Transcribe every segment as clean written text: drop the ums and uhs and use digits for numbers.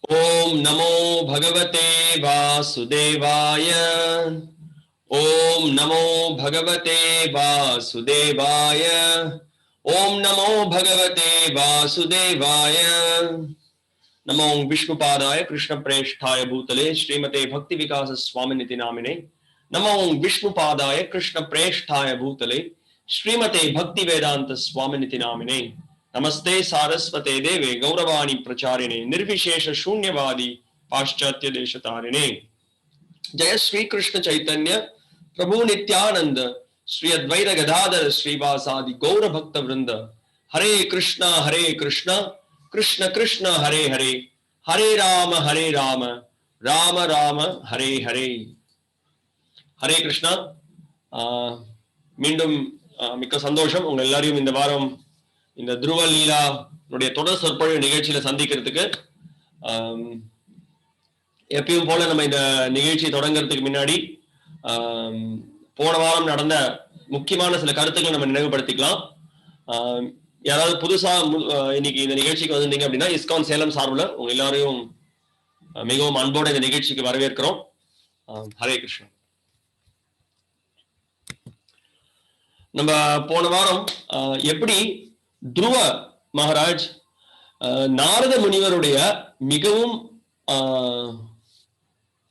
ओम नमो भगवते वासुदेवाय। ओम नमो भगवते वासुदेवाय। ओम नमो भगवते वासुदेवाय। नमो विष्णुपादाय कृष्ण प्रेष्ठाय भूतले श्रीमते भक्ति विकास स्वामिनिति नामिने। नमो विष्णुपादाय कृष्ण प्रेष्ठाय भूतले श्रीमते भक्ति वेदांत स्वामिनिति नामिने। नमस्ते सारस्वते देवे गौरवाणी प्रचारिणे निर्विशेष शून्यवादी पाश्चात्य देशतारिणे। जय श्री कृष्ण चैतन्य प्रभु नित्यानंद श्री अद्वैत गदाधर श्रीवासादि गौर भक्त वृंद। हरे कृष्ण कृष्ण कृष्ण हरे हरे, हरे राम राम राम हरे हरे। हरे कृष्णा। மீண்டும் மிக்க சந்தோஷம் உங்க எல்லாரையும் இந்த வாரம் இந்த துருவ லீலா தொடர் சொற்பொழிவு நிகழ்ச்சியில சந்திக்கிறதுக்கு. எப்பயும் போல நம்ம இந்த நிகழ்ச்சி தொடங்குறதுக்கு முன்னாடி போன வாரம் நடந்த முக்கியமான சில கருத்துக்களை நம்ம நினைவுபடுத்திக்கலாம். யாராவது புதுசா இன்னைக்கு இந்த நிகழ்ச்சிக்கு வந்திருந்தீங்க அப்படின்னா இஸ்கான் சேலம் சார்பில் உங்க எல்லாரையும் மிகவும் அன்போட இந்த நிகழ்ச்சிக்கு வரவேற்கிறோம். ஹரே கிருஷ்ணா. நம்ம போன வாரம் எப்படி துருவ மகாராஜ் நாரத முனிவருடைய மிகவும்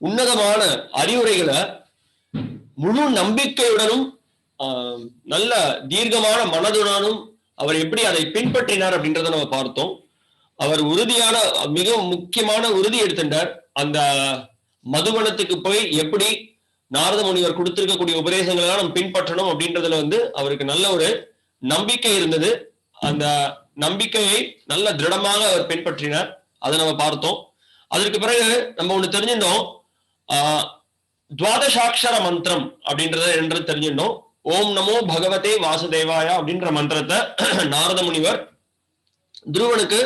உன்னதமான அறிவுரைகளை முழு நம்பிக்கையுடனும் நல்ல தீர்க்கமான மனதுடனும் அவர் எப்படி அதை பின்பற்றினார் அப்படின்றத நம்ம பார்த்தோம். அவர் உறுதியான மிக முக்கியமான உறுதி எடுத்துட்டார். அந்த மதுவனத்துக்கு போய் எப்படி நாரத முனிவர் கொடுத்திருக்கக்கூடிய உபதேசங்களை நம்ம பின்பற்றணும் அப்படின்றதுல அவருக்கு நல்ல ஒரு நம்பிக்கை இருந்தது. அந்த நம்பிக்கையை நல்ல திருடமாக அவர் பின்பற்றினார். அதை நம்ம பார்த்தோம். அதற்கு பிறகு நம்ம ஒண்ணு தெரிஞ்சிருந்தோம், துவாதசாட்சர மந்திரம் அப்படின்றத என்று தெரிஞ்சிருந்தோம். ஓம் நமோ பகவதே வாசுதேவாயா அப்படின்ற மந்திரத்தை நாரத முனிவர் துருவனுக்கு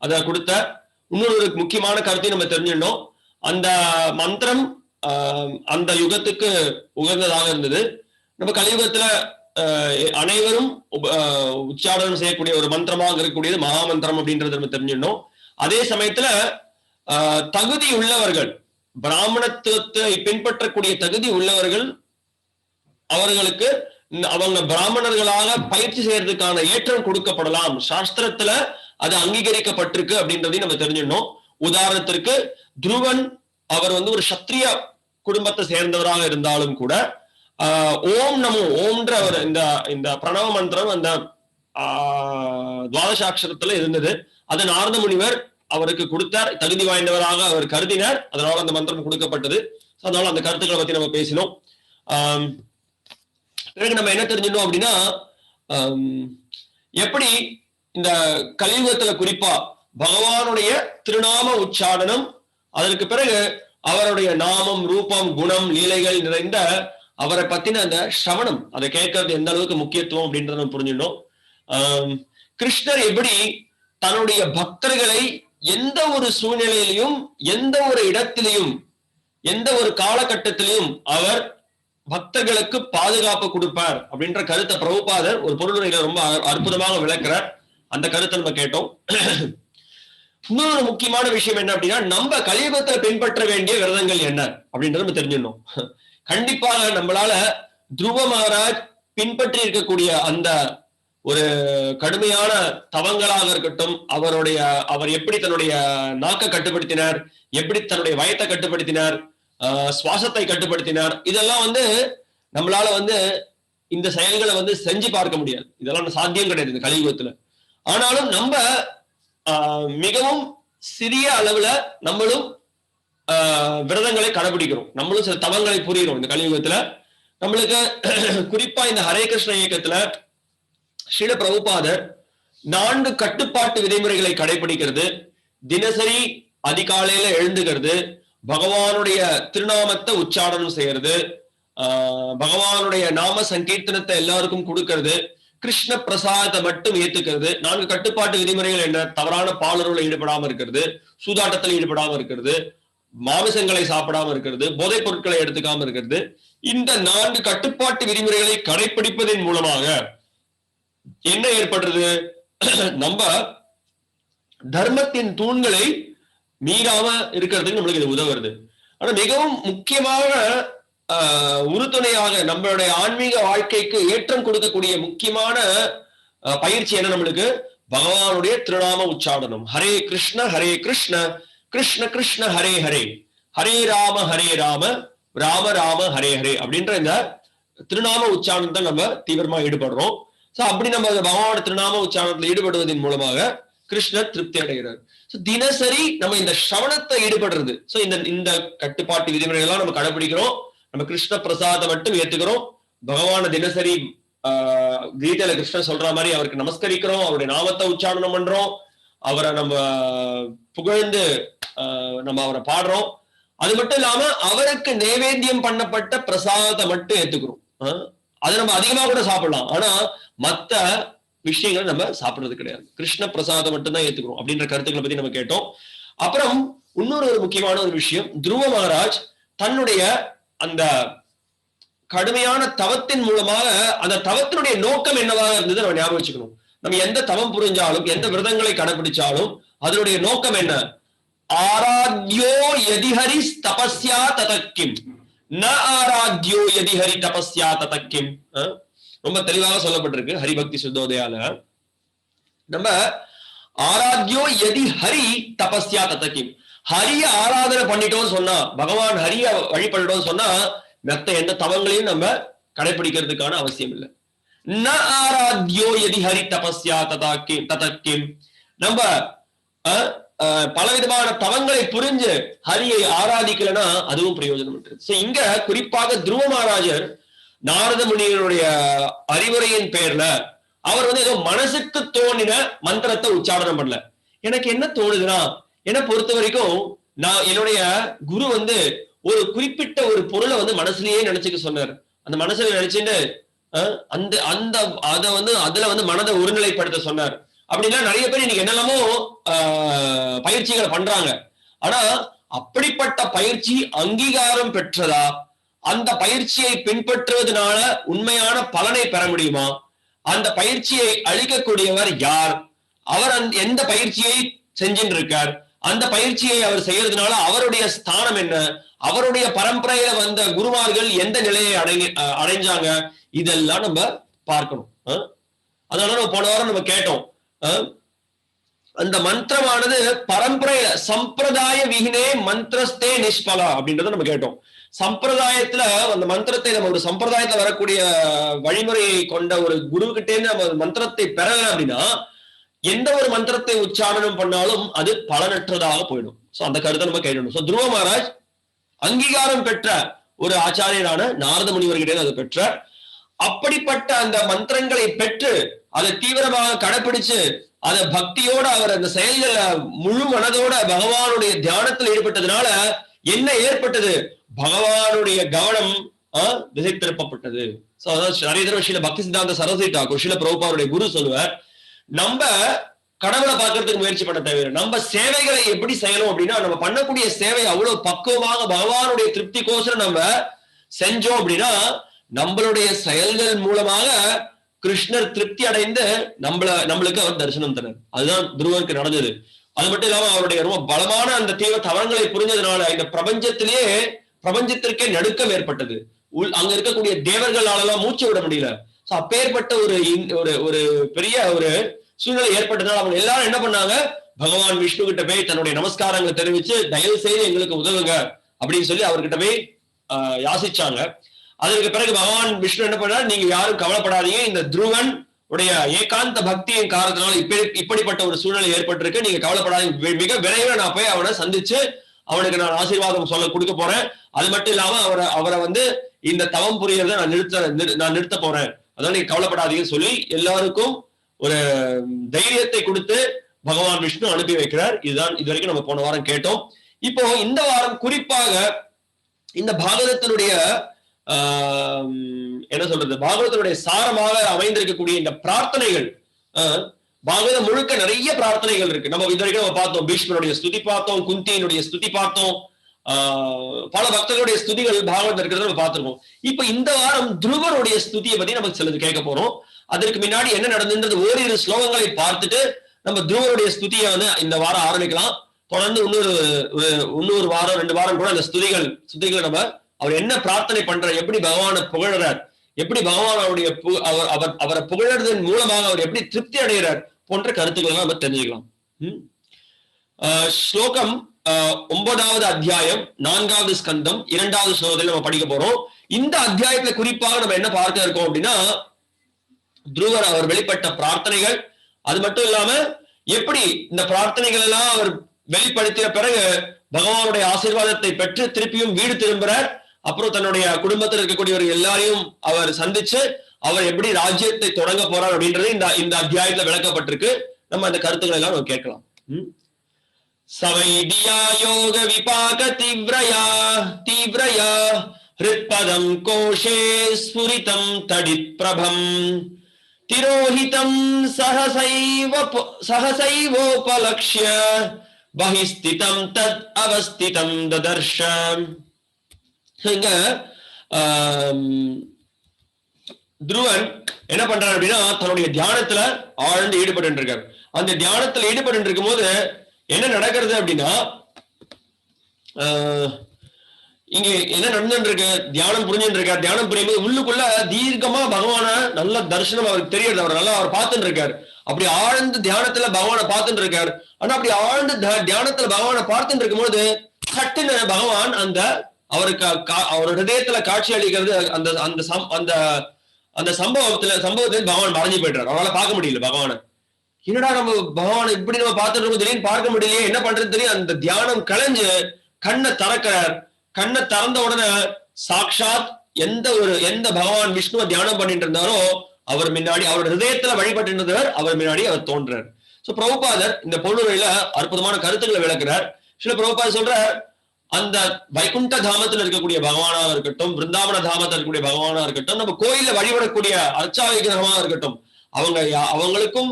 அதை கொடுத்த இன்னொரு முக்கியமான கருத்தையும் நம்ம தெரிஞ்சிருந்தோம். அந்த மந்திரம் அந்த யுகத்துக்கு உகந்ததாக இருந்தது. நம்ம கலியுகத்துல அனைவரும் உச்சாரணம் செய்யக்கூடிய ஒரு மந்திரமாக இருக்கக்கூடியது மகா மந்திரம் அப்படின்றது நம்ம தெரிஞ்சிடணும். அதே சமயத்துல தகுதி உள்ளவர்கள், பிராமணத்துவத்தை பின்பற்றக்கூடிய தகுதி உள்ளவர்கள், அவர்களுக்கு அவங்க பிராமணர்களாக பயிற்சி செய்யறதுக்கான ஏற்றம் கொடுக்கப்படலாம், சாஸ்திரத்துல அது அங்கீகரிக்கப்பட்டிருக்கு அப்படின்றதையும் நம்ம தெரிஞ்சிடணும். உதாரணத்திற்கு துருவன் அவர் ஒரு சத்திரிய குடும்பத்தை சேர்ந்தவராக இருந்தாலும் கூட ஓம் நமோ ஓம்ன்ற அவர் இந்த பிரணவ மந்திரம் அந்த துவாதசாட்சரத்துல இருந்தது. அது நாரத முனிவர் அவருக்கு கொடுத்தார், தகுதி வாய்ந்தவராக அவர் கருதினார். அதனால அந்த மந்திரம் கொடுக்கப்பட்டது. அதனால அந்த கருத்துக்களை பத்தி நம்ம பேசினோம். பிறகு நம்ம என்ன தெரிஞ்சிட்டோம் அப்படின்னா, எப்படி இந்த கலியுகத்துல குறிப்பா பகவானுடைய திருநாம உச்சாடனம், அதற்கு பிறகு அவருடைய நாமம் ரூபம் குணம் லீலைகள் நிறைந்த அவரை பத்தின அந்த சிரவணம், அதை கேட்கறது எந்த அளவுக்கு முக்கியத்துவம் அப்படின்றத நம்ம புரிஞ்சிடணும். கிருஷ்ணர் எப்படி தன்னுடைய பக்தர்களை எந்த ஒரு சூழ்நிலையிலையும் எந்த ஒரு இடத்திலையும் எந்த ஒரு காலகட்டத்திலையும் அவர் பக்தர்களுக்கு பாதுகாப்பு கொடுப்பார் அப்படின்ற கருத்தை பிரபுபாதர் ஒரு பொருளுரையில ரொம்ப அற்புதமாக விளக்குறார். அந்த கருத்தை நம்ம கேட்டோம். இன்னொரு முக்கியமான விஷயம் என்ன அப்படின்னா, நம்ம கலியுகத்துல பின்பற்ற வேண்டிய விரதங்கள் என்ன அப்படின்றத நம்ம தெரிஞ்சிடணும். கண்டிப்பாக நம்மளால துருவ மகாராஜ் பின்பற்றி இருக்கக்கூடிய அந்த ஒரு கடுமையான தவங்களாக இருக்கட்டும், அவர் எப்படி தன்னுடைய நாக்கை கட்டுப்படுத்தினார், எப்படி தன்னுடைய வயத்தை கட்டுப்படுத்தினார், சுவாசத்தை கட்டுப்படுத்தினார், இதெல்லாம் நம்மளால இந்த செயல்களை செஞ்சு பார்க்க முடியாது. இதெல்லாம் சாத்தியம் கிடையாது இந்த கலியுகத்துல. ஆனாலும் நம்ம மிகவும் சிறிய அளவுல நம்மளும் விரதங்களை கடைபிடிக்கிறோம், நம்மளும் சில தவங்களை புரிகிறோம் இந்த கலியுகத்துல. நம்மளுக்கு குறிப்பா இந்த ஹரே கிருஷ்ண இயக்கத்துல ஸ்ரீல பிரபுபாதர் 4 கட்டுப்பாட்டு விதிமுறைகளை கடைபிடிக்கிறது. தினசரி அதிகாலையில எழுந்துகிறது, பகவானுடைய திருநாமத்தை உச்சாரணம் செய்யறது, பகவானுடைய நாம சங்கீர்த்தனத்தை எல்லாருக்கும் கொடுக்கறது, கிருஷ்ண பிரசாதத்தை மட்டும் ஏத்துக்கிறது. 4 கட்டுப்பாட்டு விதிமுறைகள் என்ன? தவறான பாலுறவுல ஈடுபடாம இருக்கிறது, சூதாட்டத்தில் ஈடுபடாம இருக்கிறது, மாமிசங்களை சாப்பிடாம இருக்கிறது, போதைப் பொருட்களை எடுத்துக்காம இருக்கிறது. இந்த 4 கட்டுப்பாட்டு விதிமுறைகளை கடைபிடிப்பதன் மூலமாக என்ன ஏற்படுறது? நம்ம தர்மத்தின் தூண்களை மீறாம இருக்கிறதுக்கு நம்மளுக்கு இது உதவுறது. ஆனா மிகவும் முக்கியமான உறுதுணையாக நம்மளுடைய ஆன்மீக வாழ்க்கைக்கு ஏற்றம் கொடுக்கக்கூடிய முக்கியமான பயிற்சி என்ன நம்மளுக்கு? பகவானுடைய திருநாம உச்சாடனம். ஹரே கிருஷ்ண கிருஷ்ண கிருஷ்ண ஹரே ஹரே, ஹரே ராம ராம ராம ஹரே ஹரே அப்படின்ற இந்த திருநாம உச்சாரணத்தை நம்ம தீவிரமா ஈடுபடுறோம். சோ அப்படி நம்ம பகவானோட திருநாம உச்சாரணத்துல ஈடுபடுவதன் மூலமாக கிருஷ்ணர் திருப்தி அடைகிறார். தினசரி நம்ம இந்த சிரவணத்தை ஈடுபடுறது. சோ இந்த கட்டுப்பாட்டு விதிமுறைகள் எல்லாம் நம்ம கடைபிடிக்கிறோம். நம்ம கிருஷ்ண பிரசாதம் மட்டும் ஏத்துக்கிறோம். பகவான தினசரி கீதையில கிருஷ்ணன் சொல்ற மாதிரி அவருக்கு நமஸ்கரிக்கிறோம், அவருடைய நாமத்தை உச்சாரணம் பண்றோம், அவரை நம்ம புகழ்ந்து நம்ம அவரை பாடுறோம். அது மட்டும் இல்லாம அவருக்கு நைவேத்தியம் பண்ணப்பட்ட பிரசாதத்தை மட்டும் ஏத்துக்கிறோம். அது நம்ம அதிகமா கூட சாப்பிடலாம், ஆனா மத்த விஷயங்கள் நம்ம சாப்பிடுறது கிடையாது. கிருஷ்ண பிரசாதம் மட்டும்தான் ஏத்துக்கிறோம் அப்படின்ற கருத்துக்களை பத்தி நம்ம கேட்டோம். அப்புறம் இன்னொரு முக்கியமான ஒரு விஷயம், துருவ மகாராஜ் தன்னுடைய அந்த கடுமையான தவத்தின் மூலமாக அந்த தவத்தினுடைய நோக்கம் என்னவாக இருந்தது நம்ம ஞாபகம் வச்சுக்கணும். நம்ம எந்த தவம் புரிஞ்சாலும் எந்த விரதங்களை கடைபிடிச்சாலும் அதனுடைய நோக்கம் என்ன? ஆராத்யோ யதிஹரி தபஸ்யா ததக்கிம் ந ஆராத்யோ யதிஹரி தபஸ்யா ததக்கிம். ரொம்ப தெளிவாக சொல்லப்பட்டிருக்கு ஹரிபக்தி சுத்தோதயால. நம்ம ஆராத்யோ யதி ஹரி தபஸ்யா ததக்கிம், ஹரிய ஆராதனை பண்ணிட்டோம்னு சொன்னா, பகவான் ஹரிய வழிபடுறோம்னு சொன்னா மத்த எந்த தவங்களையும் நம்ம கடைபிடிக்கிறதுக்கான அவசியம் இல்லை. ந ஆராத்யோ யதி ஹரி தபஸ்யா ததக்கிம், நம்ம பலவிதமான தவங்களை புரிஞ்சு ஹரியை ஆராதிக்கலன்னா அதுவும் பிரயோஜனம் இருக்கு. இங்க குறிப்பாக துருவ மகாராஜர் நாரத முனிவருடைய அறிவுரையின் பெயர்ல அவர் ஏதோ மனசுக்கு தோணின மந்திரத்தை உச்சாரணம் பண்ணல. எனக்கு என்ன தோணுதுன்னா, என்னை பொறுத்த வரைக்கும் நான் என்னுடைய குரு ஒரு குறிப்பிட்ட ஒரு பொருளை மனசுலயே நினைச்சுக்க சொன்னார். அந்த மனசுல நினைச்சுட்டு அந்த அந்த அதை அதுல மனதை ஒருநிலைப்படுத்த சொன்னார். அப்படின்னா நிறைய பேர் இன்னைக்கு என்னெல்லாமோ பயிற்சிகளை பண்றாங்க. ஆனா அப்படிப்பட்ட பயிற்சி அங்கீகாரம் பெற்றதா? அந்த பயிற்சியை பின்பற்றுவதனால உண்மையான பலனை பெற முடியுமா? அந்த பயிற்சியை அளிக்கக்கூடியவர் யார்? அவர் எந்த பயிற்சியை செஞ்சுட்டு இருக்கார்? அந்த பயிற்சியை அவர் செய்யறதுனால அவருடைய ஸ்தானம் என்ன? அவருடைய பரம்பரையில வந்த குருமார்கள் எந்த நிலையை அடைஞ்சாங்க? இதெல்லாம் நம்ம பார்க்கணும். அதனால நம்ம போன வாரம் நம்ம கேட்டோம், அந்த மந்திரமானது பரம்பரையில சம்பிரதாய விகினே மந்திரஸ்தே நிஷ்பலா அப்படின்றத நம்ம கேட்டோம். சம்பிரதாயத்துல அந்த மந்திரத்தை நம்ம ஒரு சம்பிரதாயத்துல வரக்கூடிய வழிமுறையை கொண்ட ஒரு குரு கிட்டே நம்ம மந்திரத்தை பெறல அப்படின்னா எந்த ஒரு மந்திரத்தை உச்சாரணம் பண்ணாலும் அது பலனற்றதாக போயிடும். சோ அந்த கருத்தை நம்ம கேட்கணும். சோ துருவ மகாராஜ் அங்கீகாரம் பெற்ற ஒரு ஆச்சாரியரான நாரத முனிவர்கிட்ட அதை பெற்ற, அப்படிப்பட்ட அந்த மந்திரங்களை பெற்று அதை தீவிரமாக கடைபிடிச்சு அதை பக்தியோட அவர் அந்த செயல்களை முழு மனதோட பகவானுடைய தியானத்தில் ஈடுபட்டதுனால என்ன ஏற்பட்டது? பகவானுடைய கவனம் திசை திருப்பப்பட்டது. சோ அதாவது நிறைய தடவை ஸ்ரீல பக்தி சித்தாந்த சரஸ்வதி டாக்கூர் ஸ்ரீல பிரபுபாதுடைய குரு சொல்லுவார், நம்ம கடவுளை பார்க்கறதுக்கு முயற்சி பண்ண தேவையில்லை, நம்ம சேவைகளை எப்படி செய்யணும் அப்படின்னா நம்ம பண்ணக்கூடிய சேவை அவ்வளவு பக்குவமாக பகவானுடைய திருப்திக்கோசரம் நம்ம செஞ்சோம் அப்படின்னா நம்மளுடைய செயல்கள் மூலமாக கிருஷ்ணர் திருப்தி அடைந்து நம்மளுக்கு அவர் தரிசனம் தரார். அதுதான் துருவனுக்கு நடந்தது. அது மட்டும் இல்லாம அவருடைய ரொம்ப பலமான அந்த தீவிர தவங்களை புரிஞ்சதுனால இந்த பிரபஞ்சத்திற்கே நடுக்கம் ஏற்பட்டது. அங்க இருக்கக்கூடிய தேவர்களாலெல்லாம் மூச்சு விட முடியல. சோ அப்பேற்பட்ட ஒரு பெரிய ஒரு சூழ்நிலை ஏற்பட்டதுனால அவங்க எல்லாரும் என்ன பண்ணாங்க, பகவான் விஷ்ணு கிட்ட போய் தன்னுடைய நமஸ்காரங்களை தெரிவிச்சு தயவு செய்து எங்களுக்கு உதவுங்க அப்படின்னு சொல்லி அவர்கிட்ட போய் யாசிச்சாங்க. அதற்கு பிறகு பகவான் விஷ்ணு என்ன பண்ணார், நீங்க யாரும் கவலைப்படாதீங்க, இந்த துருவன் உடைய ஏகாந்த பக்தியின் காரணத்தினால இப்படிப்பட்ட ஒரு சூழ்நிலை ஏற்பட்டிருக்கு, நீங்க கவலைப்படாதீங்க, மிக விரைவில் நான் போய் அவனை சந்திச்சு அவனுக்கு நான் ஆசீர்வாதம் சொல்ல கொடுக்க போறேன். அது மட்டும் இல்லாம அவரை இந்த தவம் புரியறதை நான் நிறுத்த போறேன், அதான் நீங்க கவலைப்படாதீங்கன்னு சொல்லி எல்லாருக்கும் ஒரு தைரியத்தை கொடுத்து பகவான் விஷ்ணு அனுப்பி வைக்கிறார். இதுதான் இது வரைக்கும் நம்ம போன வாரம் கேட்டோம். இப்போ இந்த வாரம் குறிப்பாக இந்த பாகவதத்தினுடைய என்ன சொல்றது, பாகவதனுடைய சாரமாக அமைந்திருக்கக்கூடிய இந்த பிரார்த்தனைகள், பாகவதம் முழுக்க நிறைய பிரார்த்தனைகள் இருக்கு. நம்ம இது வரைக்கும் நம்ம பார்த்தோம், பீஷ்மனுடைய ஸ்துதி பார்த்தோம், குந்தியினுடைய ஸ்துதி பார்த்தோம், பல பக்தர்களுடைய ஸ்துதிகள் பாகவதம் இருக்கிறத நம்ம பார்த்திருக்கோம். இப்ப இந்த வாரம் துருவனுடைய ஸ்துதியை பத்தி நம்ம சிலது கேட்க போறோம். அதற்கு முன்னாடி என்ன நடந்தது ஓரிரு ஸ்லோகங்களை பார்த்துட்டு நம்ம துருவனுடைய ஸ்துதியை இந்த வாரம் ஆரம்பிக்கலாம். தொடர்ந்து இன்னொரு வாரம் 2 வாரம் கூட அந்த ஸ்துதிகளை நம்ம அவர் என்ன பிரார்த்தனை பண்றார், எப்படி பகவானை புகழறார், எப்படி பகவான் அவரை புகழறதன் மூலமாக அவர் எப்படி திருப்தி அடைகிறார் போன்ற கருத்துக்களை நம்ம தெரிஞ்சுக்கலாம். ஸ்லோகம் 9வது அத்தியாயம் 4வது ஸ்கந்தம் 2வது ஸ்லோகத்தில் நம்ம படிக்க போறோம். இந்த அத்தியாயத்துல குறிப்பாக நம்ம என்ன பார்க்க இருக்கோம் அப்படின்னா, துருவர் அவர் வெளிப்பட்ட பிரார்த்தனைகள், அது மட்டும் இல்லாம எப்படி இந்த பிரார்த்தனைகள் எல்லாம் அவர் வெளிப்படுத்திய பிறகு பகவானுடைய ஆசீர்வாதத்தை பெற்று திருப்பியும் வீடு திரும்புறார். அப்புறம் தன்னுடைய குடும்பத்தில் இருக்கக்கூடியவர்கள் எல்லாரையும் அவர் சந்திச்சு அவர் எப்படி ராஜ்யத்தை தொடங்க போறார் அப்படின்றது இந்த அத்தியாயத்துல விளக்கப்பட்டிருக்கு. நம்ம அந்த கருத்துக்களை எல்லாம் நம்ம கேட்கலாம். சவைடியா யோக விபாக தீவ்ரயா ஹிருத்பதம் கோஷே ஸ்புரிதம் தடித் பிரபம் திரோஹிதம் சஹசைவோபலக்ஷ்ய பஹிஸ்திதம் தத் அவஸ்திதம் ததர்ஷ. இங்க துருவன் என்ன பண்றாரு அப்படின்னா, தன்னுடைய தியானத்துல ஆழ்ந்து ஈடுபட்டு இருக்காரு. அந்த தியானத்துல ஈடுபட்டு இருக்கும் போது என்ன நடக்கிறது அப்படின்னா, இங்க என்ன நடந்துட்டு இருக்கு, தியானம் புரிஞ்சுட்டு இருக்காரு. தியானம் புரியும்போது உள்ளுக்குள்ள தீர்க்கமா பகவான நல்ல தரிசனம் அவருக்கு தெரியுது. அவர் நல்லா அவர் பார்த்துட்டு இருக்காரு. அப்படி ஆழ்ந்து தியானத்துல பகவானை பார்த்துட்டு இருக்காரு. ஆனா அப்படி ஆழ்ந்து தியானத்துல பகவானை பார்த்துட்டு இருக்கும்போது சட்டுன்னு பகவான் அவருக்கு அவர் ஹிருதயத்துல காட்சி அளிக்கிறது. அந்த சம்பவத்துல பகவான் மறைஞ்சு போயிட்டார். அவரால் பார்க்க முடியல பகவானை. என்னடா நம்ம பகவானை இப்படி நம்ம பார்த்துட்டு இருக்கோம், திடீர்னு பார்க்க முடியலையே, என்ன பண்றது தெரியும். அந்த தியானம் கலைஞ்சு கண்ணை திறக்கிறார். கண்ணை திறந்த உடனே சாக்ஷாத் எந்த பகவான் விஷ்ணுவை தியானம் பண்ணிட்டு இருந்தாரோ அவர் முன்னாடி, அவரோட ஹிருதயத்துல வழிபட்டு இருந்தவர் அவர் முன்னாடி அவர் தோன்றார். சோ பிரபுபாதர் இந்த பொருளுரையில அற்புதமான கருத்துக்களை விளக்குறார். சில பிரபுபாதர் சொல்ற, அந்த வைகுண்ட தாமத்துல இருக்கக்கூடிய பகவானாக இருக்கட்டும், பிருந்தாவன தாமத்தில் இருக்கக்கூடிய பகவானா இருக்கட்டும், நம்ம கோயில வழிபடக்கூடிய அர்ச்சா விக்கிரகமாக இருக்கட்டும், அவங்களுக்கும்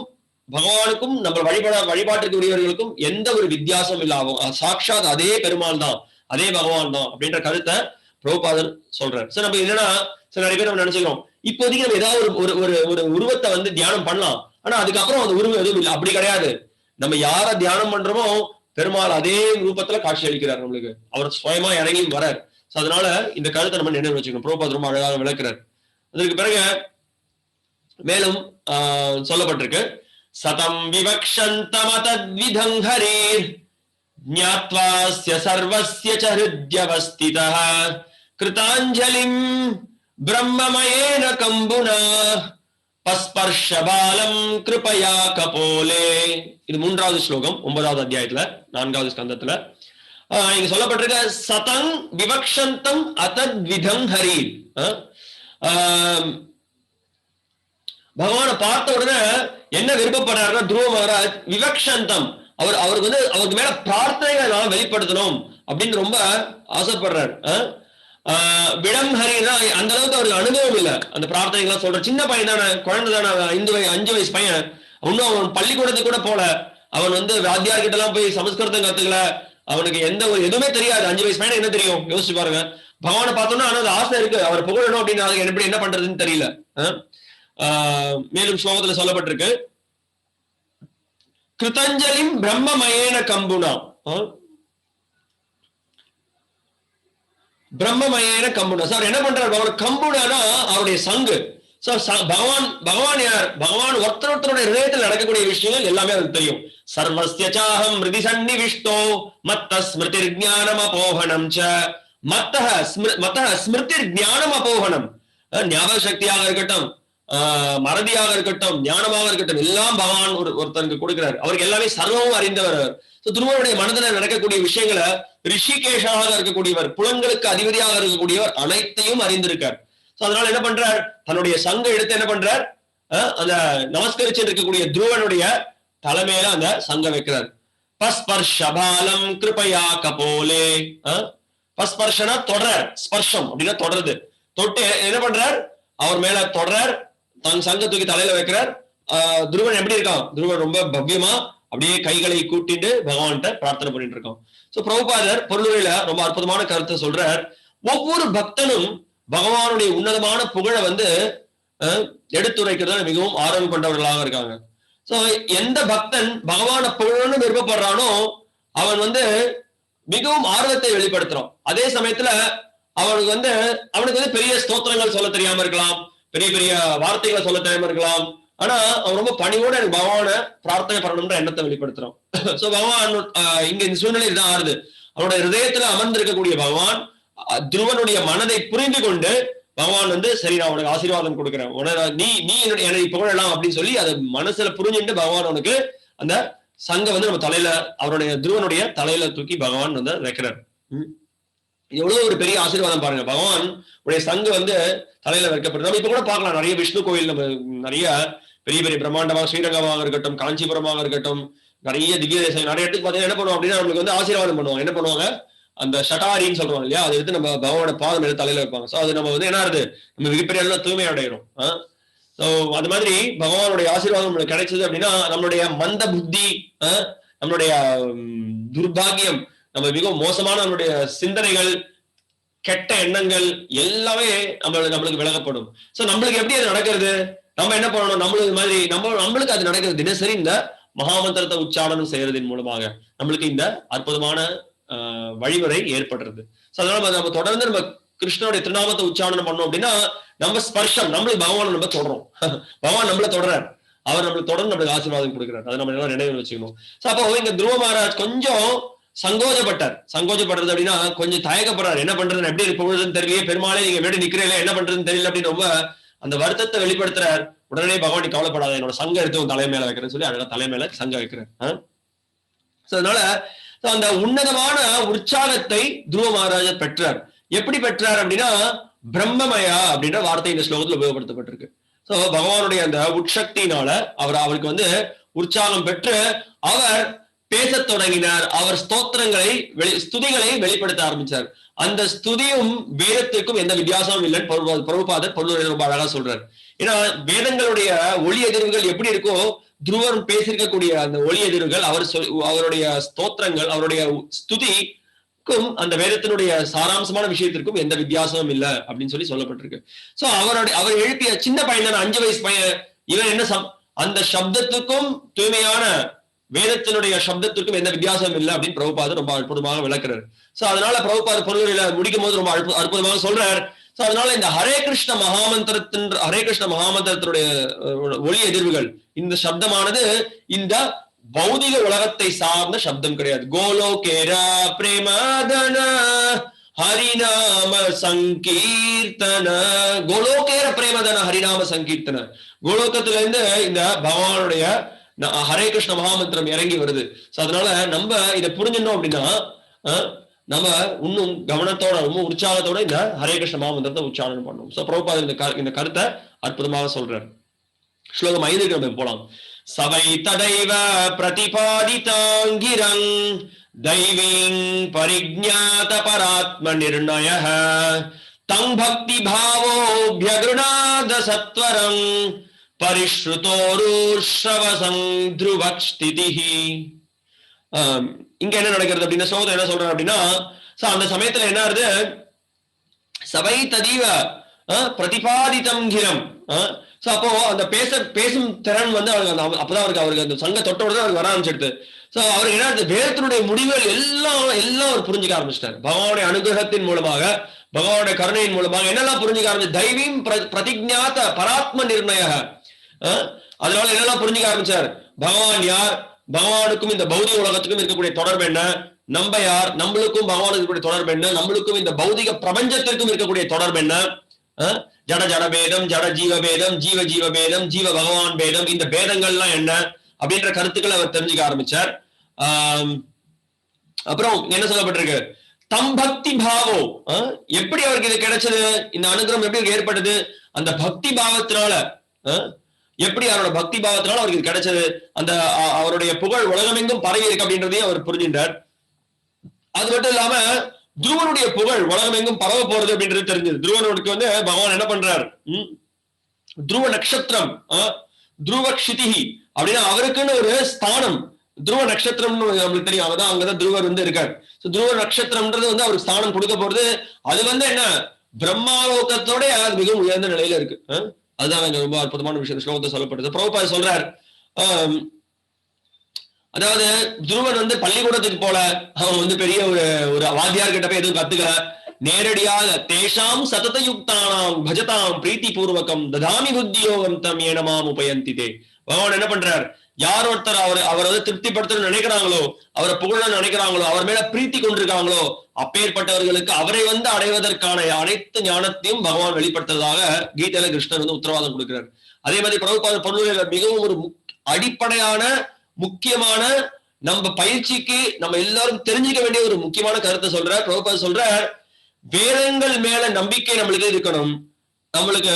பகவானுக்கும் நம்ம வழிபாட்டுக்குரியவர்களுக்கும் எந்த ஒரு வித்தியாசம் இல்லாம சாட்சாத் அதே பெருமாள் தான், அதே பகவான் தான் அப்படின்ற கருத்தை பிரபுபாதர் சொல்றாரு. சோ நம்ம என்னன்னா, சில நிறைய பேர் நம்ம நினைச்சுக்கிறோம், இப்போதைக்கு நம்ம ஏதாவது ஒரு உருவத்தை தியானம் பண்ணலாம், ஆனா அதுக்கப்புறம் அந்த உருவம் எதுவும் இல்லை. அப்படி கிடையாது. நம்ம யார தியானம் பண்றோமோ பெருமாள் அதே ரூபத்துல காட்சி அளிக்கிறார் நம்மளுக்கு. அவர் சுயமா இறங்கி வரார். சோ அதனால இந்த கருத்தை நம்ம நினைவு வச்சுக்கணும். பிரபுபாதர் ரொம்ப அழகாக விளக்குறார். அதற்கு பிறகு மேலும் சொல்லப்பட்டிருக்கு, சதம் விவக்ஷந்தமதத்விதம் ஹரேர் ஞாத்வாஸ்ய சர்வஸ்ய ச ஹிருத்யவஸ்திதः கிருதாஞ்சலிம் பிரம்மமயேன கம்புனா பஸ்பர்ஷபாலம் கிருபயா கபோலே. இது 3வது ஸ்லோகம் 9வது அத்தியாயத்துல 4வது ஸ்கந்தத்துல இங்க சொல்லப்பட்டிருக்க, சதங் விவக்ஷந்தம் அதத்விதம் ஹரி. பகவானை பார்த்த உடனே என்ன விருப்பப்படுறாருன்னா, துருவ மகாராஜ் விவக்ஷந்தம் அவருக்கு மேல பிரார்த்தனைகளை நான் வெளிப்படுத்தணும் அப்படின்னு ரொம்ப ஆசைப்படுறாரு. விடம் ஹரினா அந்த அளவுக்கு அவருக்கு அனுபவம் இல்லை. அந்த பிரார்த்தனைகள்லாம் சொல்ற சின்ன பையன் தானே, குழந்தை தானே, 5 வயசு பையன். இன்னும் அவன் பள்ளிக்கூடத்துக்கு கூட போல. அவன் வாத்தியார் கிட்ட எல்லாம் போய் சமஸ்கிருதம் கத்துக்கல. அவனுக்கு எதுவுமே தெரியாது. 5 வயசு பையன் என்ன தெரியும் யோசிச்சு பாருங்க. பகவானை பார்த்தோம்னா ஆனா அது ஆசை இருக்கு, அவர் புகழணும் அப்படின்னு எப்படி என்ன பண்றதுன்னு தெரியல. மேலும் ஸ்லோகத்துல சொல்லப்பட்டிருக்கு, கிருதஞ்சலிம் பிரம்மமயேன கம்புனா. பிரம்மமயேன கம்புனா. சார் என்ன பண்றாரு பகவான்? கம்புனானா அவருடைய சங்கு. பகவான் யார்? பகவான் ஒருத்தருடைய ஹிருதயத்தில் நடக்கக்கூடிய விஷயங்கள் எல்லாமே அவருக்கு தெரியும். சர்வஸ்ய சாஹம் ஹிருதி சன்னிவிஷ்டோ மத்த ஸ்மிருதிர் ஞானம் அபோகனம் ச. மத்த ஸ்மிருதிர் ஞானம் அபோகனம். ஞாபக சக்தியாக இருக்கட்டும், மறதியாக இருக்கட்டும், ஞானமாக இருக்கட்டும், எல்லாம் பகவான் ஒருத்தருக்கு கொடுக்கிறார். அவருக்கு எல்லாமே சர்வமும் அறிந்தவர். துருவனுடைய மனதில் நடக்கக்கூடிய விஷயங்களை ரிஷிகேஷாக இருக்கக்கூடியவர், புலன்களுக்கு அதிபதியாக இருக்கக்கூடியவர் அனைத்தையும் அறிந்திருக்கார். அதனால என்ன பண்றார்? தன்னுடைய சங்க எடுத்து என்ன பண்றார்? அந்த நமஸ்கரிச்சு இருக்கக்கூடிய துருவனுடைய தலைமையில அந்த சங்க வைக்கிறார். பஸ்பர்ஷபாலம் கிருபயா கபோலே. பஸ்பர்ஷனா தொடர், ஸ்பர்ஷம் அப்படின்னா தொடருது. தொட்டு என்ன பண்றார்? அவர் மேல தொடர், தன் சங்க தூக்கி தலையில வைக்கிறார். துருவன் எப்படி இருக்கான்? துருவன் ரொம்ப பவ்யமா அப்படியே கைகளை கூட்டிட்டு பகவான்கிட்ட பிரார்த்தனை பண்ணிட்டு இருக்கோம். சோ பிரபுபாதர் பொருளுரையில ரொம்ப அற்புதமான கருத்தை சொல்றார். ஒவ்வொரு பக்தனும் பகவானுடைய உன்னதமான புகழை எடுத்துரைக்கிறத மிகவும் ஆர்வம் கொண்டவர்களாக இருக்காங்க. சோ எந்த பக்தன் பகவானை புகழன்னு விருப்பப்படுறானோ அவன் வந்து மிகவும் ஆர்வத்தை வெளிப்படுத்துறான். அதே சமயத்துல அவனுக்கு வந்து பெரிய ஸ்தோத்திரங்கள் சொல்ல தெரியாம இருக்கலாம், பெரிய பெரிய வார்த்தைகளை சொல்ல தெரியாம இருக்கலாம். ஆனா அவன் ரொம்ப பணிவோட எனக்கு பகவான பிரார்த்தனை பண்ணணும்ன்ற எண்ணத்தை வெளிப்படுத்துறான். சோ பகவான் இங்க இந்த சூழ்நிலை தான் ஆறுது. அவனோட ஹிருதயத்துல அமர்ந்திருக்கக்கூடிய பகவான் துருவனுடைய மனதை புரிந்து கொண்டு பகவான் வந்து சரி நான் உனக்கு ஆசீர்வாதம் கொடுக்குறேன், நீ நீ என்னை புகழலாம் அப்படின்னு சொல்லி அதை மனசுல புரிஞ்சுட்டு பகவான் உனக்கு அந்த சங்க வந்து நம்ம தலையில அவருடைய துருவனுடைய தலையில தூக்கி பகவான் வந்து வைக்கிறார். எவ்வளவு ஒரு பெரிய ஆசீர்வாதம் பாருங்க. பகவான் உடைய சங்கு வந்து தலையில வைக்கப்படுது. நம்ம இப்ப கூட பார்க்கலாம், நிறைய விஷ்ணு கோயில், நம்ம நிறைய பெரிய பெரிய பிரம்மாண்டமாக ஸ்ரீரங்கமாக இருக்கட்டும், காஞ்சிபுரமாக இருக்கட்டும், நிறைய திவ்ய தேசம் நிறைய இடத்துக்கு பார்த்தீங்கன்னா என்ன பண்ணுவோம் அப்படின்னா நம்மளுக்கு வந்து ஆசீர்வாதம் பண்ணுவாங்க. என்ன பண்ணுவாங்க, அந்த ஷட்டாரின்னு சொல்லுவாங்க இல்லையா, அதை எடுத்து நம்ம பகவானோட பாதம் எடுத்து தலையில வைப்பாங்க. ஸோ அது நம்ம வந்து என்ன ஆகுது, நம்ம மிகப்பெரிய அளவில் தூய்மை அடைகிறோம். ஸோ அது மாதிரி பகவானுடைய ஆசீர்வாதம் நம்மளுக்கு கிடைச்சது அப்படின்னா நம்மளுடைய மந்த புத்தி, நம்மளுடைய துர்பாகியம், நம்ம மிகவும் மோசமான நம்மளுடைய சிந்தனைகள், கெட்ட எண்ணங்கள் எல்லாமே நம்மளுக்கு விலகப்படும். சோ நம்மளுக்கு எப்படி அது நடக்கிறது, நம்ம என்ன பண்ணணும், நம்மளுக்கு மாதிரி நம்மளுக்கு அது நடக்கிறது தினசரி இந்த மகாமந்திரத்தை உச்சாரணம் செய்யறதின் மூலமாக நம்மளுக்கு இந்த அற்புதமான வழிமுறை ஏற்படுறது. சோ அதனால நம்ம தொடர்ந்து நம்ம கிருஷ்ணனுடைய திருநாமத்தை உச்சாரணம் பண்ணோம் அப்படின்னா நம்ம ஸ்பர்ஷம், நம்மளுக்கு பகவான் நம்ம தொடரும், பகவான் நம்மள தொடர்றார், அவர் நம்மளுக்கு தொடர்ந்து நம்மளுக்கு ஆசீர்வாதம் கொடுக்கிறார். அதை நம்ம எல்லாம் நினைவு வச்சுக்கணும். சோ அப்போ இங்க துருவ மகாராஜ் கொஞ்சம் சங்கோஜப்படுறது அப்படின்னா கொஞ்சம் தயக்கப்படுறாரு. என்ன பண்றதுன்னு, எப்படி பொழுதுன்னு தெரியலையே, பெருமாளே நீங்க எப்படி நிக்கிறீங்களே, என்ன பண்றதுன்னு தெரியல அப்படின்னு ரொம்ப அந்த வருத்தத்தை வெளிப்படுத்துறார். உடனே பகவான் நீ கவலைப்படாத, என்னோட சங்க எடுத்து உன் தலை மேல வைக்கிறேன்னு சொல்லி அழகா தலை மேல சங்க வைக்கிறார். அதனால அந்த உன்னதமான உற்சாகத்தை துருவ மகாராஜர் பெற்றார். எப்படி பெற்றார் அப்படின்னா பிரம்மமயா அப்படின்ற வார்த்தை இந்த ஸ்லோகத்துல உபயோகப்படுத்தப்பட்டிருக்கு. சோ பகவானுடைய அந்த உட்சக்தியினால அவருக்கு வந்து உற்சாகம் பெற்று அவர் பேச தொடங்கினார். அவர் ஸ்துதிகளை வெளிப்படுத்த ஆரம்பிச்சார். அந்த ஸ்துதியும் வேதத்திற்கும் எந்த வித்தியாசமும் இல்லைன்னு பிரபுபாதர் பொருள் ரொம்ப அழகா சொல்றாரு. ஏன்னா வேதங்களுடைய ஒளி எதிர்வுகள் எப்படி இருக்கோ, துருவன் பேசியிருக்கக்கூடிய அந்த ஒளி எதிர்வுகள், அவருடைய ஸ்தோத்திரங்கள், அவருடைய ஸ்துதிக்கும் அந்த வேதத்தினுடைய சாராம்சமான விஷயத்திற்கும் எந்த வித்தியாசமும் இல்லை அப்படின்னு சொல்லப்பட்டிருக்கு. சோ அவர் எழுப்பிய சின்ன பையன் தானே, 5 வயசு பையன், இவன் என்ன அந்த சப்தத்துக்கும் தூய்மையான வேதத்தினுடைய சப்தத்திற்கும் எந்த வித்தியாசம் இல்லை அப்படின்னு பிரபுபாதர் ரொம்ப அற்புதமாக விளக்குறாரு. சோ அதனால பிரபுபாதர் பொருளில முடிக்கும் போது ரொம்ப அற்புதமாக சொல்றார். சோ அதனால இந்த ஹரே கிருஷ்ண மகாமந்திரத்தினுடைய ஒளி எதிர்வுகள், இந்த சப்தமானது இந்த பௌதிக உலகத்தை சார்ந்த சப்தம் கிடையாது. கோலோகேரா பிரேமதன ஹரிநாம சங்கீர்த்தன, கோலோகேர பிரேமதன ஹரிநாம சங்கீர்த்தன, கோலோகத்துல இருந்து இந்த பகவானுடைய ஹரே கிருஷ்ண மகாமந்திரம் இறங்கி வருது. சோ அதனால நம்ம இதை புரிஞ்சிடணும் அப்படின்னா நம்ம இன்னும் கவனத்தோட ரொம்ப உற்சாகத்தோட இந்த ஹரே கிருஷ்ண மகாமந்திரத்தை உச்சாரணம் பண்ணணும். சோ பிரபுபாதர் இந்த கருத்தை அற்புதமாக சொல்றார். ஸ்லோகம் 5க்கு நம்ம போலாம். சவை தடைவ பிரதிபாதிதாங்கிரங் தைவீங் பரிஜ்ஞாத பராத்ம நிர்ணயः தங் பக்தி பாவோப்யக்ருணாத சத்வரம் பரிஷ்ருதோருஷ்ரவசம் த்ருவக்ஸ்திதிஹி. இங்க என்ன நடக்கிறது அப்படின்னா, ஸ்லோகத்தை என்ன சொல்றாரு அப்படின்னா, அந்த சமயத்துல என்ன ஆகுது, சவை ததீவ பிரதிபாதிதம் கிரம். அப்போ அந்த பேசும் திறன் வந்து அப்பதான் அவருக்கு அந்த சங்க தொட்டோட அவருக்கு வர ஆரம்பிச்சிடுது. சோ அவருக்கு என்ன, வேதத்தினுடைய முடிவுகள் எல்லாம் அவர் புரிஞ்சுக்க ஆரம்பிச்சிட்டாரு. பகவானுடைய அனுகிரகத்தின் மூலமாக, பகவானுடைய கருணையின் மூலமாக என்னெல்லாம் புரிஞ்சுக்க ஆரம்பிச்சு, தைவீம் பிரதிஜ்ஞாத பராத்ம நிர்ணய, அதனால என்னெல்லாம் புரிஞ்சுக்க ஆரம்பிச்சார், பகவான் யார், பகவானுக்கும் இந்த பௌதிக உலகத்துக்கும் இருக்கக்கூடிய தொடர்பு என்ன, நம்ம யார், நம்மளுக்கும் பகவானுக்கு இருக்கக்கூடிய தொடர்பு என்ன, நம்மளுக்கும் இந்த பௌதிக பிரபஞ்சத்திற்கும் இருக்கக்கூடிய தொடர்பு என்ன, ஜட ஜட பேதம், ஜட ஜீவ பேதம், ஜீவ ஜீவ பேதம், ஜீவ பகவான் பேதம், இந்த பேதங்கள்லாம் என்ன அப்படின்ற கருத்துக்களை அவர் தெரிஞ்சுக்க ஆரம்பிச்சார். அப்புறம் என்ன சொல்லப்பட்டிருக்கு, தம் பக்தி பாவோ, எப்படி அவருக்கு இது கிடைச்சது, இந்த அனுகிரகம் எப்படி ஏற்பட்டது, அந்த பக்தி பாவத்தினால, எப்படி அவரோட பக்தி பாவத்தினால அவருக்கு இது கிடைச்சது, அந்த அவருடைய புகழ் உலகமெங்கும் பரவி இருக்கு அப்படின்றதையும் அவர் புரிஞ்சின்றார். அது மட்டும் இல்லாம துருவனுடைய புகழ் உலகம் எங்கும் பரவ போறது அப்படின்றது தெரிஞ்சது. துருவனுக்கு வந்து பகவான் என்ன பண்றார், துருவ நட்சத்திரம், துருவ க்ஷிதிஹி அப்படின்னா அவருக்குன்னு ஒரு ஸ்தானம், துருவ நட்சத்திரம்னு நம்மளுக்கு தெரியும், அவதான் அங்கதான் துருவர் வந்து இருக்காரு. துருவ நட்சத்திரம்ன்றது வந்து அவருக்கு ஸ்தானம் கொடுக்க போறது. அது வந்து என்ன, பிரம்மாலோகத்தோட அது மிகவும் உயர்ந்த நிலையில இருக்கு. அதுதான் ரொம்ப அற்புதமான விஷயம் ஸ்லோகத்தை சொல்லப்பட்டது. பிரபுபாதர் சொல்றார், அதாவது துருவன் வந்து பள்ளிக்கூடத்துக்கு போல, அவன் வந்து பெரிய ஒரு ஒரு வாத்தியார் கிட்ட போய் எதுவும் கத்துக்கல. நேரடியாக தேஷாம் சதத யுக்தானாம் பஜதாம் பிரீத்தி பூர்வகம் ததாமி புத்தியோகம் தம் ஏனமாம் உபயந்திதே. பகவான் என்ன பண்றார், யார் ஒருத்தர் அவர் வந்து திருப்திப்படுத்தணும்னு நினைக்கிறாங்களோ, அவரை புகழணும்னு நினைக்கிறாங்களோ, அவர் மேல பிரீத்தி கொண்டிருக்காங்களோ, அப்பேற்பட்டவர்களுக்கு அவரை வந்து அடைவதற்கான அனைத்து ஞானத்தையும் பகவான் வெளிப்படுத்துறதாக கீதையில கிருஷ்ணர் வந்து உத்தரவாதம் கொடுக்கிறார். அதே மாதிரி பிரபுபாத பொருளில மிகவும் ஒரு அடிப்படையான முக்கியமான நம்ம பயிற்சிக்கு நம்ம எல்லாரும் தெரிஞ்சுக்க வேண்டிய ஒரு முக்கியமான கருத்தை சொல்ற பிரபுபாத சொல்ற, வேதங்கள் மேல நம்பிக்கை நம்மளுக்கு இருக்கணும். நம்மளுக்கு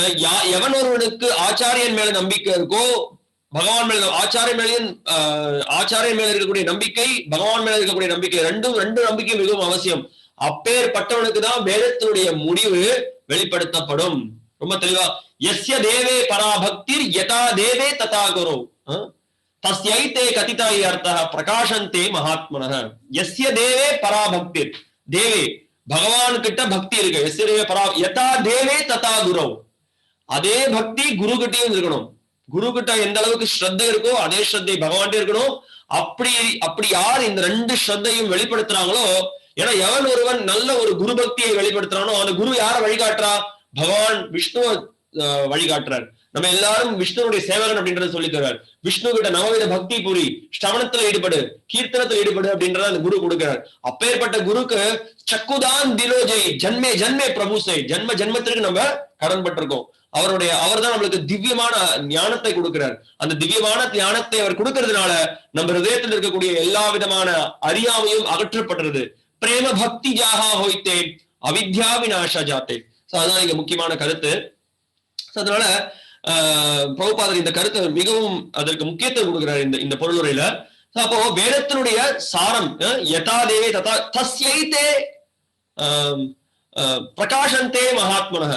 எவன் ஒருவனுக்கு ஆச்சாரியன் மேல நம்பிக்கை இருக்கோ, பகவான் மேல ஆச்சாரிய மேலையும் ஆச்சாரிய மேல இருக்கக்கூடிய நம்பிக்கை, பகவான் மேல இருக்கக்கூடிய நம்பிக்கை, ரெண்டு நம்பிக்கை மிகவும் அவசியம். அப்பேற்பட்டவனுக்கு தான் வேதத்தினுடைய முடிவு வெளிப்படுத்தப்படும். ரொம்ப தெளிவா, யஸ்ய தேவே பராபக்திர் யதா தேவே ததா குரு தஸ்யைதே கதிதாய் அர்த்தः பிரகாசந்தே மகாத்மனः. யஸ்ய தேவே பராபக்திர், தேவே பகவான் கிட்ட பக்தி இருக்கு. யஸ்ய தேவே பரா யதா தேவே ததா குரு, அதே பக்தி குரு கிட்டையும் இருக்கணும். குரு கிட்ட எந்த அளவுக்கு ஸ்ரத்தை இருக்கோ அதே ஸ்ரத்தை பகவான்கிட்ட இருக்கணும். அப்படி யார் இந்த ரெண்டு ஸ்ரத்தையும் வெளிப்படுத்துறாங்களோ, ஏன்னா எவன் ஒருவன் நல்ல ஒரு குரு பக்தியை வெளிப்படுத்துறானோ அந்த குரு யார வழிகாட்டுறா, பகவான் விஷ்ணுவ வழிகாட்டுறார். நம்ம எல்லாரும் விஷ்ணுடைய சேவகன் அப்படின்றத சொல்லி தர்றார். விஷ்ணு கிட்ட நவவித பக்தி புரி, ஸ்ரவணத்துல ஈடுபடு, கீர்த்தனத்துல ஈடுபடு அப்படின்றத அந்த குரு கொடுக்கிறார். அப்பேற்பட்ட குருக்கு சக்குதான் திலோஜை ஜன்மே ஜன்மே பிரபுசை, ஜன்ம ஜன்மத்திற்கு நம்ம கடன் பட்டிருக்கோம். அவர் தான் நம்மளுக்கு திவ்யமான ஞானத்தை கொடுக்கிறார். அந்த திவ்யமான ஞானத்தை அவர் கொடுக்கறதுனால நம்ம ஹிருதயத்தில் இருக்கக்கூடிய எல்லா விதமான அறியாமையும் அகற்றப்படுறது. பிரேம பக்தி ஜாகா ஹோய்த்தே அவித்யா விநாச ஜாத்தே. அதுதான் இங்க முக்கியமான கருத்து. அதனால பிரபுபாதர் இந்த கருத்தை மிகவும் அதற்கு முக்கியத்துவம் கொடுக்கிறார் இந்த பொருளுரையில. அப்போ வேதத்தினுடைய சாரம் யதா தேவே ததா தஸ்யைதே பிரகாசந்தே மகாத்மனः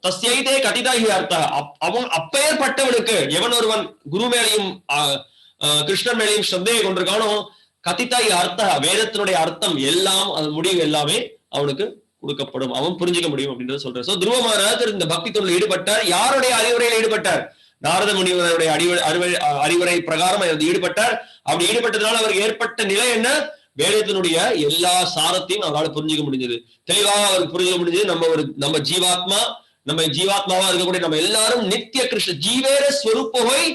தஸ்யைதே கதிதாஹி அர்த்தः. அவன் அப்பேற்பட்டவனுக்கு எவன் ஒருவன் குரு மேலையும் கிருஷ்ணன் மேலையும் ஸ்ரத்தையை கொண்டிருக்கானோ, கதிதாஹி அர்த்தः வேதத்தினுடைய அர்த்தம் எல்லாம், அது முடிவு எல்லாமே அவனுக்கு கொடுக்கப்படும், அவன் புரிஞ்சுக்க முடியும் அப்படின்றத சொல்றார். சோ துருவ மகாராஜர் இந்த பக்தி தொழில் ஈடுபட்டார். யாருடைய அறிவுரையில் ஈடுபட்டார்? நாரத முனிவருடைய அறிவுரை பிரகாரம் ஈடுபட்டார். அப்படி ஈடுபட்டதுனால அவருக்கு ஏற்பட்ட நிலை என்ன? வேதத்தினுடைய எல்லா சாரத்தையும் அவரால் புரிஞ்சுக்க முடிஞ்சது. தெளிவாக அவருக்கு புரிஞ்சுக்க முடிஞ்சது. நம்ம ஜீவாத்மாவா இருக்கக்கூடிய நம்ம எல்லாரும் நித்திய கிருஷ்ண ஜீவேர ஸ்வரூபோய்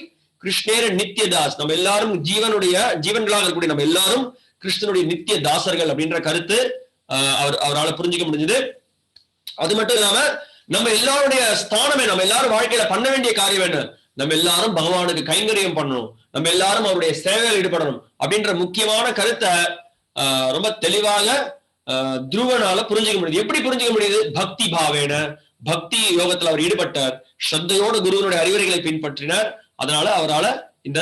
கிருஷ்ணேர நித்திய தாஸ். நம்ம எல்லாரும் ஜீவன்களாக இருக்கக்கூடிய நம்ம எல்லாரும் கிருஷ்ணனுடைய நித்திய தாசர்கள் அப்படின்ற கருத்து அவரால் புரிஞ்சுக்க முடிஞ்சது. அது மட்டும் இல்லாம நம்ம எல்லாருடைய ஸ்தானமே, நம்ம எல்லாரும் வாழ்க்கையில பண்ண வேண்டிய காரியம் என்ன? நம்ம எல்லாரும் பகவானுக்கு கைங்கரியம் பண்ணணும், நம்ம எல்லாரும் அவருடைய சேவையில் ஈடுபடணும் அப்படின்ற முக்கியமான கருத்தை ரொம்ப தெளிவாக துருவனால புரிஞ்சுக்க முடியுது. எப்படி புரிஞ்சுக்க முடியுது? பக்தி பாவேன, பக்தி யோகத்துல அவர் ஈடுபட்டார், ஸ்ரத்தையோடு குருவனுடைய அறிவுரைகளை பின்பற்றினார். அதனால அவரால் இந்த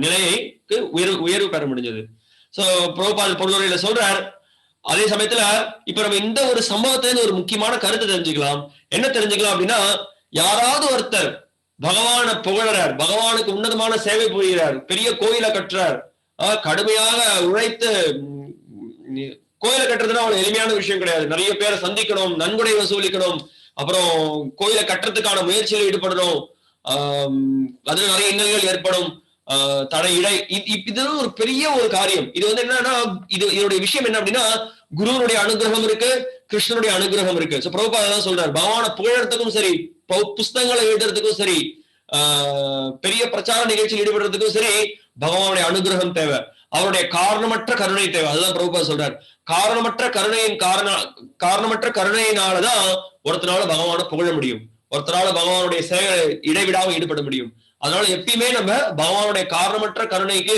நிலையைக்கு உயர்வு பெற முடிஞ்சது. சோ பிரபுபாத பொருளுரையில சொல்றார். அதே சமயத்துல இப்ப நம்ம இந்த ஒரு சம்பவத்திலிருந்து ஒரு முக்கியமான கருத்தை தெரிஞ்சுக்கலாம். என்ன தெரிஞ்சுக்கலாம் அப்படின்னா, யாராவது ஒருத்தர் பகவான புகழறார், பகவானுக்கு உன்னதமான சேவை புரிகிறார், பெரிய கோயிலை கட்டுறார், கடுமையாக உழைத்து கோயிலை கட்டுறதுன்னா அவ்வளவு எளிமையான விஷயம் கிடையாது. நிறைய பேரை சந்திக்கணும், நன்கொடை வசூலிக்கணும், அப்புறம் கோயிலை கட்டுறதுக்கான முயற்சியில் ஈடுபடணும், அதுல நிறைய இன்னல்கள் ஏற்படும், தடை இடை, இது ஒரு பெரிய ஒரு காரியம். இது வந்து என்னன்னா, இதோடைய விஷயம் என்ன அப்படின்னா, குருவனுடைய அனுகிரகம் இருக்கு, கிருஷ்ணனுடைய அனுகிரகம் இருக்கு. சோ பிரபுபாதா சொல்றாரு, பகவானை புகழறதுக்கும் சரி, புஸ்தகங்களை எழுதுறதுக்கும் சரி, பெரிய பிரச்சார நிகழ்ச்சியில் ஈடுபடுறதுக்கும் சரி, பகவானுடைய அனுகிரகம் தேவை, அவருடைய காரணமற்ற கருணை தேவை. அதுதான் பிரபுபாதா சொல்றாரு. காரணமற்ற கருணையினாலதான் ஒருத்தனால பகவானை புகழ முடியும், ஒருத்தரால பகவானுடைய சேவை இடைவிடாமல் ஈடுபட முடியும். அதனால எப்பயுமே நம்ம பகவானுடைய காரணமற்ற கருணைக்கு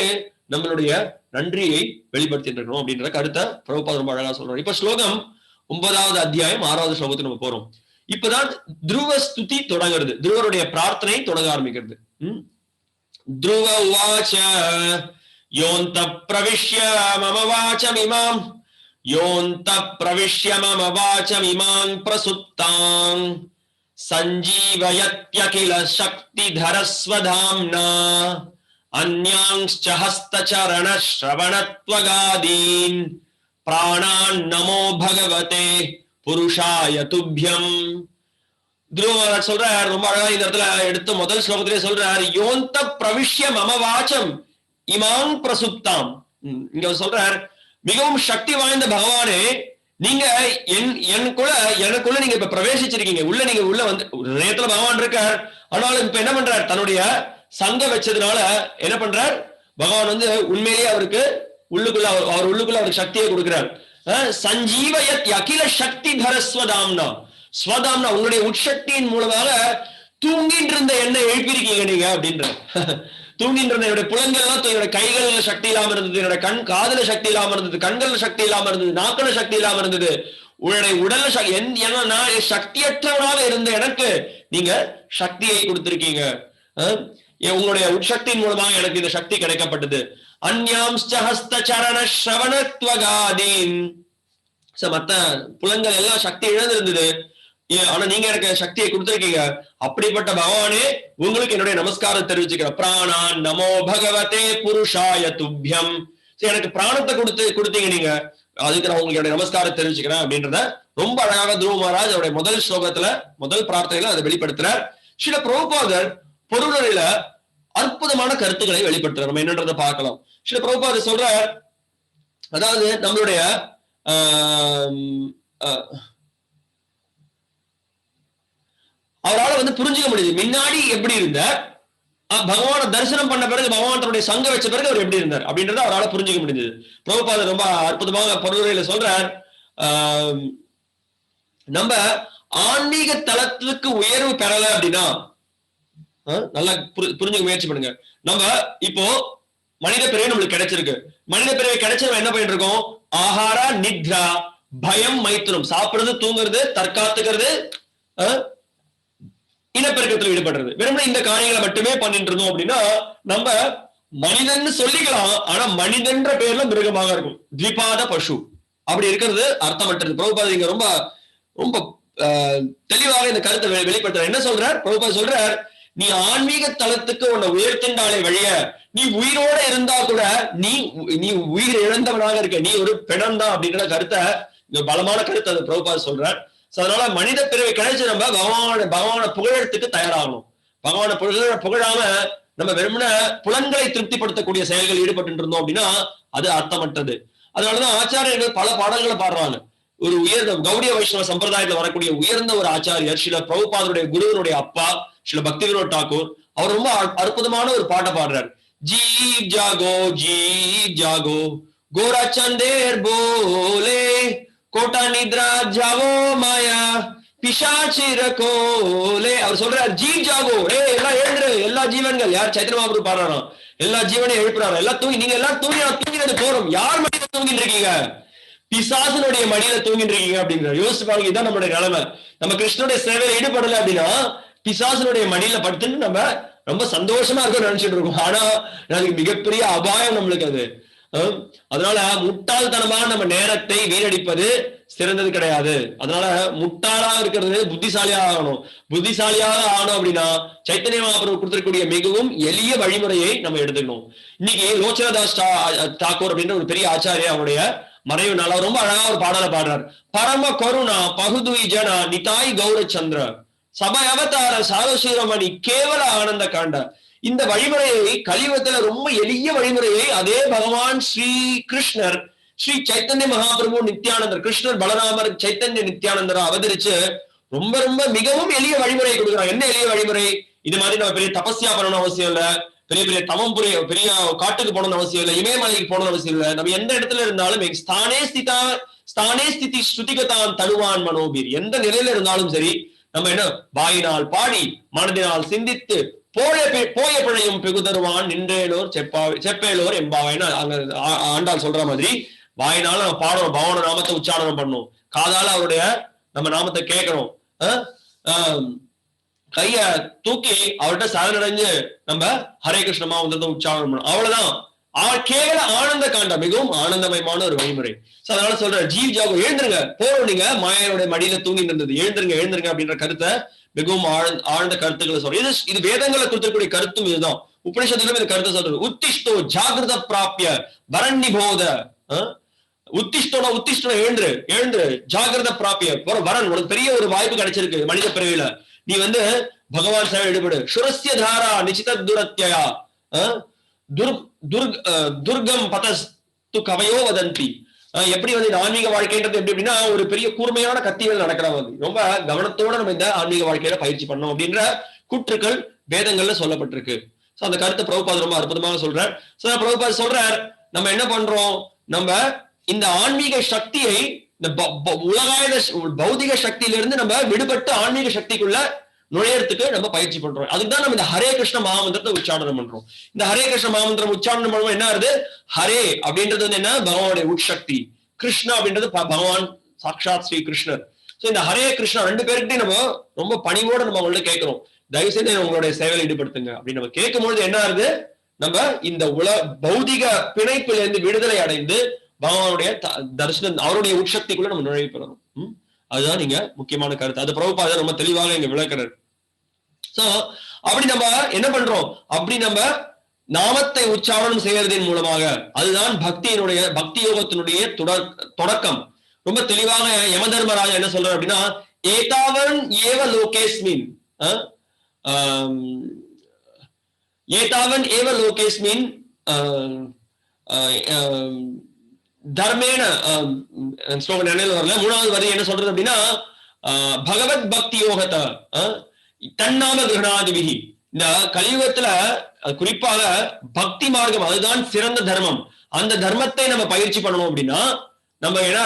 நம்மளுடைய நன்றியை வெளிப்படுத்திட்டு இருக்கணும் அப்படின்ற கருத்தை பிரபுபாதர் ரொம்ப அழகா சொல்றோம். இப்ப ஸ்லோகம் 9வது அத்தியாயம் 6வது ஸ்லோகத்துக்கு நம்ம போறோம். இப்பதான் துருவ ஸ்துதி தொடங்குறது, துருவருடைய பிரார்த்தனை தொடங்க ஆரம்பிக்கிறது. துருவ உவாச்ச யோந்த பிரவிஷ்ய மம வாசமிமாம் பிரசுப்தாங் சஞ்சீவயத்யகில சக்திதரஸ்வதாம்னா அன்யாங்ஸ்ச ஹஸ்தசரண ஸ்ரவணத்வகாதீன் பிராணான் நமோ பகவதே புருஷாய துப்யம். துருவ சொல்றார், ரொம்ப அழகா இந்த இடத்துல எடுத்து முதல் ஸ்லோகத்திலே சொல்றார், யோந்த பிரவிஷ்ய மம வாச்சம், இமாங் பிரசுப்தாம். இங்க சொல்றார், மிகவும் சக்தி வாய்ந்த பகவானே, நீங்க எனக்குள்ள நீங்க இப்ப பிரவேசிச்சிருக்கீங்க. நீங்க உள்ள வந்து நேரத்துல பகவான் இருக்கார். ஆனாலும் இப்ப என்ன பண்றார், தன்னுடைய சங்க வச்சதுனால என்ன பண்றார், பகவான் வந்து உண்மையிலேயே அவருக்கு உள்ளுக்குள்ள அவருக்கு சக்தியை கொடுக்கிறார். சஞ்சீவயத் அகில சக்தி தரஸ்வதாம்னா, ஸ்வதாம்னா உங்களுடைய உட்சக்தியின் மூலமாக தூங்கிட்டு இருந்த என்ன எழுப்பியிருக்கீங்க நீங்க அப்படின்ற. தூங்கின்ற என்னுடைய புலங்கள்லாம், என்னோட கைகள்ல சக்தி இல்லாம இருந்தது, என்னோட காதுல சக்தி இல்லாம இருந்தது, கண்கள்ல சக்தி இல்லாம இருந்தது, நாக்குல சக்தி இல்லாம இருந்தது, உன்னுடைய உடல்ல சக்தியற்றவனாக இருந்த எனக்கு நீங்க சக்தியை கொடுத்திருக்கீங்க. உங்களுடைய உட்சக்தியின் மூலமாக எனக்கு இந்த சக்தி கிடைக்கப்பட்டது. அந்யாம்ஸ்ச ஹஸ்த சரண ஸ்ரவணத்வகாதீன், மத்த புலங்கள் எல்லாம் சக்தி இழந்திருந்தது, ஆனா நீங்க எனக்கு சக்தியை கொடுத்திருக்கீங்க. அப்படிப்பட்ட பகவானே உங்களுக்கு என்னுடைய நமஸ்காரம் தெரிவிச்சுக்கிறேன். பிராணான் நமோ பகவதே புருஷாய துப்யம். எனக்கு பிராணத்தை கொடுத்தீங்க நீங்க, அதுக்கு நான் உங்களுக்கு நமஸ்காரம் தெரிவிச்சுக்கிறேன் அப்படின்றத ரொம்ப அழகாக துருவ மகாராஜ் அவருடைய முதல் ஸ்லோகத்துல முதல் பிரார்த்தனையில அதை வெளிப்படுத்துறார். சில பிரபுபாதர் பொருளில அற்புதமான கருத்துக்களை வெளிப்படுத்துறார். நம்ம என்னன்றதை பார்க்கலாம். சில பிரபுபாதர் சொல்ற, அதாவது நம்மளுடைய அவரால் வந்து புரிஞ்சுக்க முடியுது, முன்னாடி எப்படி இருந்த பகவான தரிசனம் பண்ண பிறகு, பகவான் தன்னுடைய சங்க வச்ச பிறகு அவர் எப்படி இருந்தார் அப்படின்றத அவரால் புரிஞ்சுக்க முடிஞ்சது. பிரபுபாதர் ரொம்ப அற்புதமாக பொருளுரையில சொல்றார், நம்ம ஆன்மீக தளத்துக்கு உயர்வு பெறல அப்படின்னா, நல்லா புரிஞ்சுக்க முயற்சி பண்ணுங்க. நம்ம இப்போ மனித பிறவி நம்மளுக்கு கிடைச்சிருக்கு. மனித பிறவி கிடைச்சு நம்ம என்ன பண்ணிட்டு இருக்கோம், ஆஹாரா நித்ரா பயம் மைத்துனம், சாப்பிடுறது தூங்குறது தற்காத்துக்கிறது இனப்பெருக்கத்தில் ஈடுபடுறது, வெறும் இந்த காரியங்களை மட்டுமே பண்ணிட்டு இருந்தோம் அப்படின்னா நம்ம மனிதன் சொல்லிக்கலாம், ஆனா மனிதன்ற பேர்ல மிருகமாக இருக்கும், த்விபாத பசு அப்படி இருக்கிறது அர்த்தமற்றது. பிரபுபாத இங்க ரொம்ப ரொம்ப தெளிவாக இந்த கருத்தை வெளிப்படுத்துற. என்ன சொல்றார் பிரபுபாத, சொல்றார், நீ ஆன்மீக தளத்துக்கு உன்னை உயர்த்தின்றாலே வழிய, நீ உயிரோட இருந்தா கூட நீ உயிர் இழந்தவனாக இருக்க, நீ ஒரு பிணம் தான் அப்படின்ற கருத்தை, பலமான கருத்தை அந்த பிரபுபாத சொல்றார். அதனால மனித பிறவை கிடைச்சு நம்ம பகவான புகழத்துக்கு தயாராகணும். பகவான புகழாம நம்ம வெறுமன புலன்களை திருப்திப்படுத்தக்கூடிய செயல்கள் ஈடுபட்டு இருந்தோம் அப்படின்னா அது அர்த்தமற்றது. அதனாலதான் ஆச்சாரியர்கள் பல பாடல்களை பாடுறாங்க. ஒரு உயர்ந்த கௌடிய வைஷ்ணவ சம்பிரதாயத்துல வரக்கூடிய உயர்ந்த ஒரு ஆச்சாரியர், சில பிரபுபாதருடைய குருவனுடைய அப்பா சில பக்தி வினோத் டாக்கூர், அவர் ரொம்ப அற்புதமான ஒரு பாட்டை பாடுறார். ஜீவ் ஜாகோ ஜீவ் ஜாகோ கோரா சந்தேர் போலே கோட்டா நித்ரா ஜாவோ மாயா பிசாச்சிர கோலே. அவர் சொல்றார், ஜீவ் ஜாகோ, எல்லாம் எழுந்துரு, எல்லா ஜீவன்கள், யார் சைத்தன்ய மகாபிரபு பாடுறாராம், எல்லா ஜீவனையும் எழுப்புறாரு, எல்லாம் தூங்கி, நீங்க எல்லாம் தூங்கினது போறோம், யார் மடியில தூங்கிட்டு இருக்கீங்க, பிசாசனுடைய மடியில தூங்கிட்டு இருக்கீங்க அப்படிங்கிற. யோசிச்சு பாருங்க, இதுதான் நம்மளுடைய நிலைமை. நம்ம கிருஷ்ணனுடைய சேவையில ஈடுபடல அப்படின்னா பிசாசனுடைய மடியில படுத்துன்னு நம்ம ரொம்ப சந்தோஷமா இருக்கும் நினைச்சிட்டு இருக்கோம். ஆனா அதுக்கு மிகப்பெரிய அபாயம் நம்மளுக்கு அது. அதனால முட்டாள்தனமான நம்ம நேரத்தை வீணடிப்பது சிறந்தது கிடையாது. அதனால முட்டாளா இருக்கிறது புத்திசாலியாக ஆகணும். புத்திசாலியாக ஆகணும் அப்படின்னா சைத்தன்ய மகாபிரபு கொடுத்திருக்கக்கூடிய மிகவும் எளிய வழிமுறையை நம்ம எடுத்துக்கணும். இன்னைக்கு லோச்சனதாஸ் தாக்கூர் அப்படின்ற ஒரு பெரிய ஆச்சாரிய, அவருடைய மறைவு நாள் ரொம்ப அழகா ஒரு பாடலை பாடுறார். பரம கருணா பகுதுய் ஜனா நிதாய் கௌரச்சந்திர சபை அவதார சாரசீரமணி கேவல ஆனந்த காண்ட. இந்த வழிமுறையை கலியுகத்துல ரொம்ப எளிய வழிமுறையை அதே பகவான் ஸ்ரீ கிருஷ்ணர், ஸ்ரீ சைத்தன்ய மகாபிரபு நித்யானந்தர், கிருஷ்ணர் பலராமர் சைத்தன்ய நித்யானந்தரா அவதரிச்சு ரொம்ப ரொம்ப மிகவும் எளிய வழிமுறையை கொடுக்குறாங்க. என்ன எளிய வழிமுறை? இது மாதிரி நம்ம பெரிய தபஸ்யா பண்ணணும் அவசியம் இல்ல, பெரிய பெரிய தவம் பெரிய காட்டுக்கு போகணும்னு அவசியம் இல்லை, இமயமலைக்கு போகணும்னு அவசியம் இல்லை. நம்ம எந்த இடத்துல இருந்தாலும் ஸ்தானே ஸ்திதி ஸ்ருதிகதான் தனுவான் மனோபீர், எந்த நிலையில இருந்தாலும் சரி நம்ம என்ன வாயினால் பாடி மனதினால் சிந்தித்து போய பிழையும் பெகுதருவான் நின்றேலோர் செப்பேலோர் எம்பாவைன்னு அங்க ஆண்டாள் சொல்ற மாதிரி வாயினால நம்ம பாடணும், பகவான நாமத்தை உச்சாரணம் பண்ணணும், காதால அவருடைய நம்ம நாமத்தை கேட்கணும், கைய தூக்கி அவர்கிட்ட சரணடைஞ்சு நம்ம ஹரே கிருஷ்ணமா வந்து உச்சாரணம் பண்ணணும். அவ்வளவுதான். கேவல ஆனந்த காண்டா, மிகவும் ஆனந்தமயமான ஒரு வழிமுறை. அதனால சொல்ற, ஜீவ் ஜாகோ, எழுந்துருங்க, போறோம், நீங்க மாயனுடைய மடியில தூங்கிட்டு இருந்தது, எழுந்துருங்க அப்படின்ற கருத்தை மிகவும் ஆழ்ந்த கருத்துக்களை சொல்ற. இது வேதங்களை கொடுத்திருக்கூடிய கருத்தும் இதுதான். உபநிஷத்திலும் இந்த கருத்தை சொல்றது. உத்திஷ்டோ ஜாகிரத பிராபிய வரண்ணிபோத. உத்திஷ்டோ எழுந்துரு ஜாகிரத பிராபிய வரன், உனக்கு பெரிய ஒரு வாய்ப்பு கிடைச்சிருக்கு மனித பிறவியில, நீ வந்து பகவான் சேவை ஈடுபடு. சுரஸ்ய தாரா நிச்சித துரத்யா, துர்கம் பதஸ்து கவையோ வதந்தி. எப்படி வந்து இந்த ஆன்மீக வாழ்க்கைன்றது எப்படி அப்படின்னா ஒரு பெரிய கூர்மையான கத்திகள் நடக்கிற மாதிரி ரொம்ப கவனத்தோட நம்ம இந்த ஆன்மீக வாழ்க்கையில பயிற்சி பண்ணோம் அப்படின்ற கூற்றுக்கள் வேதங்கள்ல சொல்லப்பட்டிருக்கு. சோ அந்த கருத்தை பிரபுபாத் ரொம்ப அற்புதமாக சொல்றார். சோ பிரபுபாத் சொல்றார், நம்ம என்ன பண்றோம், நம்ம இந்த ஆன்மீக சக்தியை இந்த உலகாயுத பௌதிக சக்தியிலிருந்து நம்ம விடுபட்டு ஆன்மீக சக்திக்குள்ள நுழையறதுக்கு நம்ம பயிற்சி பண்றோம். அதுக்குதான் நம்ம இந்த ஹரே கிருஷ்ண மகாமந்திரத்தை உச்சாரணம் பண்றோம். இந்த ஹரே கிருஷ்ண மகாமந்திரம் உச்சாரணம் பண்ணுவோம். என்ன ஆகுது, ஹரே அப்படின்றது வந்து என்ன, பகவானுடைய உட்சக்தி. கிருஷ்ணா அப்படின்றது பகவான் சாட்சாத் ஸ்ரீ கிருஷ்ணர். சோ இந்த ஹரே கிருஷ்ணா ரெண்டு பேருக்கிட்டையும் நம்ம ரொம்ப பணிவோட நம்ம அவங்கள்ட்ட கேட்கிறோம், தயவு செய்து உங்களுடைய சேவையில் ஈடுபடுத்துங்க அப்படின்னு நம்ம கேட்கும்பொழுது என்ன ஆகுது, நம்ம இந்த பௌதிக பிணைப்புல இருந்து விடுதலை அடைந்து பகவானுடைய தரிசனம் அவருடைய உட்சக்திக்குள்ள நம்ம நுழைவு பெறணும். அதுதான் நீங்க முக்கியமான கருத்து. அது பிரபுபாத ரொம்ப தெளிவாக இங்க விளக்குறாரு. சோ அப்படி நம்ம என்ன பண்றோம், அப்படி நம்ம நாமத்தை உச்சாரணம் செய்யறதின் மூலமாக அதுதான் பக்தியினுடைய பக்தி யோகத்தினுடைய தொடக்கம். ரொம்ப தெளிவாக யம தர்மராஜா என்ன சொல்றாரு அப்படின்னா, ஏதாவன் ஏவ லோகேஸ்மின் ஏதாவன் ஏவ லோகேஸ்மின் தர்மேன ஸ்லோகம் நினைவு வரல. மூணாவது வரி என்ன சொல்றது அப்படின்னா, பகவத் பக்தி யோகத்தை தன்னாம கிரகணாதிபிகி. இந்த கலியுகத்துல குறிப்பாக பக்தி மார்க்கம் அதுதான் சிறந்த தர்மம். அந்த தர்மத்தை நம்ம பயிற்சி பண்ணணும் அப்படின்னா நம்ம என்ன,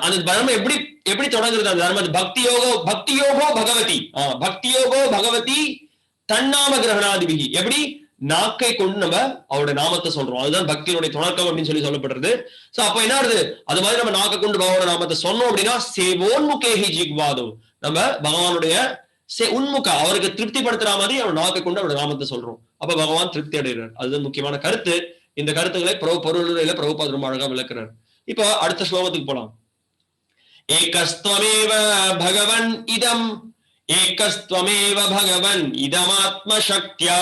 அந்த தர்மம் எப்படி எப்படி தொடங்குறது, அந்த தர்மம் பக்தி யோகோ பகவதி பக்தி யோகோ பகவதி தன்னாம கிரகணாதிபிகி. எப்படி நாக்கை கொண்டு நம்ம அவருடைய நாமத்தை சொல்றோம், அதுதான் பக்தியினுடைய தொடக்கம் அப்படின்னு சொல்லப்படுறது. சோ அப்ப என்ன ஆகுது, அது மாதிரி நம்ம நாக்கை கொண்டு பகவானோட நாமத்தை சொன்னோம் அப்படின்னா சேவோன்முகேஹி ஜிக்வாதோ, நம்ம பகவானுடைய உன்முக அவருக்கு திருப்திப்படுத்துற மாதிரி அவர் நாக்கை கொண்டு அவருடைய நாமத்தை சொல்றோம். அப்ப பகவான் திருப்தி அடைகிறார். அதுதான் முக்கியமான கருத்து. இந்த கருத்துக்களை பொருளுரையில பிரபுபாத் ரொம்ப அழகா விளக்குறார். இப்போ அடுத்த ஸ்லோகத்துக்கு போலாம். ஏகஸ்த்வமேவ பகவன் இதம் ஏகஸ்த்வமேவ பகவன் இதமாத்ம சக்தியா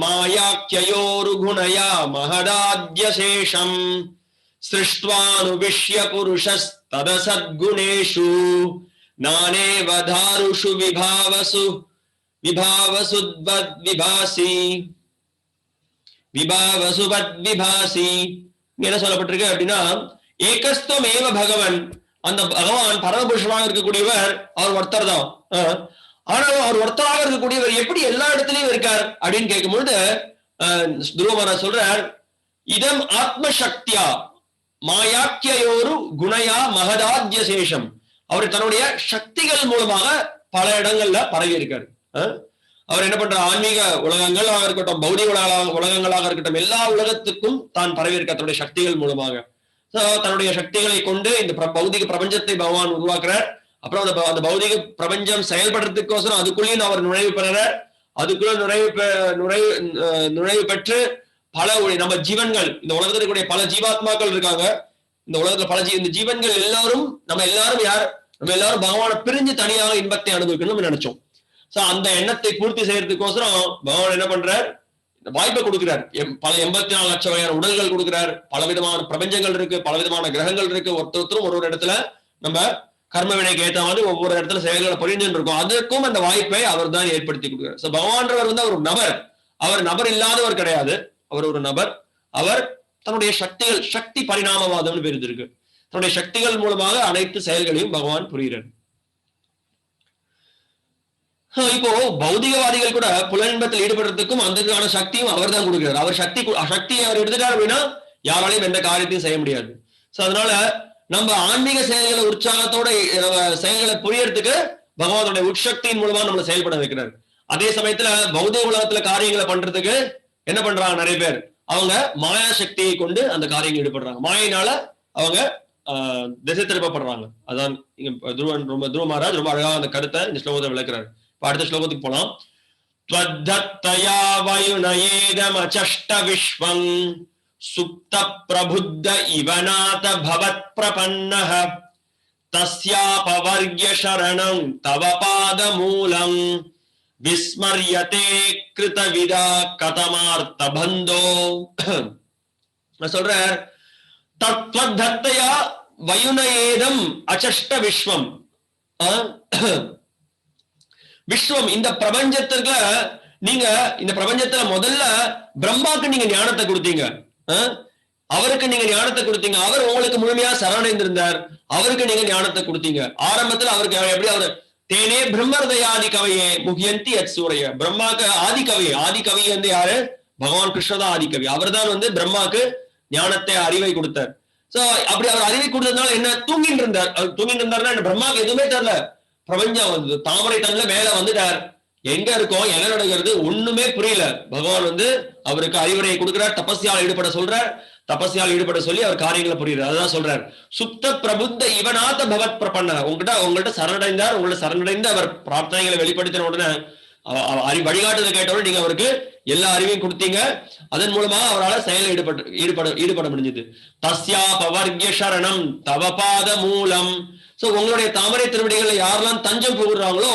மாயாக்யயோருகுணயா மகதாத்யசேஷம் சிருஷ்ட்வானுவிஷ்ய புருஷஸ்ததசத்குணேஷு நானேவ தாருஷு விபாவசுபத்விபாசி. என்ன சொல்லப்பட்டிருக்கு அப்படின்னா, ஏகஸ்துவமேவ பகவன், அந்த பகவான் பரமபுருஷனாக இருக்கக்கூடியவர் அவர் ஒருத்தர் தான். ஆனாலும் அவர் ஒருத்தராக இருக்கக்கூடியவர் எப்படி எல்லா இடத்துலயும் இருக்கார் அப்படின்னு கேட்கும்பொழுது துருவமரா சொல்றார், இதம் ஆத்ம சக்தியா மாயாக்கியோரு குணையா மகதாத்யசேஷம். அவர் தன்னுடைய சக்திகள் மூலமாக பல இடங்கள்ல பரவி இருக்காரு. அவர் என்ன பண்ற, ஆன்மீக உலகங்களாக இருக்கட்டும் பௌதிக உலகங்களாக இருக்கட்டும் எல்லா உலகத்துக்கும் தான் பரவி இருக்க தன்னுடைய சக்திகள் மூலமாக. தன்னுடைய சக்திகளை கொண்டு இந்த பௌதிக பிரபஞ்சத்தை பகவான் உருவாக்குறார். அப்புறம் அந்த பௌதிக பிரபஞ்சம் செயல்படுறதுக்கோசரம் அதுக்குள்ளேயும் அவர் நுழைவு பெறார். அதுக்குள்ள நுழைவு பெற்று பல நம்ம ஜீவன்கள், இந்த உலகத்தில் இருக்கக்கூடிய பல ஜீவாத்மாக்கள் இருக்காங்க. இந்த உலகத்துல இந்த ஜீவன்கள் எல்லாரும் நம்ம எல்லாரும் பகவானை பிரிஞ்சு தனியாக இன்பத்தை அனுபவிக்கணும் நம்ம நினைச்சோம். சோ அந்த எண்ணத்தை பூர்த்தி செய்யறதுக்கோசரம் பகவான் என்ன பண்றார், வாய்ப்பை கொடுக்கிறார். பல 84 லட்சம் வகையான உடல்கள் கொடுக்கிறார். பல விதமான பிரபஞ்சங்கள் இருக்கு, பல விதமான கிரகங்கள் இருக்கு. ஒருத்தரும் ஒரு இடத்துல நம்ம கர்ம வினைக்கு ஏற்ற மாதிரி ஒவ்வொரு இடத்துல செயல்களை புரிஞ்சுட்டு இருக்கும். அதற்கும் அந்த வாய்ப்பை அவர் தான் ஏற்படுத்தி கொடுக்கிறார். சோ பகவான்றவர் வந்து ஒரு நபர், அவர் நபர் இல்லாதவர் கிடையாது. அவர் ஒரு நபர். அவர் தன்னுடைய சக்தி பரிணாமவாதம்னு பேர் இருக்கு. தன்னுடைய சக்திகள் மூலமாக அனைத்து செயல்களையும் பகவான் புரிகிறார். இப்போ பௌதிகவாதிகள் கூட புலன்பத்தில் ஈடுபடுறதுக்கும் அதுக்கான சக்தியும் அவர் தான் கொடுக்கிறார். அவர் சக்தியை அவர் எடுத்துட்டார் அப்படின்னா யாராலையும் எந்த காரியத்தையும் செய்ய முடியாது. சோ அதனால நம்ம ஆன்மீக செயல்களை உற்சாகத்தோட செயல்களை புரியறதுக்கு பகவானுடைய உட்சக்தியின் மூலமா நம்மளை செயல்பட வைக்கிறார். அதே சமயத்துல பௌதிக உலகத்துல காரியங்களை பண்றதுக்கு என்ன பண்றாங்க, நிறைய பேர் அவங்க மாயா சக்தியை கொண்டு அந்த காரியங்கள் ஈடுபடுறாங்க. மாயினால அவங்க திசை திருப்பப்படுறாங்க. அதான் துருவ மகாராஜ் ரொம்ப அழகா அந்த கருத்தை இந்த ஸ்லோகத்தை விளக்குறாரு. அடுத்த ஸ்லோகத்துக்கு போலாம். த்வத்தயா வயுனயேதமசஷ்ட விஸ்வம் சுப்த பிரபுத்த இவநாத பவத் பிரபன்னஹ தஸ்யாபவர்க்ய சரணம் தவ பாத மூலம் விஸ்மர்யதே கிருதவிதா கதமார்த்த பந்தோ. சொல்ற தத்வத்தயா வயுனயேதம் அசஷ்ட விஸ்வம். விஸ்வம் இந்த பிரபஞ்சத்திற்கு நீங்க இந்த பிரபஞ்சத்துல முதல்ல பிரம்மாக்கு நீங்க ஞானத்தை கொடுத்தீங்க, அவருக்கு நீங்க ஞானத்தை கொடுத்தீங்க. அவர் உங்களுக்கு முழுமையா சரணடைந்திருந்தார், அவருக்கு நீங்க ஞானத்தை கொடுத்தீங்க. ஆரம்பத்துல அவருக்கு எப்படி அவரு தேனே பிரம்மர்தயாதி கவையே முகியந்தி அத் சூரிய, பிரம்மாக்கு ஆதி கவி, ஆதி கவி வந்து யாரு? பகவான் கிருஷ்ணதான் ஆதி கவி. அவர் தான் வந்து பிரம்மாக்கு ஞானத்தை அறிவை கொடுத்தார். சோ அப்படி அவர் அறிவை கொடுத்ததுனால என்ன, தூங்கிட்டு இருந்தார். அவர் தூங்கிட்டு இருந்தாருன்னா என்ன, பிரம்மாக்கு எதுவுமே தெரியல. பிரபஞ்சம் வந்து தாமரை தன்ல மேல வந்துட்டார். எங்க இருக்கோம், என்ன நடக்கிறது ஒண்ணுமே புரியல. பகவான் வந்து அவருக்கு அறிவுரையை கொடுக்கிறார், தபஸ்யால் ஈடுபட சொல்றார். தபஸ்யால் ஈடுபட சொல்லி அவர் காரியங்களை புரியுது. அதுதான் சொல்றார், சுப்த பிரபுத்த இவனாத்த பகவத் பிரபன்ன. உங்கள்கிட்ட சரணடைந்தார், உங்களை சரணடைந்து அவர் பிரார்த்தனைகளை வெளிப்படுத்தின உடனே வழிகாட்டுதல் கேட்டவுடனே நீங்க அவருக்கு எல்லா அறிவையும் கொடுத்தீங்க. அதன் மூலமா அவரால் செயல் ஈடுபட முடிஞ்சது. தஸ்யா பவர்கிய சரணம் தவபாத மூலம். சோ உங்களுடைய தாமரை திருவடிகளை யாரெல்லாம் தஞ்சம் புகுறாங்களோ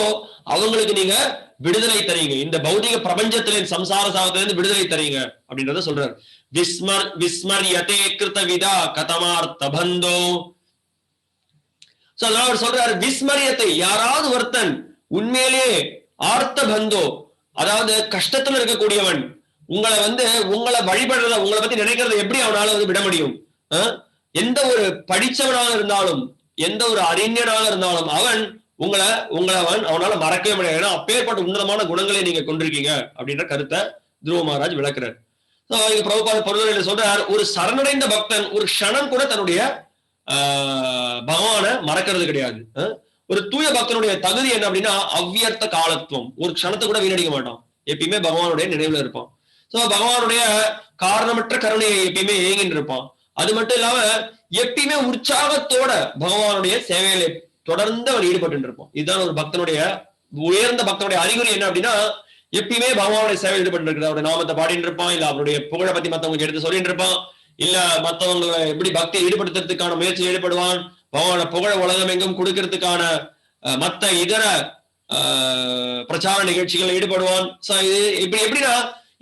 அவங்களுக்கு நீங்க விடுதலை தரீங்க. இந்த பௌதிக பிரபஞ்சத்திலே சம்சார சாகத்திலிருந்து விடுதலை தரீங்க அப்படின்றத சொல்றாரு. விஸ்மர்யதே கிருத விதா கதமார்த்த பந்தோ. அவர் சொல்றாரு, விஸ்மரியத்தை, யாராவது ஒருத்தன் உண்மையிலேயே ஆர்த்த பந்தோ, அதாவது கஷ்டத்துல இருக்கக்கூடியவன், உங்களை வழிபடுறத, உங்களை பத்தி நினைக்கிறத எப்படி அவனால வந்து விட முடியும்? எந்த ஒரு படிச்சவனாக இருந்தாலும், எந்த ஒரு அறிஞனாக இருந்தாலும் அவன் அவனால மறக்கவே முடியாது. ஏன்னா அப்பேற்பட்ட உன்னதமான குணங்களை நீங்க கொண்டிருக்கீங்க அப்படின்ற கருத்தை துருவ மகாராஜ் விளக்குறார். பிரபுபாத பொருளையில சொல்றார், ஒரு சரணடைந்த பக்தன் ஒரு க்ஷணம் கூட தன்னுடைய பகவானை மறக்கிறது கிடையாது. ஒரு தூய பக்தனுடைய தகுதி என்ன அப்படின்னா அவ்வியர்த்த காலத்துவம். ஒரு க்ஷணத்தை கூட வீணடிக்க மாட்டான், எப்பயுமே பகவானுடைய நினைவுல இருப்பான். சோ பகவானுடைய காரணமற்ற கருணையை எப்பயுமே ஏங்கின்னு இருப்பான். அது மட்டும் இல்லாம எப்பயுமே உற்சாகத்தோட பகவானுடைய சேவையில தொடர்ந்து அவர் ஈடுபட்டு இருப்பான். இதுதான் ஒரு பக்தனுடைய, உயர்ந்த பக்தனுடைய அறிகுறி என்ன அப்படின்னா எப்பயுமே பகவானுடைய சேவை ஈடுபட்டு இருக்கிற, அவருடைய நாமத்தை பாடிட்டு இருப்பான், இல்ல அவருடைய புகழை பத்தி மத்தவங்களுக்கு எடுத்து சொல்லிட்டு இருப்பான், இல்ல மத்தவங்களை எப்படி பக்தியை ஈடுபடுத்துறதுக்கான முயற்சியில் ஈடுபடுவான், பகவான புகழ உலகம் எங்கும் கொடுக்கறதுக்கான மத்த இதர பிரச்சார நிகழ்ச்சிகள் ஈடுபடுவான். இப்படி எப்படின்னா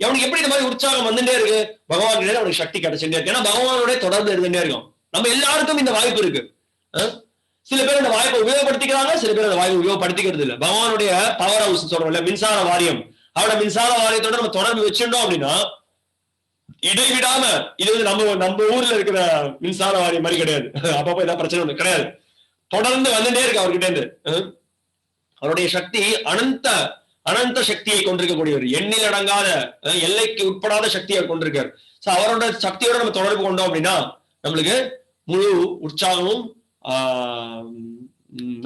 அவனுக்கு எப்படி இந்த மாதிரி உற்சாகம் வந்துட்டே இருக்கு, பகவான் கிட்ட அவனுக்கு சக்தி கிடைச்சுட்டே இருக்கு. ஏன்னா பகவானுடைய தொடர்பு இருந்துட்டே இருக்கும். நம்ம எல்லாருக்கும் இந்த வாய்ப்பு இருக்கு. சில பேர் அந்த வாய்ப்பை உபயோகப்படுத்திக்கிறாங்க, சில பேர் அந்த வாய்ப்பை உபயோகப்படுத்திக்கிறது இல்லை. பகவானுடைய பவர் ஹவுஸ் சொல்றோம்ல, மின்சார வாரியம், அவரோட மின்சார வாரியத்தோட நம்ம தொடர்பு வச்சுட்டோம் அப்படின்னா இடைவிடாம, இது வந்து நம்ம ஊர்ல இருக்கிற மின்சார வாரியம் மாதிரி கிடையாது. அப்பப்போ ஏதாவது பிரச்சனை ஒண்ணு கிடையாது, தொடர்ந்து வந்துட்டே இருக்கு அவர்கிட்ட இருந்து. அவருடைய சக்தி அனந்த சக்தியை கொண்டிருக்கக்கூடியவர், எண்ணில் அடங்காத எல்லைக்கு உட்படாத சக்தியை கொண்டிருக்கார். சோ அவரோட சக்தியோட நம்ம தொடர்பு கொண்டோம் அப்படின்னா நம்மளுக்கு முழு உற்சாகமும்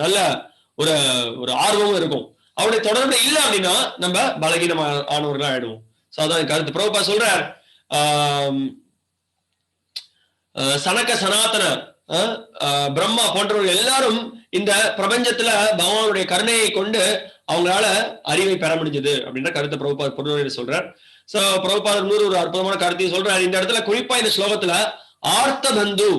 நல்ல ஒரு ஆர்வமும் இருக்கும். அவருடைய தொடர்பு இல்லை அப்படின்னா நம்ம பலகீனமானவர்களா ஆயிடுவோம். சோ அதான் கருத்து. பிரபுபா சொல்றார், சனக சனாதன பிரம்மா போன்றவர்கள் எல்லாரும் இந்த பிரபஞ்சத்துல பகவானுடைய கருணையை கொண்டு அவங்களால அறிவை பெற முடிஞ்சது அப்படின்ற கருத்தை பிரபுபாத பொருள் சொல்றார். சோ பிரபுபாதர் ஒரு அற்புதமான கருத்தையும் சொல்றார். இந்த இடத்துல குறிப்பா இந்த ஸ்லோகத்துல ஆர்த்த பந்து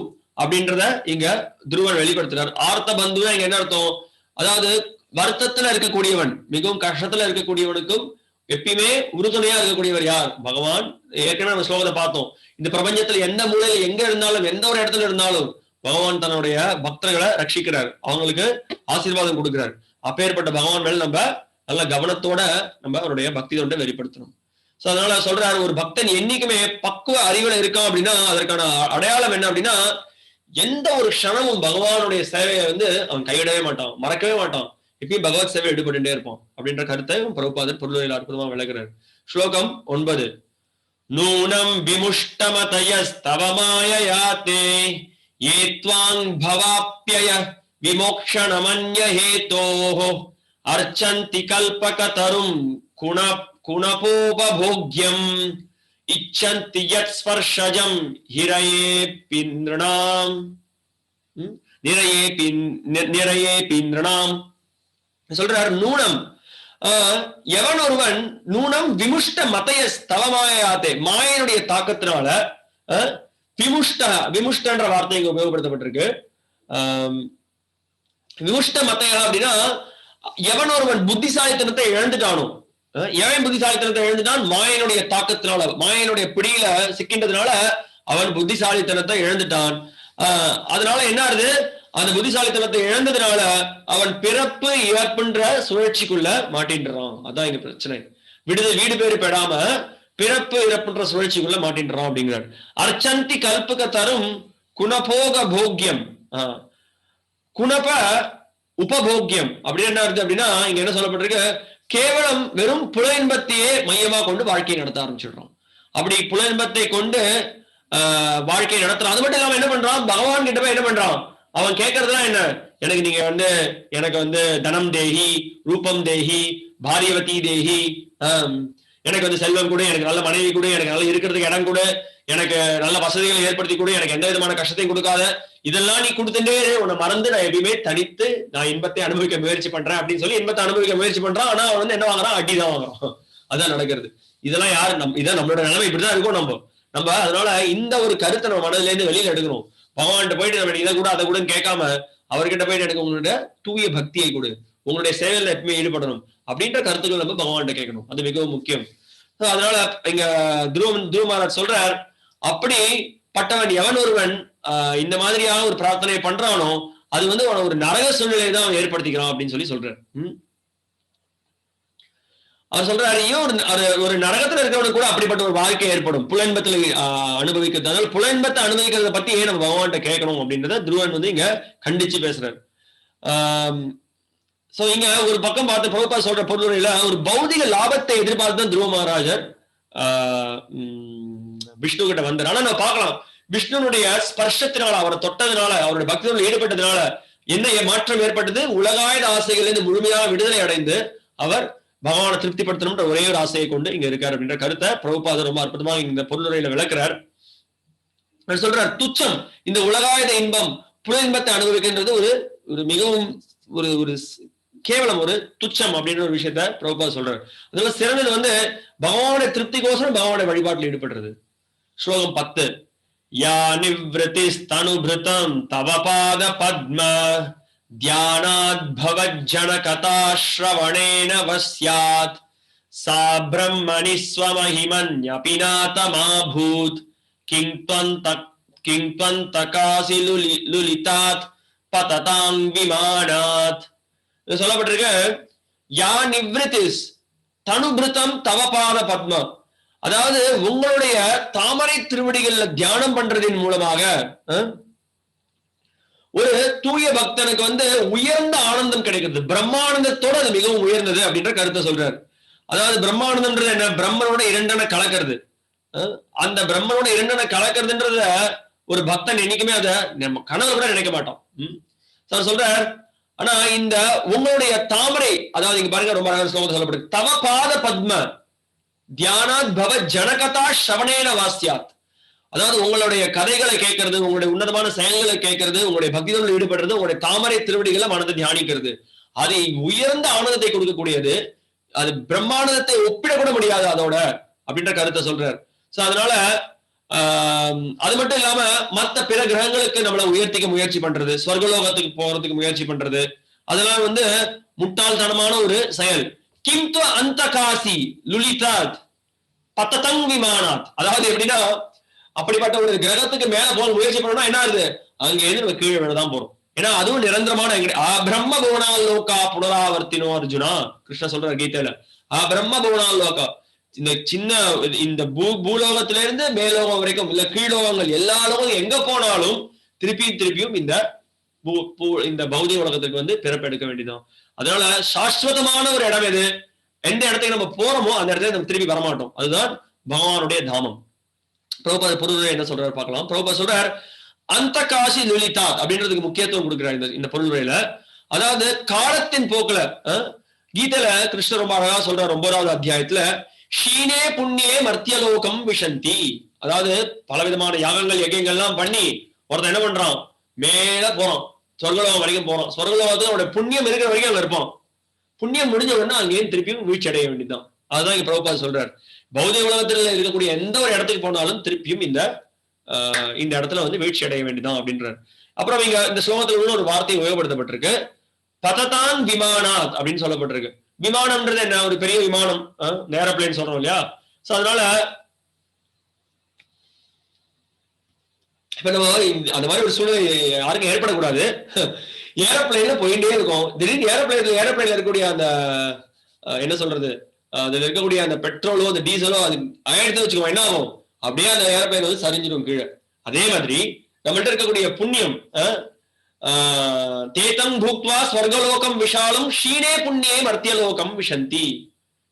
அப்படின்றத இங்க துருவன் வெளிப்படுத்துறார். ஆர்த்த பந்துனா இங்க என்ன அர்த்தம், அதாவது வருத்தத்துல இருக்கக்கூடியவன், மிகவும் கஷ்டத்துல இருக்கக்கூடியவனுக்கும் எப்பயுமே உறுதுணையா இருக்கக்கூடியவர் யார்? பகவான். ஏற்கனவே நம்ம ஸ்லோகத்தை பார்த்தோம், இந்த பிரபஞ்சத்துல எந்த மூலையில எங்க இருந்தாலும், எந்த ஒரு இடத்துல இருந்தாலும் பகவான் தன்னுடைய பக்தர்களை ரட்சிக்கிறார், அவங்களுக்கு ஆசீர்வாதம் கொடுக்கிறார். அப்பேற்பட்ட பகவான் மேல நம்ம நல்ல கவனத்தோட நம்ம அவருடைய பக்தி தொண்டை வெளிப்படுத்தணும். சோ அதனால சொல்றாரு, ஒரு பக்தன் என்னைக்குமே பக்குவ அறிவுல இருக்கான் அப்படின்னா அதற்கான அடையாளம் என்ன அப்படின்னா எந்த ஒரு க்ஷணமும் பகவானுடைய சேவையை வந்து அவன் கைவிடவே மாட்டான், மறக்கவே மாட்டான், இப்பயும் பகவத் சேவை ஈடுபட்டுட்டே இருப்பான் அப்படின்ற கருத்தை பிரபுபாதர் பொருளில் அற்புதமா விளக்குறார். ஸ்லோகம் 9. நூனம் விமுஷ்டமதயஸ்தவமாயயாதே ஏத்வாங் பவாப்யய விமோக்ஷணமன்ய ஹேதோஹ அர்ச்சந்தி கல்பகதரும் குணபோபபோக்யம் இச்சந்தி யத் ஸ்பர்ஷஜம் ஹிரயே பிந்ரணாம் நிறையே பிந்ரணாம் சொல்றார். நூனம், எவன் ஒருவன் நூனம் விமுஷ்ட மதய ஸ்தவமாயாதே, மாயனுடைய தாக்கத்தினால விமுஷ்டன்ற வார்த்தை இங்க உபயோகப்படுத்தப்பட்டிருக்கு. விமுஷ்ட மத்தையா அப்படின்னா எவன் ஒருவன் புத்திசாலித்தனத்தை இழந்துட்டானோ, எவன் புத்திசாலித்தனத்தை இழந்துட்டான், மாயனுடைய தாக்கத்தினால, மாயனுடைய பிடியில சிக்கின்றதுனால அவன் புத்திசாலித்தனத்தை இழந்துட்டான். அதனால என்ன ஆகுது, அந்த புத்திசாலித்தனத்தை இழந்ததுனால அவன் பிறப்பு இறப்புன்ற சுழற்சிக்குள்ள மாட்டின்றான். அதான் இங்க பிரச்சனை. வீடு பேரு பெடாம பிறப்பு இறப்புன்ற சுழற்சிக்குள்ள மாட்டின்றோம் அப்படிங்கிறார். அர்ச்சந்தி கல்பக தரும் குணபோக போக்கியம், குணப உபபோக்கியம் அப்படின்னு என்ன இருக்கு அப்படின்னா, இங்க என்ன சொல்லப்பட்டிருக்கு, கேவலம் வெறும் புல இன்பத்தையே மையமா கொண்டு வாழ்க்கையை நடத்த ஆரம்பிச்சிடுறோம். அப்படி புல இன்பத்தை கொண்டு வாழ்க்கையை நடத்துறான். அது மட்டும் இல்லாம என்ன பண்றான், பகவான் கிட்ட போய் என்ன பண்றான், அவன் கேட்கறதுலாம் என்ன, எனக்கு நீங்க எனக்கு தனம் தேகி, ரூபம் தேகி, பாரியவதி தேகி, எனக்கு செல்வம் கூட, எனக்கு நல்ல மனைவி கூட, எனக்கு நல்ல இருக்கிறதுக்கு இடம் கூட, எனக்கு நல்ல வசதிகளை ஏற்படுத்தி கூட, எனக்கு எந்த விதமான கஷ்டத்தையும் கொடுக்காத, இதெல்லாம் நீ கொடுத்துட்டே உன்னை மறந்து நான் எப்பயுமே தனித்து நான் இன்பத்தை அனுபவிக்க முயற்சி பண்றேன் அப்படின்னு சொல்லி இன்பத்தை அனுபவிக்க முயற்சி பண்றான். ஆனா அவன் என்ன வாங்குறான், அடிதான் வாங்குறான். அதான் நடக்கிறது. இதெல்லாம் யாரு இதான் நம்மளோட நிலைமை, இப்படிதான் இருக்கும். நம்ம அதனால இந்த ஒரு கருத்தை நம்ம மனதில இருந்து வெளியில எடுக்கணும். பகவான்கிட்ட போயிட்டு நம்ம இதை கூட அதை கூட கேட்காம அவர்கிட்ட போயிட்டு எனக்கு உங்களுடைய தூய பக்தியை கொடு, உங்களுடைய சேவையில எப்பவுமே ஈடுபடணும் அப்படின்ற கருத்துக்கள் நம்ம பகவான்கிட்ட கேட்கணும். அது மிகவும் முக்கியம். அதனால இங்க துருவ மகாராஜ் சொல்றார், அப்படி பட்டவன் எவன் ஒருவன் இந்த மாதிரியான ஒரு பிரார்த்தனை பண்றானோ அது ஒரு நரக சூழ்நிலையை தான் அவன் ஏற்படுத்திக்கிறான் அப்படின்னு சொல்லி சொல்றார். அவர் சொல்றாரு, ஒரு நரகத்துல இருக்கிறவனுக்கு கூட அப்படிப்பட்ட ஒரு வாழ்க்கை ஏற்படும் புலன்பத்துல அனுபவிக்கிறது. அதனால புலன்பத்தை அனுபவிக்கிறத பத்தி ஏன் நம்ம பகவான்கிட்ட கேட்கணும் அப்படின்றத துருவன் இங்க கண்டிச்சு பேசுறாரு. சோ இங்க ஒரு பக்கம் பார்த்து பிரபுபாத் சொல்ற பொருளுரையில ஒரு பௌதிக லாபத்தை எதிர்பார்த்து தான் துருவ மகாராஜர் விஷ்ணு கிட்ட வந்தார். ஆனா நம்ம பார்க்கலாம், விஷ்ணுனுடைய ஸ்பர்ஷத்தினால, அவரை தொட்டதுனால, அவருடைய பக்தியில் ஈடுபட்டதுனால என்ன மாற்றம் ஏற்பட்டது, உலகாயுத ஆசைகளிலிருந்து முழுமையாக விடுதலை அடைந்து அவர் பகவானை திருப்திப்படுத்தணும்ன்ற ஒரே ஒரு ஆசையை கொண்டு இங்க இருக்காரு அப்படின்ற கருத்தை பிரபுபாதர் ரொம்ப அற்புதமாக இந்த பொருளுரையில விளக்குறார். சொல்றார், துச்சம் இந்த உலகாயுத இன்பம் புல இன்பத்தை அனுபவிக்கின்றது ஒரு மிகவும் ஒரு கேவலம், ஒரு துச்சம் அப்படின்ற ஒரு விஷயத்த பிரபுபாதர் சொல்றாரு. அதனால சிறந்தது பகவானுடைய திருப்திக்கோசரம் பகவானுடைய வழிபாட்டில் ஈடுபடுறது. ஸ்லோகம் 10, யா நிவ்ருதி ஸ்தனுபிருதம் தவ பாத பத்ம தியானாத் பவஜ்ஜன கதாஸ்ரவணேன வஸ்யாத் சா பிரம்மணி ஸ்வமஹிமன்யபிநாதமாபூத் கிங் த்வந்தகாசி லுலிதாத் பததாங் விமானாத். சொல்லப்பட்டிருக்க, யா நிவ்ருதிஸ் தனுபிருதம் தவ பாத பத்ம, அதாவது உங்களுடைய தாமரை திருவடிகள்ல தியானம் பண்றதின் மூலமாக ஒரு தூய பக்தனுக்கு உயர்ந்த ஆனந்தம் கிடைக்கிறது. பிரம்மானந்தத்தோட அது மிகவும் உயர்ந்தது அப்படின்ற கருத்தை சொல்றாரு. அதாவது பிரம்மானந்தம்ன்றது என்ன, பிரம்மனோட இரண்டென கலக்கிறது. அந்த பிரம்மனோட இரண்டென கலக்கிறதுன்றத ஒரு பக்தன் என்னைக்குமே அதை நம்ம கனவு கூட நினைக்க மாட்டோம். சொல்றார், ஆனா இந்த உங்களுடைய தாமரை, அதாவது இங்க பாருங்க ரொம்ப அழகான ஸ்லோகத்தை சொல்லப்படுது, தவ பாத பத்ம தியானாத் பவ ஜனகதா ஸ்ரவணேன வாஸ்யாத், அதாவது உங்களுடைய கதைகளை கேட்கறது, உங்களுடைய உன்னதமான செயல்களை கேட்கறது, உங்களுடைய பக்திகளில் ஈடுபடுறது, உங்களுடைய தாமரை திருவடிகளை மனதை தியானிக்கிறது, அது உயர்ந்த ஆனந்தத்தை கொடுக்கக்கூடியது. அது பிரம்மானந்தத்தை ஒப்பிடக்கூட முடியாது அதோட அப்படின்ற கருத்தை சொல்றார். சோ அதனால அது மட்டும் இல்லாம மற்ற பிற கிரகங்களுக்கு நம்மளை உயர்த்திக்க முயற்சி பண்றது, சொர்க்கலோகத்துக்கு போறதுக்கு முயற்சி பண்றது, அதெல்லாம் முட்டாள்தனமான ஒரு செயல். கிம்து அந்த காசி லுலிதாத் பத்ததங் விமானாத், அதாவது எப்படின்னா அப்படிப்பட்ட ஒரு கிரகத்துக்கு மேல போக முயற்சி பண்ணோம்னா என்ன ஆகுது, அங்க இருந்து நம்ம கீழே விழதான் போறோம். ஏன்னா அதுவும் நிரந்தரமான பிரம்ம புவனாலோகா புனராவர்த்தினோ அர்ஜுனா, கிருஷ்ண சொல்ற கீதையில, பிரம்ம புவனாலோகா, இந்த சின்ன இந்த பூலோகத்தில இருந்து மேலோகம் வரைக்கும் இல்ல கீழோகங்கள் எல்லா லோகம் எங்க போனாலும் திருப்பியும் இந்த பௌதிக உலகத்துக்கு பிறப்பெடுக்க வேண்டியதான். அதனால சாஸ்வதமான ஒரு இடம் எது, எந்த இடத்துக்கு நம்ம போறோமோ அந்த இடத்துல நம்ம திருப்பி வரமாட்டோம். அதுதான் பகவானுடைய தாமம். பிரபுபாத பொருள் என்ன சொல்றாரு பார்க்கலாம். பிரபுபாத சொல்றார், அந்த காசி லுலிதாத் அப்படின்றதுக்கு முக்கியத்துவம் கொடுக்கிறார் இந்த பொருளுரையில. அதாவது காலத்தின் போக்குல கீதையில கிருஷ்ணர் ரொம்ப அழகா சொல்றார் 9வது அத்தியாயத்துல, ஷீனே புண்ணியே மர்த்தியலோகம் விஷந்தி, அதாவது பலவிதமான யாகங்கள் யஜ்யங்கள்லாம் பண்ணி ஒருத்தன் என்ன பண்றான், மேல போறான், சொர்க்கலோகம் வரைக்கும் போறான். சொர்க்கலோகத்துல அவனுடைய புண்ணியம் இருக்கிற வரைக்கும் அங்க இருப்பான். புண்ணியம் முடிஞ்ச உடனே அங்கேயும் திருப்பியும் வீழ்ச்சி அடைய வேண்டியதுதான். அதுதான் இங்க பிரபுபாத் சொல்றாரு. பௌதிக உலகத்துல இருக்கக்கூடிய எந்த ஒரு இடத்துக்கு போனாலும் திருப்பியும் இந்த இடத்துல வீழ்ச்சி அடைய வேண்டியதான் அப்படின்றார். அப்புறம் இங்க இந்த ஸ்லோகத்துல ஒரு வார்த்தை உபயோகப்படுத்தப்பட்டிருக்கு, பததான் விமானாத் அப்படின்னு சொல்லப்பட்டிருக்கு. விமானம்ன்றது என்ன, ஒரு பெரிய விமானம், ஏரோப்ளேன் சொல்றோம் இல்லையா. சோ அதனால இப்ப நம்ம அந்த மாதிரி ஒரு சூழ்நிலை யாருக்கும் ஏற்படக்கூடாது. ஏரோப்ளேன்ல போயிட்டே இருக்கும், திடீர்னு ஏரோப்ளேன்ல இருக்கக்கூடிய அந்த என்ன சொல்றது, அதுல இருக்கக்கூடிய அந்த பெட்ரோலோ அந்த டீசலோ அது ஆயிடுத்து வச்சுக்கோ, என்ன ஆகும், அப்படியே அந்த ஏரோப்ளேன் வந்து சரிஞ்சிடும் கீழே. அதே மாதிரி நம்மள்ட்ட இருக்கக்கூடிய புண்ணியம், தேதம் பூக்வா ஸ்வர்கலோகம் விஷாலம் ஷீனே புண்ணியே மர்த்தியலோகம் விஷந்தி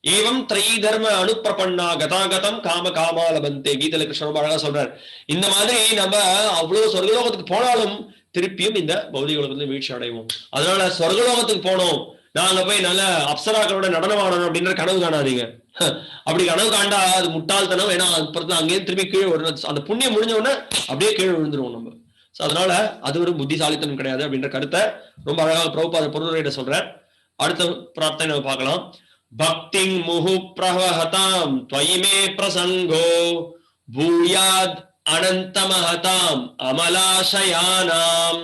ஏவம் திரை தர்ம அனுப்பிரபன்னா கதாகதம் காம காமாலபந்தே. கீதையில கிருஷ்ணன் அழகா சொல்றார். இந்த மாதிரி நம்ம அவ்வளவு சொர்க்கலோகத்துக்கு போனாலும் திருப்பியும் இந்த பௌதிக உலகத்துல வீழ்ச்சி அடைவோம். அதனால சொர்க்கலோகத்துக்கு போனோம், நாங்க போய் நல்ல அப்சராக்களோட நடனம் ஆடணும் அப்படின்ற கனவு காணாதீங்க. அப்படி கனவு காண்டா அது முட்டாள்தனம். ஏன்னா அப்புறத்துல அங்கேயே திரும்பி கீழே ஒரு அந்த புண்ணியம் முடிஞ்ச உடனே அப்படியே கீழே விழுந்துருவோம் நம்ம. அதனால அது ஒரு புத்திசாலித்தனம் கிடையாது அப்படின்ற கருத்தை ரொம்ப அழகாக பிரபுபாத பொருளுரையிட சொல்றேன். அடுத்த பிரார்த்தனை நம்ம பார்க்கலாம். பக்திங் முஹு பிரவஹதாம் த்வயிமே பிரசங்கோ பூயாத் அனந்தமஹதாம் அமலாசயானாம்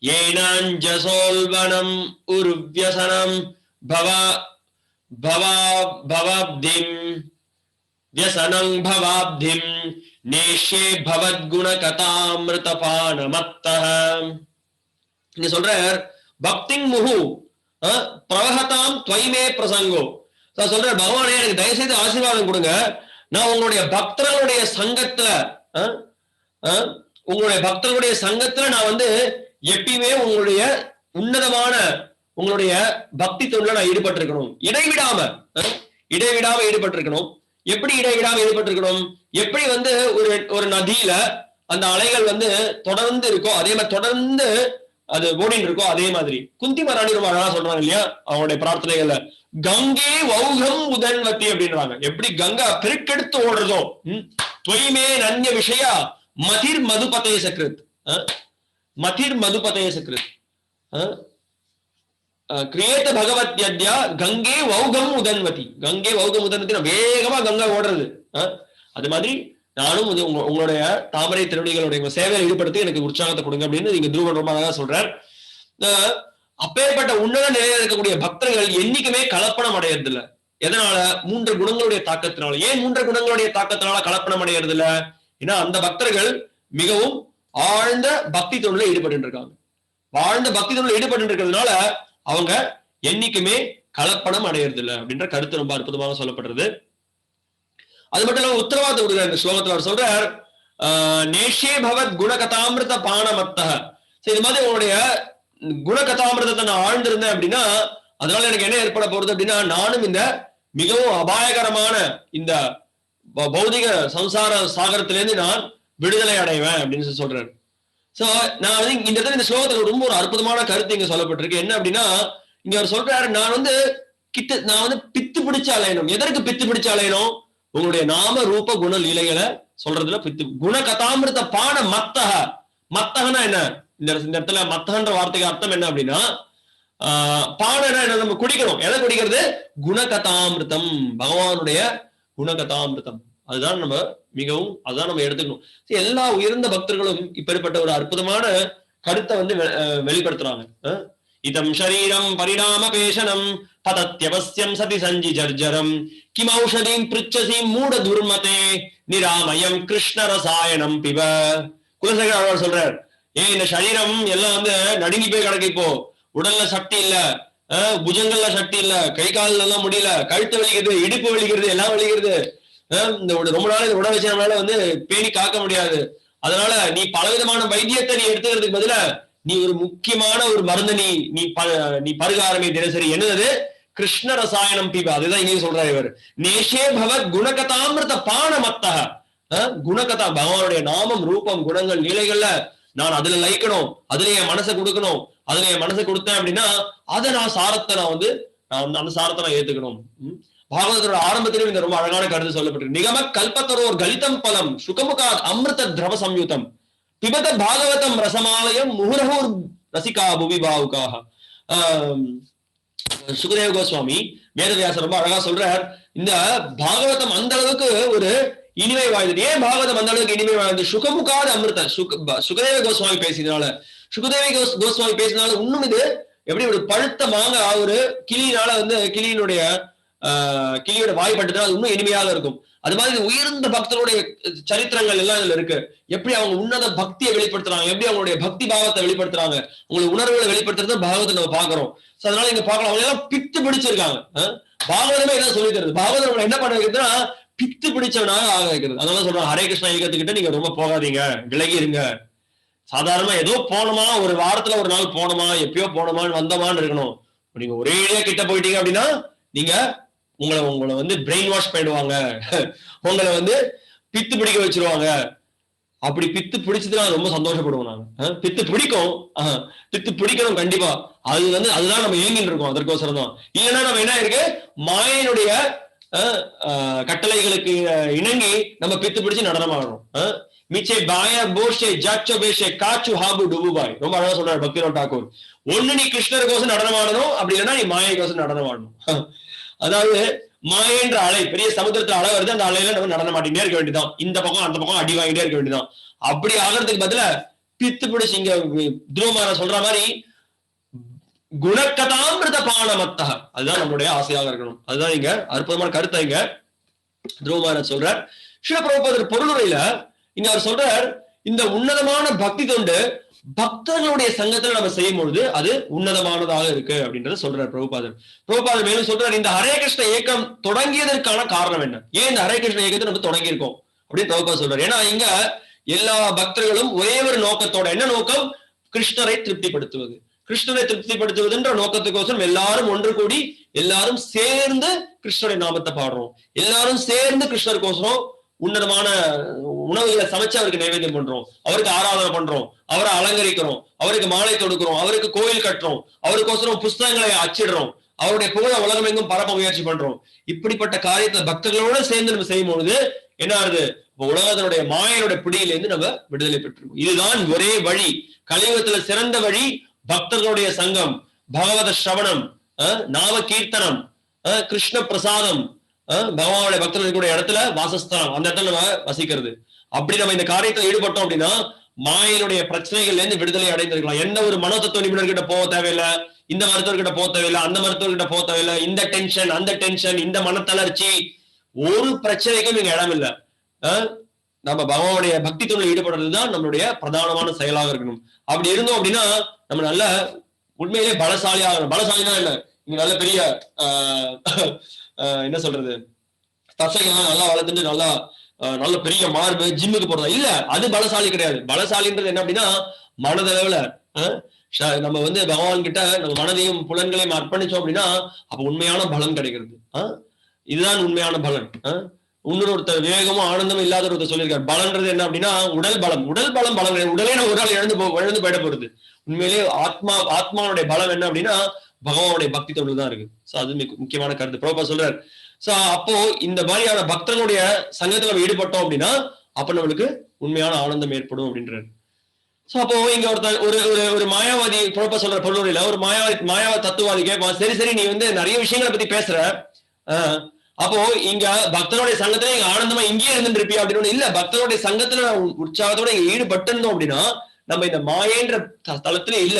ஏனாஞ்சசோல்வனம் உருவ்யசனம் பவாப்திம் வியசனம் பவாப்திம் நேஷ்யே பவத்குண கதாமிருதபானமத்தஹ. இங்க சொல்ற பக்திங் முஹு பிரவஹதாம் த்வயிமே பிரசங்கோ. சொல்ற பகவானே எனக்கு தயவு செய்து ஆசீர்வாதம் கொடுங்க, நான் உங்களுடைய பக்தர்களுடைய சங்கத்துல நான் வந்து எப்பயுமே உங்களுடைய உன்னதமான உங்களுடைய பக்தி தொண்டுல நான் ஈடுபட்டிருக்கணும், இடைவிடாம ஈடுபட்டிருக்கணும். எப்படி இடைவிடாம ஈடுபட்டிருக்கணும், எப்படி வந்து ஒரு நதியில அந்த அலைகள் வந்து தொடர்ந்து இருக்கோ அதே மாதிரி தொடர்ந்து அது ஓடின்னு இருக்கோ அதே மாதிரி. குந்தி மராணி ரொம்ப அழகா சொல்றாங்க இல்லையா அவங்களுடைய பிரார்த்தனைகள்ல, கங்கே வௌகம் உதன்வத்தி அப்படின்றாங்க. எப்படி கங்கா பெருக்கெடுத்து ஓடுறதோ, தொய்மே நன்ய விஷயா மதிர் மதுபதே சக்ருத், மதிர் மதுபதே சக்ருத் கிரியேத பகவத் யத்யா கங்கே வௌகம் உதன்வதி. கங்கே வௌகம் உதன்வதி, வேகமா கங்கா ஓடுறது. அது மாதிரி நானும் உங்களுடைய தாமரை திருவடிகளுடைய சேவையில் ஈடுபடுத்தி எனக்கு உற்சாகத்தை கொடுங்க அப்படின்னு நீங்க துருவன் ரொம்ப அழகா சொல்றார். அப்பேற்பட்ட உன்னத நிலையில இருக்கக்கூடிய பக்தர்கள் என்னைக்குமே கலப்பணம் அடையறது இல்ல. எதனால? 3 குணங்களுடைய தாக்கத்தினால. ஏன் 3 குணங்களுடைய தாக்கத்தினால கலப்பணம் அடையறது இல்ல? ஏன்னா அந்த பக்தர்கள் மிகவும் ஆழ்ந்த பக்தி தொழில ஈடுபட்டு இருக்காங்க. ஆழ்ந்த பக்தி தொழில ஈடுபட்டு இருக்கிறதுனால அவங்க என்னைக்குமே கலப்பணம் அடையறது இல்லை அப்படின்ற கருத்து ரொம்ப அற்புதமாக சொல்லப்படுறது. அது மட்டும் இல்லாம உத்தரவாதம் கொடுக்குறார் இந்த ஸ்லோகத்துல. அவர் சொல்றார் நேஷே பவத் குணகதாமிருத பானமத்தக. சரி, இது மாதிரி உங்களுடைய குணகதாமிரதத்தை நான் ஆழ்ந்திருந்தேன் அப்படின்னா அதனால எனக்கு என்ன ஏற்பட போறது அப்படின்னா நானும் இந்த மிகவும் அபாயகரமான இந்த பௌதிக சம்சார சாகரத்திலேருந்து நான் விடுதலை அடைவேன் அப்படின்னு சொல்றாரு. சோ நான் வந்து இந்த இடத்துல இந்த ஸ்லோகத்துல ரொம்ப ஒரு அற்புதமான கருத்து இங்க சொல்லப்பட்டிருக்கு. என்ன அப்படின்னா இங்க அவர் சொல்றாரு, நான் வந்து பித்து பிடிச்சு அலையணும். எதற்கு பித்து பிடிச்சு அலையணும்? உங்களுடைய நாம ரூப குண லீலைகளை சொல்றதுல பித்து. குண கதாமிருத பான மத்தக. மத்தகனா என்ன? இந்த இடத்துல மத்தகன்ற வார்த்தைக்கு அர்த்தம் என்ன அப்படின்னா பானனா என்ன? நம்ம குடிக்கணும். எதை குடிக்கிறது? குணகதாமிருதம், பகவானுடைய குணகதாமிருதம். அதுதான் நம்ம அதுதான் நம்ம எடுத்துக்கணும். எல்லா உயர்ந்த பக்தர்களும் இப்படிப்பட்ட ஒரு அற்புதமான கருத்தை வந்து வெளிப்படுத்துறாங்க. இதம் ஷரீரம் பரிணாம பேஷனம் பதத்யவஸ்யம் சதி சஞ்சி ஜர்ஜரம் கிமௌஷதீம் பிருச்சசீம் மூட துர்மதே நிராமயம் கிருஷ்ண ரசாயனம் பிப. குலசேகர் சொல்றார், இந்த சரீரம் எல்லாம் வந்து நடுங்கி போய் கிடக்கு. இப்போ உடல்ல சக்தி இல்ல, புஜங்கள்ல சக்தி இல்ல, கை கால்ல எல்லாம் முடியல, கழுத்து வலிக்கிறது, இடுப்பு வலிக்கிறது, எல்லாம் வலிக்கிறது. இந்த ரொம்ப நாள் இந்த உடல் வச்சனால வந்து பேணி காக்க முடியாது. அதனால நீ பலவிதமான வைத்தியத்தை நீ எடுத்துக்கிறதுக்கு பதில நீ ஒரு முக்கியமான ஒரு மருந்து நீ பருக ஆரம்பி தினசரி. என்னது? கிருஷ்ண ரசாயனம் பீபா. அதுதான் இங்கே சொல்றாரு இவர். நேஷே பவத் குணகதாமிருத பானமத்தக. குணகதா பகவானுடைய நாமம் ரூபம் குணங்கள் லீலைகள்ல நான் அதுல லயிக்கணும், அதுல என் மனசை கொடுக்கணும். அதுல என் மனசை கொடுத்தேன் அப்படின்னா அதை நான் சாரத்தை அந்த சாரத்தை நான் ஏத்துக்கணும். பாகவதத்தோட ஆரம்பத்திலும் இந்த ரொம்ப அழகான கருத்து சொல்லப்பட்டிருக்கு. நிகம கல்பத்தரோர் கலிதம் பலம் சுகமுகா அமிர்த திரவ சம்யுதம் பிபத பாகவதம் ரசமாலயம் முகுரஹூர் ரசிகா புவி பாவுக்காக. சுகதேவ கோஸ்வாமி வேதவியாசர் ரொம்ப அழகா சொல்றார், இந்த பாகவதம் அந்த அளவுக்கு ஒரு இனிமை வாய்ந்தது. ஏன் பாகவதம் அந்த அளவுக்கு இனிமை வாய்ந்தது? சுகமுகாத அமிர்த. சுகதேவ கோஸ்வாமி பேசினால இன்னும் இது எப்படி ஒரு பழுத்த மாங்க ஒரு கிளியினால வந்து கிளியோட வாய்ப்பட்டது அது இன்னும் இனிமையாக இருக்கும். அது மாதிரி உயர்ந்த பக்தருடைய சரித்திரங்கள் எல்லாம் இதுல இருக்கு. எப்படி அவங்க உன்னத பக்தியை வெளிப்படுத்துறாங்க, எப்படி அவங்களுடைய பக்தி பாவத்தை வெளிப்படுத்துறாங்க, உங்களுடைய உணர்வுகளை வெளிப்படுத்துறது பாகவத்தை நம்ம பாக்குறோம். அதனால இங்க பாக்கலாம் அவங்க எல்லாம் பித்து பிடிச்சிருக்காங்க. பாகவதமே என்ன சொல்லி தருது. பாகவதம் என்ன பண்ண வைக்கிறதுன்னா பித்து பிடிச்சவனாக ஆக வைக்கிறது. அதனால சொல்றாங்க ஹரே கிருஷ்ணா இயக்கத்துக்கிட்ட நீங்க ரொம்ப போகாதீங்க, விலகி இருங்க. சாதாரணமா ஏதோ போனோமா, ஒரு வாரத்துல ஒரு நாள் போனோமா, எப்பயோ போனோமான்னு வந்தோமான்னு இருக்கணும். நீங்க ஒரேடியா கிட்ட போயிட்டீங்க அப்படின்னா நீங்க உங்களை வந்து பிரெயின் வாஷ் பண்ணிடுவாங்க, உங்களை வந்து பித்து பிடிக்க வச்சிருவாங்க. அப்படி பித்து பிடிச்சதுன்னா ரொம்ப சந்தோஷப்படுவோம் நாங்க. பித்து பிடிக்கும், பித்து பிடிக்கணும் கண்டிப்பா. அது வந்து அதுதான் நம்ம ஏங்கிட்டு இருக்கோம், அதற்கோசரம் தான். இல்லைன்னா நம்ம என்ன இருக்கு, மாயனுடைய கட்டளைகளுக்கு இணங்கி நம்ம பித்து பிடிச்சு நடனம் ஆடணும். மிச்சே பாய போஷே ஜாச்சோ பேஷே காச்சு ஹாபு டுபுபாய் ரொம்ப அழகா சொல்றாரு பக்திநாத் டாக்கூர். ஒண்ணு நீ கிருஷ்ணருக்கோசம் நடனம் ஆடணும், அப்படி இல்லைன்னா நீ மாயைக்கோசம் நடனம் ஆடணும். அதாவது மாயன்ற அலை பெரிய சமுத்திரத்துல அலை வருது, அந்த அலையில நம்ம நடனம் ஆடிட்டே இருக்க வேண்டியதான். இந்த பக்கம் அந்த பக்கம் அடி வாங்கிட்டே இருக்க வேண்டியதான். அப்படி ஆகிறதுக்கு பதிலா பித்து பிடிச்சு இங்க துருவமான சொல்ற மாதிரி குணக்கதாமிருத பானமத்தக, அதுதான் நம்மளுடைய ஆசையாக இருக்கணும். அதுதான் இங்க அற்புதமான கருத்தை இங்க துருவமான சொல்றார். ஸ்ரீல பிரபுபாதர் பொருளுரையில இங்க அவர் சொல்றார், இந்த உன்னதமான பக்தி தொண்டு பக்தர்களுடைய சங்கத்துல நம்ம செய்யும் பொழுது அது உன்னதமானதாக இருக்கு அப்படின்றத சொல்றார் பிரபுபாதர். பிரபுபாதர் மேலும் சொல்றார், இந்த ஹரே கிருஷ்ண இயக்கம் தொடங்கியதற்கான காரணம் என்ன, ஏன் இந்த ஹரே கிருஷ்ண இயக்கத்தை நம்ம தொடங்கி இருக்கோம் அப்படின்னு பிரபுபாதர் சொல்றாரு. ஏன்னா இங்க எல்லா பக்தர்களும் ஒரே ஒரு நோக்கத்தோட, என்ன நோக்கம், கிருஷ்ணரை திருப்திப்படுத்துவது. கிருஷ்ணரை திருப்திப்படுத்துவதுன்ற நோக்கத்துக்கோசரம் எல்லாரும் ஒன்று கூடி எல்லாரும் சேர்ந்து கிருஷ்ணருடைய நாமத்தை பாடுறோம். எல்லாரும் சேர்ந்து கிருஷ்ணருக்கோசரம் உன்னதமான உணவுகளை சமைச்சு அவருக்கு நைவேத்தியம் பண்றோம், அவருக்கு ஆராதனை பண்றோம், அவரை அலங்கரிக்கிறோம், அவருக்கு மாலை தொடுக்கிறோம், அவருக்கு கோயில் கட்டுறோம், அவருக்கோசரம் புஸ்தகங்களை அச்சிடுறோம், அவருடைய புகழ உலகம் எங்கும் பரப்ப முயற்சி பண்றோம். இப்படிப்பட்ட காரியத்தை பக்தர்களோட சேர்ந்து நம்ம செய்யும் பொழுது என்ன ஆகுது, உலகத்தினுடைய மாயனுடைய பிடியிலிருந்து நம்ம விடுதலை பெற்றிருக்கோம். இதுதான் ஒரே வழி, கலியுகத்துல சிறந்த வழி பக்தர்களுடைய சங்கம், பகவத ஸ்ரவணம், நாம கீர்த்தனம், கிருஷ்ண பிரசாதம், பகவானுடைய பக்தர்களுடைய இடத்துல வாசஸ்தானம், அந்த இடத்துல நம்ம வசிக்கிறது. அப்படி நம்ம இந்த காரியத்தில் ஈடுபட்டோம் அப்படின்னா மாயினுடைய பிரச்சனைகள்ல இருந்து விடுதலை அடைந்திருக்கலாம். எந்த ஒரு மனோதத்துவ நிபுணர்கிட்ட போக தேவையில்லை, இந்த மருத்துவர்கிட்ட போக தேவையில்லை, அந்த மருத்துவர்கிட்ட போக தேவையில்லை, இந்த டென்ஷன் அந்த டென்ஷன், இந்த மனத்தளர்ச்சி, ஒரு பிரச்சனைக்கும் இங்க இடம் இல்லை. நம்ம பகவானுடைய பக்தி தொழில் ஈடுபடுறதுதான் நம்மளுடைய பிரதானமான செயலாக இருக்கணும். அப்படி இருந்தோம் அப்படின்னா நம்ம நல்ல உண்மையிலே பலசாலியாக, பலசாலினா என்ன, இங்க நல்ல பெரிய என்ன சொல்றது, தசைகள்லாம் நல்லா வளர்த்துட்டு நல்லா நல்ல பெரிய மார்பு, ஜிம்முக்கு போறதா இல்ல, அது பலசாலி கிடையாது. பலசாலின்றது என்ன அப்படின்னா மனதளவுல நம்ம வந்து பகவான் கிட்ட நம்ம மனதையும் புலன்களையும் அர்ப்பணிச்சோம் அப்படின்னா அப்ப உண்மையான பலன் கிடைக்கிறது. இதுதான் உண்மையான பலன். இன்னொருத்தர் விவேகமும் ஆனந்தமும் இல்லாத ஒருத்தர் சொல்லியிருக்காரு, பலன்றது என்ன அப்படின்னா உடல் பலம். உடல் பலம் பலம் கிடையாது, உடலே நம்ம ஒரு நாள் இழந்து போயிட போறது. உண்மையிலேயே ஆத்மாவுடைய பலம் என்ன அப்படின்னா பகவானுடைய பக்தி தொழில் தான் இருக்கு. சோ அது முக்கியமான கருத்து பிரபுபாதர் சொல்றாரு. சோ அப்போ இந்த மாதிரியான பக்தர்களுடைய சங்கத்துல நம்ம ஈடுபட்டோம் அப்படின்னா அப்ப நம்மளுக்கு உண்மையான ஆனந்தம் ஏற்படும் அப்படின்றாரு. சோ அப்போ இங்க ஒரு மாயாவாதி பிரபுபாதர் சொல்ற பொருளுரையில ஒரு மாயாவ தத்துவாதி கேட்பான், சரி சரி நீ வந்து நிறைய விஷயங்களை பத்தி பேசுற, அப்போ இங்க பக்தனுடைய சங்கத்துல இங்க ஆனந்தமா இங்கேயே இருந்துட்டு இருப்பியா அப்படின்னு. இல்ல, பக்தனுடைய சங்கத்துல உற்சாகத்தோட இங்க ஈடுபட்டு இருந்தோம் அப்படின்னா நம்ம இந்த மாயன்ற தளத்துல இல்ல,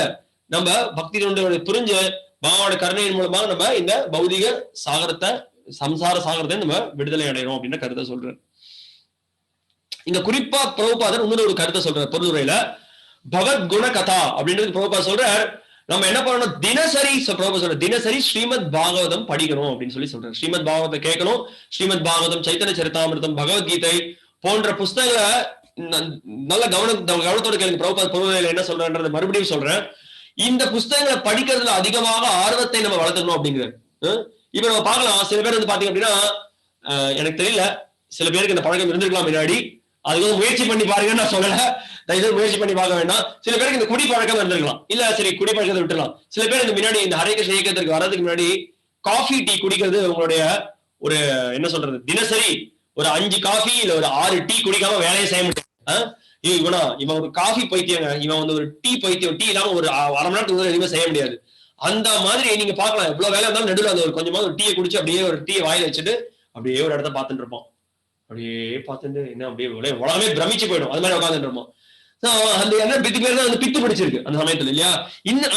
நம்ம பக்தி தொண்டோட புரிஞ்சு பகவானோட கருணையின் மூலமாக நம்ம இந்த பௌதிக சாகரத்தை, சம்சார சாகரத்தை நம்ம விடுதலை அடையணும் அப்படின்னு கருத்தை சொல்றாரு. இங்க குறிப்பா பிரபுபாதர் இன்னொரு ஒரு கருத்தை சொல்றாரு பொருளுரையில, பகவத்குண கதா அப்படின்றது பிரபுபாதர் சொல்றார், நம்ம என்ன பண்ணணும், தினசரி பிரபுபாதர் சொல்ற தினசரி ஸ்ரீமத் பாகவதம் படிக்கணும் அப்படின்னு சொல்றாரு. ஸ்ரீமத் பாகவதம் கேட்கணும். ஸ்ரீமத் பாகவதம், சைத்தன்ய சரிதாமிர்தம், பகவத்கீதை போன்ற புஸ்தகங்களை நல்ல கவனத்தோட கேளுங்க. பிரபுபாதர் பொருளுரையில என்ன சொல்றேன்றது மறுபடியும் சொல்றேன். இந்த புஸ்தகங்களை படிக்கிறதுல அதிகமாக ஆர்வத்தை நம்ம வளர்த்துக்கணும் அப்படிங்கிறார். இப்ப நம்ம பார்க்கலாம், சில பேர் வந்து பாத்தீங்க அப்படின்னா எனக்கு தெரியல, சில பேருக்கு இந்த பழக்கம் இருந்திருக்கலாம் முன்னாடி, அதுக்கு வந்து முயற்சி பண்ணி பாருங்கன்னு நான் சொல்லல, தயவுசெய்து முயற்சி பண்ணி பார்க்க வேண்டாம். சில பேருக்கு இந்த குடி பழக்கம் இருந்திருக்கலாம், இல்ல சரி குடி பழக்கத்தை விட்டுலாம். சில பேர் இந்த முன்னாடி இந்த ஹரே கிருஷ்ண இயக்கத்திற்கு வர்றதுக்கு முன்னாடி காஃபி டீ குடிக்கிறது உங்களுடைய ஒரு என்ன சொல்றது, தினசரி ஒரு 5 காஃபி இல்ல ஒரு 6 டீ குடிக்காம வேலையை செய்ய முடியாது. இவன் ஒரு காஃபி பைத்தியங்க, இவன் வந்து ஒரு டீ பைத்தியம், டீ இல்லாம ஒரு அரை மணி நேரத்துக்கு எதுவுமே செய்ய முடியாது. அந்த மாதிரி நீங்க பாக்கலாம், எவ்வளவு வேலை இருந்தாலும் நடுவில் அந்த ஒரு கொஞ்சமா ஒரு டீயை குடிச்சு அப்படியே ஒரு டீயை வாயில வச்சுட்டு அப்படியே ஒரு இடத்த பார்த்துட்டு இருப்போம். அப்படியே பார்த்துட்டு என்ன அப்படியே உலகமே பிரமிச்சு போயிடும், அது மாதிரி உட்காந்துட்டு இருப்போம். அந்த என்ன பித்து பேர் தான் வந்து பித்து பிடிச்சிருக்கு அந்த சமயத்துல இல்லையா.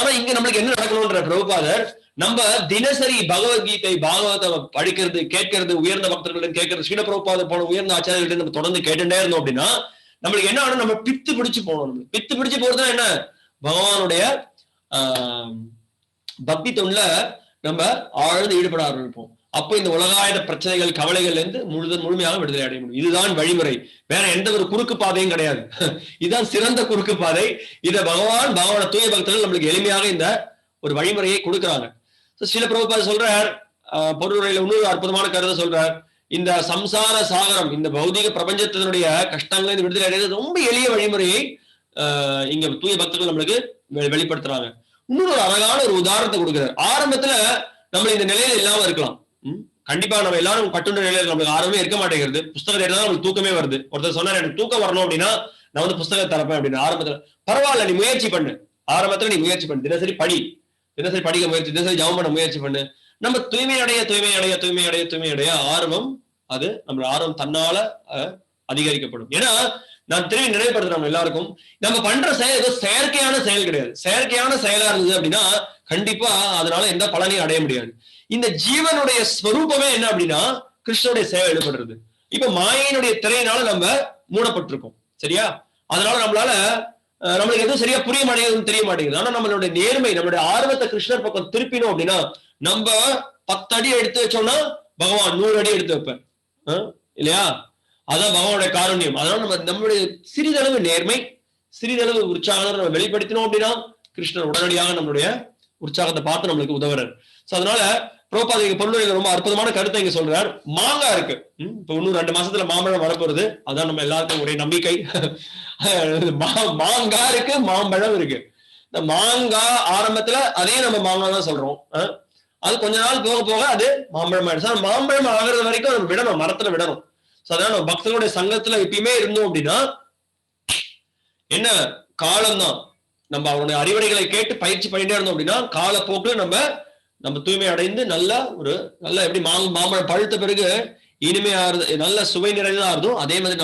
ஆனா இங்க நம்மளுக்கு என்ன நடக்கணும்ன்ற பிரபுபாதர், நம்ம தினசரி பகவத்கீதை பாகவத படிக்கிறது, கேட்கறது, உயர்ந்த பக்தர்கள் கேட்கறது, ஸ்ரீல பிரபுபாதர் போன உயர்ந்த ஆச்சாரியர்கள் நம்ம தொடர்ந்து கேட்டுட்டே இருந்தோம் அப்படின்னா நம்மளுக்கு என்ன ஆகும், நம்ம பித்து பிடிச்சு போகணும். பித்து பிடிச்சு போறதுனா என்ன, பகவானுடைய பக்தி தொண்டுல நம்ம ஆழ்ந்து ஈடுபட ஆரம்பிப்போம். அப்போ இந்த உலகாயுத பிரச்சனைகள் கவலைகள்ல இருந்து முழுமையாக விடுதலை அடைய முடியும். இதுதான் வழிமுறை, வேற எந்த ஒரு குறுக்கு பாதையும் கிடையாது. இதுதான் சிறந்த குறுக்கு பாதை. இத பகவான தூய பக்தர்கள் நம்மளுக்கு எளிமையாக இந்த ஒரு வழிமுறையை கொடுக்குறாங்க. ஸ்ரீல பிரபுபாத சொல்றார், பொருளுரையில இன்னொரு அற்புதமான கருத்தை சொல்றார். இந்த சம்சார சாகரம், இந்த பௌதிக பிரபஞ்சத்தினுடைய கஷ்டங்களை விடுதலை அடைகிறது ரொம்ப எளிய வழிமுறையை இங்க தூய பக்தர்கள் நம்மளுக்கு வெளிப்படுத்துறாங்க. இன்னொரு அழகான ஒரு உதாரணத்தை கொடுக்கிறார். ஆரம்பத்துல நம்ம இந்த நிலையில இல்லாம இருக்கலாம். கண்டிப்பா நம்ம எல்லாரும் பட்டுண்ட நிலையில நம்மளுக்கு ஆர்வமே இருக்க மாட்டேங்கிறது. புஸ்தகத்தை எடுத்தா நம்மளுக்கு தூக்கமே வருது. ஒருத்தர் சொன்னார், எனக்கு தூக்கம் வரணும் அப்படின்னா நான் வந்து புஸ்தகத்தை தரப்பேன் அப்படின்னு. ஆரம்பத்துல பரவாயில்ல, நீ முயற்சி பண்ணு. ஆரம்பத்துல நீ முயற்சி பண்ணு, தினசரி படி, தினசரி படிக்க முயற்சி, தினசரி ஜபம் பண்ண முயற்சி பண்ணு. நம்ம தூய்மை அடைய ஆர்வம், அது நம்ம ஆர்வம் தன்னால அதிகரிக்கப்படும். ஏன்னா நான் திரும்பி நினைவுபடுத்துறோம் எல்லாருக்கும், நம்ம பண்ற செயல் ஏதோ செயற்கையான செயல் கிடையாது. செயற்கையான செயலா இருந்தது அப்படின்னா கண்டிப்பா அதனால எந்த பலனையும் அடைய முடியாது. இந்த ஜீவனுடைய ஸ்வரூபமே என்ன அப்படின்னா கிருஷ்ணனுடைய சேவை ஈடுபடுறது. இப்ப மாயினுடைய திரையினால நம்ம மூடப்பட்டிருக்கோம், சரியா? அதனால நம்மளுக்கு எதுவும் சரியா புரிய மாட்டேங்குதுன்னு தெரிய மாட்டேங்குது. ஆனா நம்மளுடைய நேர்மை, நம்மளுடைய ஆர்வத்தை கிருஷ்ணர் பக்கம் திருப்பினோம் அப்படின்னா, நம்ம 10 அடி எடுத்து வச்சோம்னா பகவான் 100 அடி எடுத்து வைப்பேன், இல்லையா? அதான் பகவானுடைய காருண்யம். அதனால நம்மளுடைய சிறிதளவு நேர்மை, சிறிதளவு உற்சாகம் நம்ம வெளிப்படுத்தினோம் அப்படின்னா கிருஷ்ணர் உடனடியாக நம்மளுடைய உற்சாகத்தை பார்த்து நம்மளுக்கு உதவுறாரு. சோ அதனால பிரபுபாத பொருளுரையில ரொம்ப அற்புதமான கருத்தை இங்க சொல்றார். மாங்காய் இருக்கு, இப்ப இன்னும் 2 மாசத்துல மாம்பழம் வரப்போறது, அதான் நம்ம எல்லாருக்கும் ஒரே நம்பிக்கை. மாங்காய் இருக்கு, மாம்பழம் இருக்கு. இந்த மாங்காய் ஆரம்பத்துல அதே நம்ம மாங்காய் தான் சொல்றோம், அது கொஞ்ச நாள் போக போக அது மாம்பழம் ஆயிடுச்சு. மாம்பழம் ஆகிறது வரைக்கும் நம்ம விடணும், மரத்துல விடணும். அதனால பக்தர்களுடைய சங்கத்துல எப்பயுமே இருந்தோம் அப்படின்னா என்ன காலம்தான், நம்ம அவருடைய அறிவுரைகளை கேட்டு பயிற்சி பண்ணிட்டே இருந்தோம் அப்படின்னா காலப்போக்கில் நம்ம தூய்மை அடைந்து நல்ல எப்படி மாம்பழம் பழுத்த பிறகு இனிமையா நல்ல சுவை நிறைந்ததா இருந்தோம், அதே மாதிரி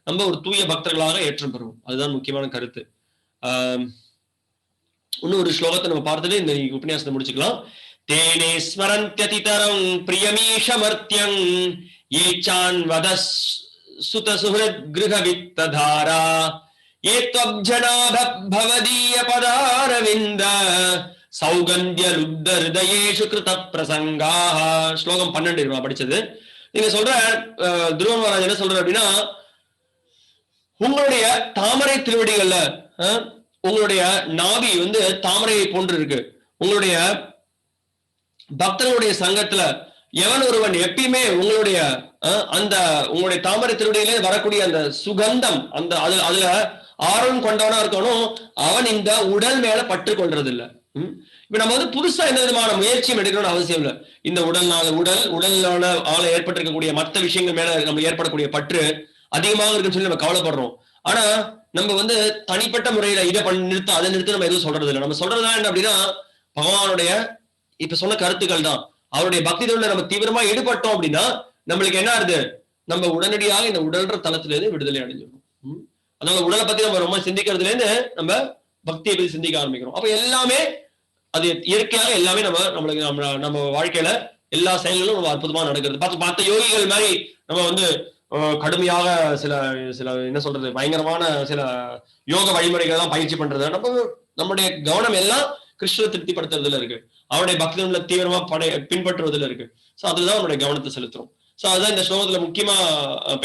நம்ம ஒரு தூய பக்தர்களாக ஏற்றம் பெறுவோம். அதுதான் முக்கியமான கருத்து. இன்னும் ஒரு ஸ்லோகத்தை நம்ம பார்த்துட்டு இந்த உபன்யாசத்தை முடிச்சுக்கலாம். தேனே ஸ்மரந்த்யதிதரம் பிரியமீஷமர்த்தியம் ஏச்சான் வதஸ் சுத சுஹ்ருத் கிருஹவித்ததாரா ஏத்வப்ஜனாப பவதீய பதாரவிந்த சௌகந்திய லுப்த ஹிருதயேஷு கிருத பிரசங்காஹ. ஸ்லோகம் 12 படிச்சது. நீங்க சொல்ற துருவ மகாராஜ் என்ன சொல்ற அப்படின்னா, உங்களுடைய தாமரை திருவடிகள்ல உங்களுடைய நாவி வந்து தாமரையை போன்று இருக்கு. உங்களுடைய பக்தர்களுடைய சங்கத்துல எவன் ஒருவன் எப்பயுமே உங்களுடைய உங்களுடைய தாமரை திருவடியிலே வரக்கூடிய அந்த சுகந்தம், அதுல ஆர்வம் கொண்டவனா இருக்கணும், அவன் இந்த உடல் மேல பற்று கொள்றது இல்ல. இப்ப நம்ம வந்து புதுசா எந்த விதமான முயற்சியும் எடுக்கணும்னு அவசியம் இல்லை. இந்த உடலால ஏற்பட்டிருக்கக்கூடிய மற்ற விஷயங்கள் மேல நம்ம ஏற்படக்கூடிய பற்று அதிகமாக இருக்குன்னு சொல்லி நம்ம கவலைப்படுறோம். ஆனா நம்ம வந்து தனிப்பட்ட முறையில இதை நிறுத்த அதை நிறுத்த நம்ம எதுவும் சொல்றது இல்லை. நம்ம சொல்றதுதான் என்ன அப்படின்னா, பகவானுடைய இப்ப சொன்ன கருத்துக்கள் தான். அவருடைய பக்தி தொழில நம்ம தீவிரமா ஈடுபட்டோம் அப்படின்னா நம்மளுக்கு என்ன ஆகுது, நம்ம உடனடியாக இந்த உடல்ற தளத்துல இருந்து விடுதலை அடைஞ்சிடணும். அதனால உடலை பத்தி நம்ம ரொம்ப சிந்திக்கிறதுல இருந்து நம்ம பக்தியை பத்தி சிந்திக்க ஆரம்பிக்கிறோம். அப்ப எல்லாமே அது இயற்கையாக எல்லாமே நம்ம வாழ்க்கையில எல்லா செயல்களும் நம்ம அற்புதமா நடக்கிறது. மற்ற யோகிகள் மாதிரி நம்ம வந்து கடுமையாக சில என்ன சொல்றது பயங்கரமான சில யோக வழிமுறைகள் எல்லாம் பயிற்சி பண்றது, நம்முடைய கவனம் எல்லாம் கிருஷ்ணரை திருப்திப்படுத்துறதுல இருக்கு, அவருடைய பக்தர்களை தீவிரமா பின்பற்றுவதில் இருக்கு. சோ அதுதான் நம்மளுடைய கவனத்தை செலுத்துறோம். சோ அதுதான் இந்த ஸ்லோகத்துல முக்கியமா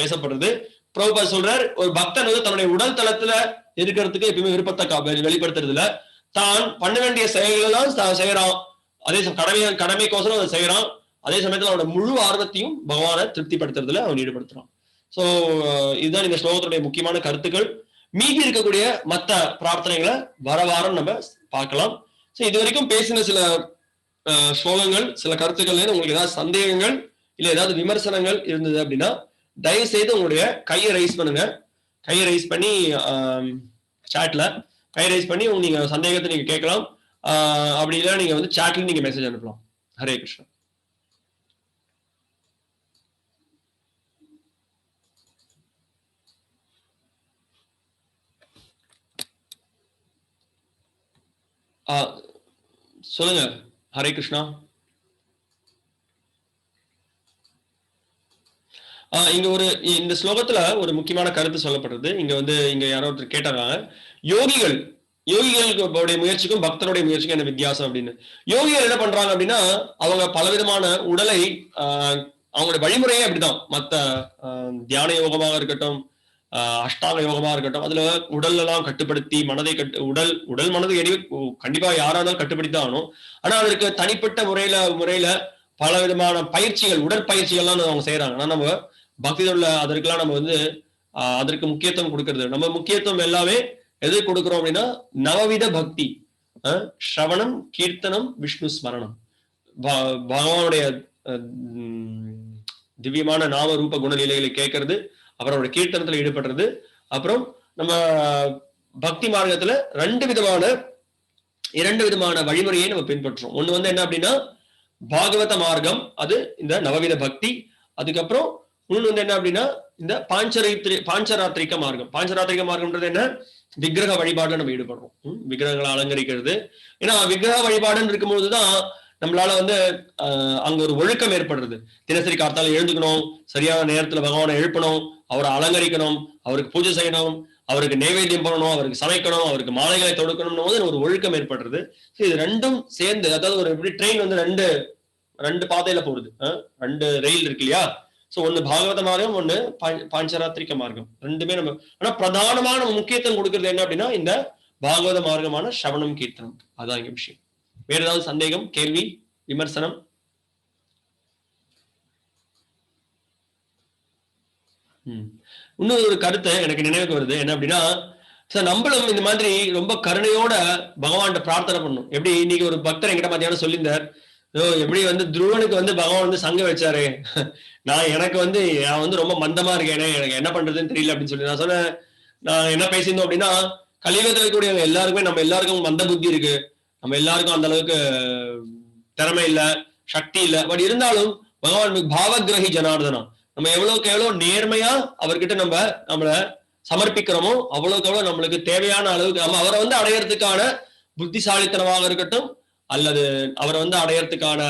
பேசப்படுறது. பிரபுபாத் சொல்றார், ஒரு பக்தன் வந்து தன்னுடைய உடல் தளத்துல இருக்கிறதுக்கு எப்பயுமே விருப்பத்தை வெளிப்படுத்துறதுல தான் பண்ண வேண்டிய செயல்கள் எல்லாம் செய்யறான், அதே கடமைக்கோசரம் அதை செய்யறான், அதே சமயத்துல அவனோட முழு ஆர்வத்தையும் பகவானை திருப்திப்படுத்துறதுல அவன் ஈடுபடுத்துறான். சோ இதுதான் இந்த ஸ்லோகத்துடைய முக்கியமான கருத்துக்கள். மீதி இருக்கக்கூடிய மற்ற பிரார்த்தனைகளை வாரம் நம்ம பார்க்கலாம். சோ இது வரைக்கும் பேசின சில ஸ்லோகங்கள், சில கருத்துக்கள் உங்களுக்கு ஏதாவது சந்தேகங்கள் இல்ல ஏதாவது விமர்சனங்கள் இருந்தது அப்படின்னா தயவு செய்து உங்களுடைய கையை ரைஸ் பண்ணுங்க. கையை ரைஸ் பண்ணி சாட்ல ரைஸ் பண்ணி நீங்க சந்தேகத்தை நீங்க கேட்கலாம். அப்படி இல்லை நீங்க வந்து சாட்ல நீங்க மெசேஜ் அனுப்பலாம். ஹரே கிருஷ்ணா. சொல்லுங்க. ஹரே கிருஷ்ணா. இங்க இந்த ஸ்லோகத்துல ஒரு முக்கியமான கருத்து சொல்லப்படுறது. இங்க யாரோ ஒருத்தர் கேட்டாங்க, யோகிகள் யோகிகளுடைய முயற்சிக்கும் பக்தருடைய முயற்சிக்கும் என்ன வித்தியாசம் அப்படின்னு. யோகிகள் என்ன பண்றாங்க அப்படின்னா அவங்க பலவிதமான உடலை அவங்களுடைய வழிமுறையே அப்படிதான். மத்த தியான யோகமாக இருக்கட்டும், அஷ்டாங்க யோகமா இருக்கட்டும், அதுல உடல் எல்லாம் கட்டுப்படுத்தி மனதை உடல் மனது கண்டிப்பா யாரா இருந்தாலும் கட்டுப்படுத்தி ஆகணும். ஆனா அதற்கு தனிப்பட்ட முறையில பல விதமான பயிற்சிகள், உடற்பயிற்சிகள்லாம் அவங்க செய்யறாங்க. ஆனா நம்ம பக்தி அதற்கெல்லாம் நம்ம அதற்கு முக்கியத்துவம் கொடுக்கறது. நம்ம முக்கியத்துவம் எல்லாமே எது கொடுக்கிறோம் அப்படின்னா நவவித பக்தி, ஸ்ரவணம், கீர்த்தனம், விஷ்ணு ஸ்மரணம், பகவானுடைய திவ்யமான நாம ரூப குணலீலைகளை கேட்கறது, அவரோட கீர்த்தனத்துல ஈடுபடுறது. அப்புறம் நம்ம பக்தி மார்க்கத்துல இரண்டு விதமான வழிமுறையை நம்ம பின்பற்றுறோம். ஒண்ணு என்ன அப்படின்னா பாகவத மார்க்கம், அது இந்த நவவித பக்தி. அதுக்கப்புறம் இன்னொன்னு என்ன அப்படின்னா இந்த பாஞ்சராத்திரிக மார்க்கம். பாஞ்சராத்திரிக மார்க்கம்ன்றது என்ன? விக்கிரக வழிபாடுல நம்ம ஈடுபடுறோம். விக்கிரகங்களை அலங்கரிக்கிறது. ஏன்னா விக்கிரக வழிபாடுன்னு இருக்கும்போதுதான் நம்மளால அங்க ஒரு ஒழுக்கம் ஏற்படுறது. தினசரி காத்தால எழுந்துக்கணும், சரியான நேரத்துல பகவானை எழுப்பணும், அவரை அலங்கரிக்கணும், அவருக்கு பூஜை செய்யணும், அவருக்கு நைவேத்தியம் பண்ணணும், அவருக்கு சமைக்கணும், அவருக்கு மாலைகளை தொடுக்கணும் போது ஒரு ஒழுக்கம் ஏற்படுறது. இது ரெண்டும் சேர்ந்து, அதாவது ஒரு எப்படி ட்ரெயின் ரெண்டு பாதையில போகுது, ரெண்டு ரயில் இருக்கு இல்லையா? சோ ஒண்ணு பாகவத மார்க்கம், ஒண்ணு பாஞ்சராத்திரிக மார்க்கம். ரெண்டுமே நம்ம ஆனா பிரதானமான முக்கியத்துவம் கொடுக்கறது என்ன அப்படின்னா இந்த பாகவத மார்க்கமான ஸ்ரவணம், கீர்த்தனம். அதான் இங்க விஷயம். வேற ஏதாவது சந்தேகம், கேள்வி, விமர்சனம்? இன்னொரு ஒரு கருத்தை எனக்கு நினைவுக்கு வருது. என்ன அப்படின்னா, நம்மளும் இந்த மாதிரி ரொம்ப கருணையோட பகவான்கிட்ட பிரார்த்தனை பண்ணணும். எப்படி இன்னைக்கு ஒரு பக்தர் என்கிட்ட மத்தியானம் சொல்லியிருந்தார், எப்படி துருவனுக்கு பகவான் சங்கம் வச்சாரு, எனக்கு நான் ரொம்ப மந்தமா இருக்கேன், எனக்கு என்ன பண்றதுன்னு தெரியல அப்படின்னு சொல்லி நான் சொன்னேன். நான் என்ன பேசியிருந்தோம் அப்படின்னா, கலியுகத்தில் இருக்கக்கூடிய நம்ம எல்லாருக்கும் மந்த புத்தி இருக்கு, நம்ம எல்லாருக்கும் அந்த அளவுக்கு திறமை இல்ல, சக்தி இல்ல. பட் இருந்தாலும் பகவான் பாவகிரகி ஜனார்தனா, நம்ம எவ்வளவுக்கு எவ்வளவு நேர்மையா அவர்கிட்ட நம்மள சமர்ப்பிக்கிறோமோ அவ்வளவுக்கு எவ்வளவு நம்மளுக்கு தேவையான அளவுக்கு நம்ம அவரை அடையறதுக்கான புத்திசாலித்தனமாக இருக்கட்டும், அல்லது அவரை அடையறதுக்கான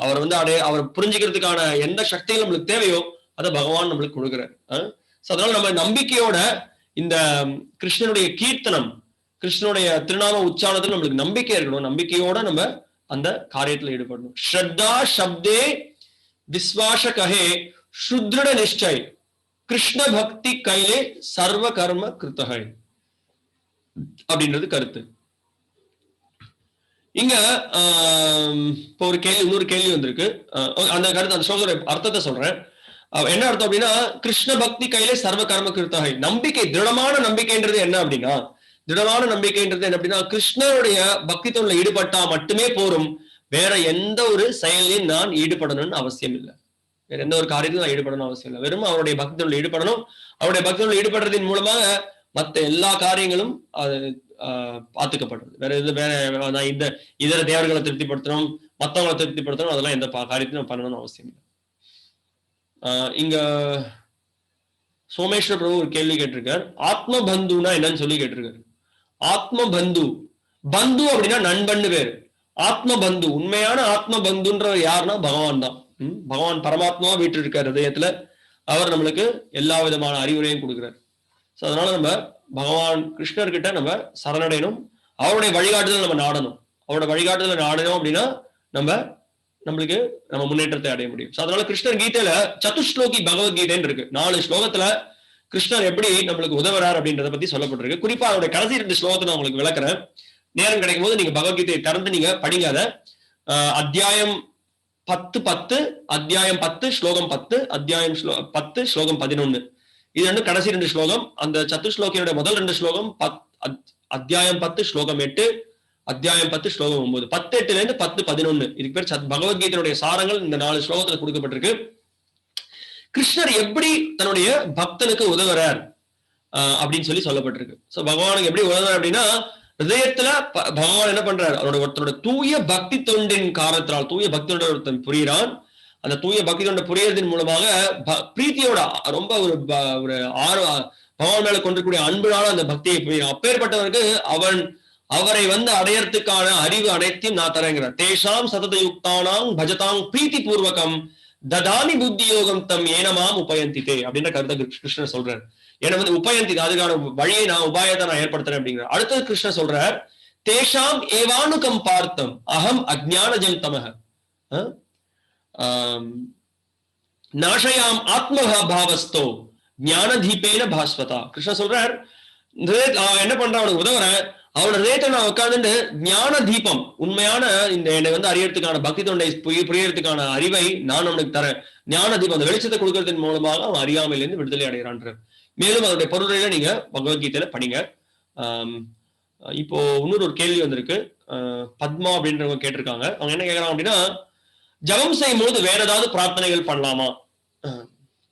அவரை புரிஞ்சுக்கிறதுக்கான எந்த சக்திகள் நம்மளுக்கு தேவையோ அதை பகவான் நம்மளுக்கு கொடுக்குறாரு. அதனால நம்ம நம்பிக்கையோட இந்த கிருஷ்ணனுடைய கீர்த்தனம், கிருஷ்ணனுடைய திருநாம உச்சாரணத்துல நம்மளுக்கு நம்பிக்கை இருக்கணும். நம்பிக்கையோட நம்ம அந்த காரியத்துல ஈடுபடணும். ஸ்ரத்தா சப்தே விஸ்வாச கஹே சுத்ருட நிஷ்சய் கிருஷ்ண பக்தி கைலே சர்வ கர்ம கிருத்தகை அப்படின்றது கருத்து. இங்க இப்போ இன்னொரு கேள்வி வந்திருக்கு. அந்த கருத்து, அந்த ஸ்லோகத்தோட அர்த்தத்தை சொல்றேன். என்ன அர்த்தம் அப்படின்னா, கிருஷ்ண பக்தி கையிலே சர்வ கர்ம கிருத்தகை. நம்பிக்கை, திருடமான நம்பிக்கைன்றது என்ன அப்படின்னா, கிருஷ்ணருடைய பக்தி தொழில ஈடுபட்டா மட்டுமே போரும். வேற எந்த ஒரு செயலையும் நான் ஈடுபடணும்னு அவசியம் இல்லை. வேற எந்த ஒரு காரியத்திலும் நான் ஈடுபடணும் அவசியம் இல்லை. வெறும் அவருடைய பக்தி தொழில ஈடுபடணும். அவருடைய பக்தி தொழில ஈடுபடுறதின் மூலமாக மற்ற எல்லா காரியங்களும் அது பாத்துக்கப்படுறது. நான் இதர தேவர்களை திருப்திப்படுத்தணும், மற்றவங்களை திருப்திப்படுத்தணும், அதெல்லாம் எந்த காரியத்தையும் பண்ணணும்னு அவசியம் இல்லை. இங்க சோமேஸ்வர பிரபு ஒரு கேள்வி கேட்டிருக்கார். ஆத்ம பந்துனா என்னன்னு சொல்லி கேட்டிருக்காரு. ஆத்ம பந்து அப்படின்னா நண்பன்னு பேரு. ஆத்ம பந்து, உண்மையான ஆத்ம பந்துன்றவர் யாருன்னா பகவான் தான். பகவான் பரமாத்மாவா வீட்டு இருக்காரு ஹதயத்துல. அவர் நம்மளுக்கு எல்லா விதமான அறிவுரையும் கொடுக்கிறார். சோ அதனால நம்ம பகவான் கிருஷ்ணர்கிட்ட நம்ம சரணடையணும், அவருடைய வழிகாட்டுதல் நம்ம நாடணும். அவரோட வழிகாட்டுதல் நாடணும் அப்படின்னா நம்மளுக்கு நம்ம முன்னேற்றத்தை அடைய முடியும். அதனால கிருஷ்ணர் கீதையில சதுஸ்லோகி பகவத்கீதைன்னு இருக்கு. 4 ஸ்லோகத்துல கிருஷ்ணர் எப்படி நம்மளுக்கு உதவுறார் அப்படின்றத பத்தி சொல்லப்பட்டிருக்கு. குறிப்பா அவருடைய கடைசி 2 ஸ்லோகத்தை நான் உங்களுக்கு விளக்குறேன். நேரம் கிடைக்கும் போது நீங்க பகவத்கீதையை திறந்து நீங்க படிங்க. அத்தியாயம் 10 அத்தியாயம் 10 ஸ்லோகம் 10 அத்தியாயம் 10 ஸ்லோகம் 11 இது கடைசி 2 ஸ்லோகம். அந்த சதுஸ்லோகியோட முதல் 2 ஸ்லோகம் அத்தியாயம் 10 ஸ்லோகம் 8, அத்தியாயம் 10 ஸ்லோகம் 9. 10:8ல இருந்து 10:11 இதுக்கு பேர் பகவத்கீதையுடைய சாரங்கள் இந்த 4 ஸ்லோகத்துல கொடுக்கப்பட்டிருக்கு. கிருஷ்ணர் எப்படி தன்னுடைய பக்தனுக்கு உதவுறார் அப்படின்னு சொல்லப்பட்டிருக்கு. சோ பகவானுக்கு எப்படி உதவுறார் அப்படின்னா, ஹிருதயத்துல பகவான் என்ன பண்றாரு, ஒருத்தரோட தூய பக்தி தொண்டின் காரணத்தினால், தூய பக்தி தொண்டை ஒருத்தன் புரிகிறான். அந்த தூய பக்தி தொண்டை புரியறதின் மூலமாக பிரீத்தியோட ரொம்ப ஒரு பகவான் மேல கொண்டிருக்கூடிய அன்புனால அந்த பக்தியை புரியும். அப்பேற்பட்டவருக்கு அவரை அடையறதுக்கான அறிவு அனைத்தையும் நான் தரேங்கிறார். தேஷாம் சதத யுக்தானாம் பஜதாங் பிரீத்தி பூர்வகம் ததாமி புத்தி யோகம் தம் ஏனமாம் உபயந்திதே அப்படின்ற கருத்தை கிருஷ்ணர் சொல்றாரு. என்னை வந்து உபயந்தி, அதுக்கான வழியை நான் உபாயத்தை நான் ஏற்படுத்துறேன் அப்படிங்கிற. அடுத்தது கிருஷ்ணர் சொல்றார், தேஷாம் ஏவானுகம் பார்த்தம் அகம் அஜ்ஞானஜம் தமக நாஷயாம் ஆத்மகா பாவஸ்தோ ஞான தீபேன பாஸ்வதா. கிருஷ்ண சொல்றார், என்ன பண்றான், அவனுக்கு உதவுறேன், அவனோட ரேட்டை நான் உட்கார்ந்து ஞான தீபம், உண்மையான இந்த என்னை வந்து அறியறதுக்கான பக்தி தொண்டை புரியறதுக்கான அறிவை நான் அவனுக்கு தரேன். ஞான தீபம், அந்த வெளிச்சத்தை கொடுக்கறதன் மூலமாக அவன் அறியாமையிலிருந்து விடுதலை அடைகிறான்றார். மேலும் அதோடைய பொருளையில நீங்க பகவத்கீதையில படிங்க. இப்போ இன்னொரு ஒரு கேள்வி வந்திருக்கு, பத்மா அப்படின்றவங்க கேட்டிருக்காங்க. அவங்க என்ன கேட்கறாங்க அப்படின்னா, ஜபம் செய்யும் போது வேற ஏதாவது பிரார்த்தனைகள் பண்ணலாமா?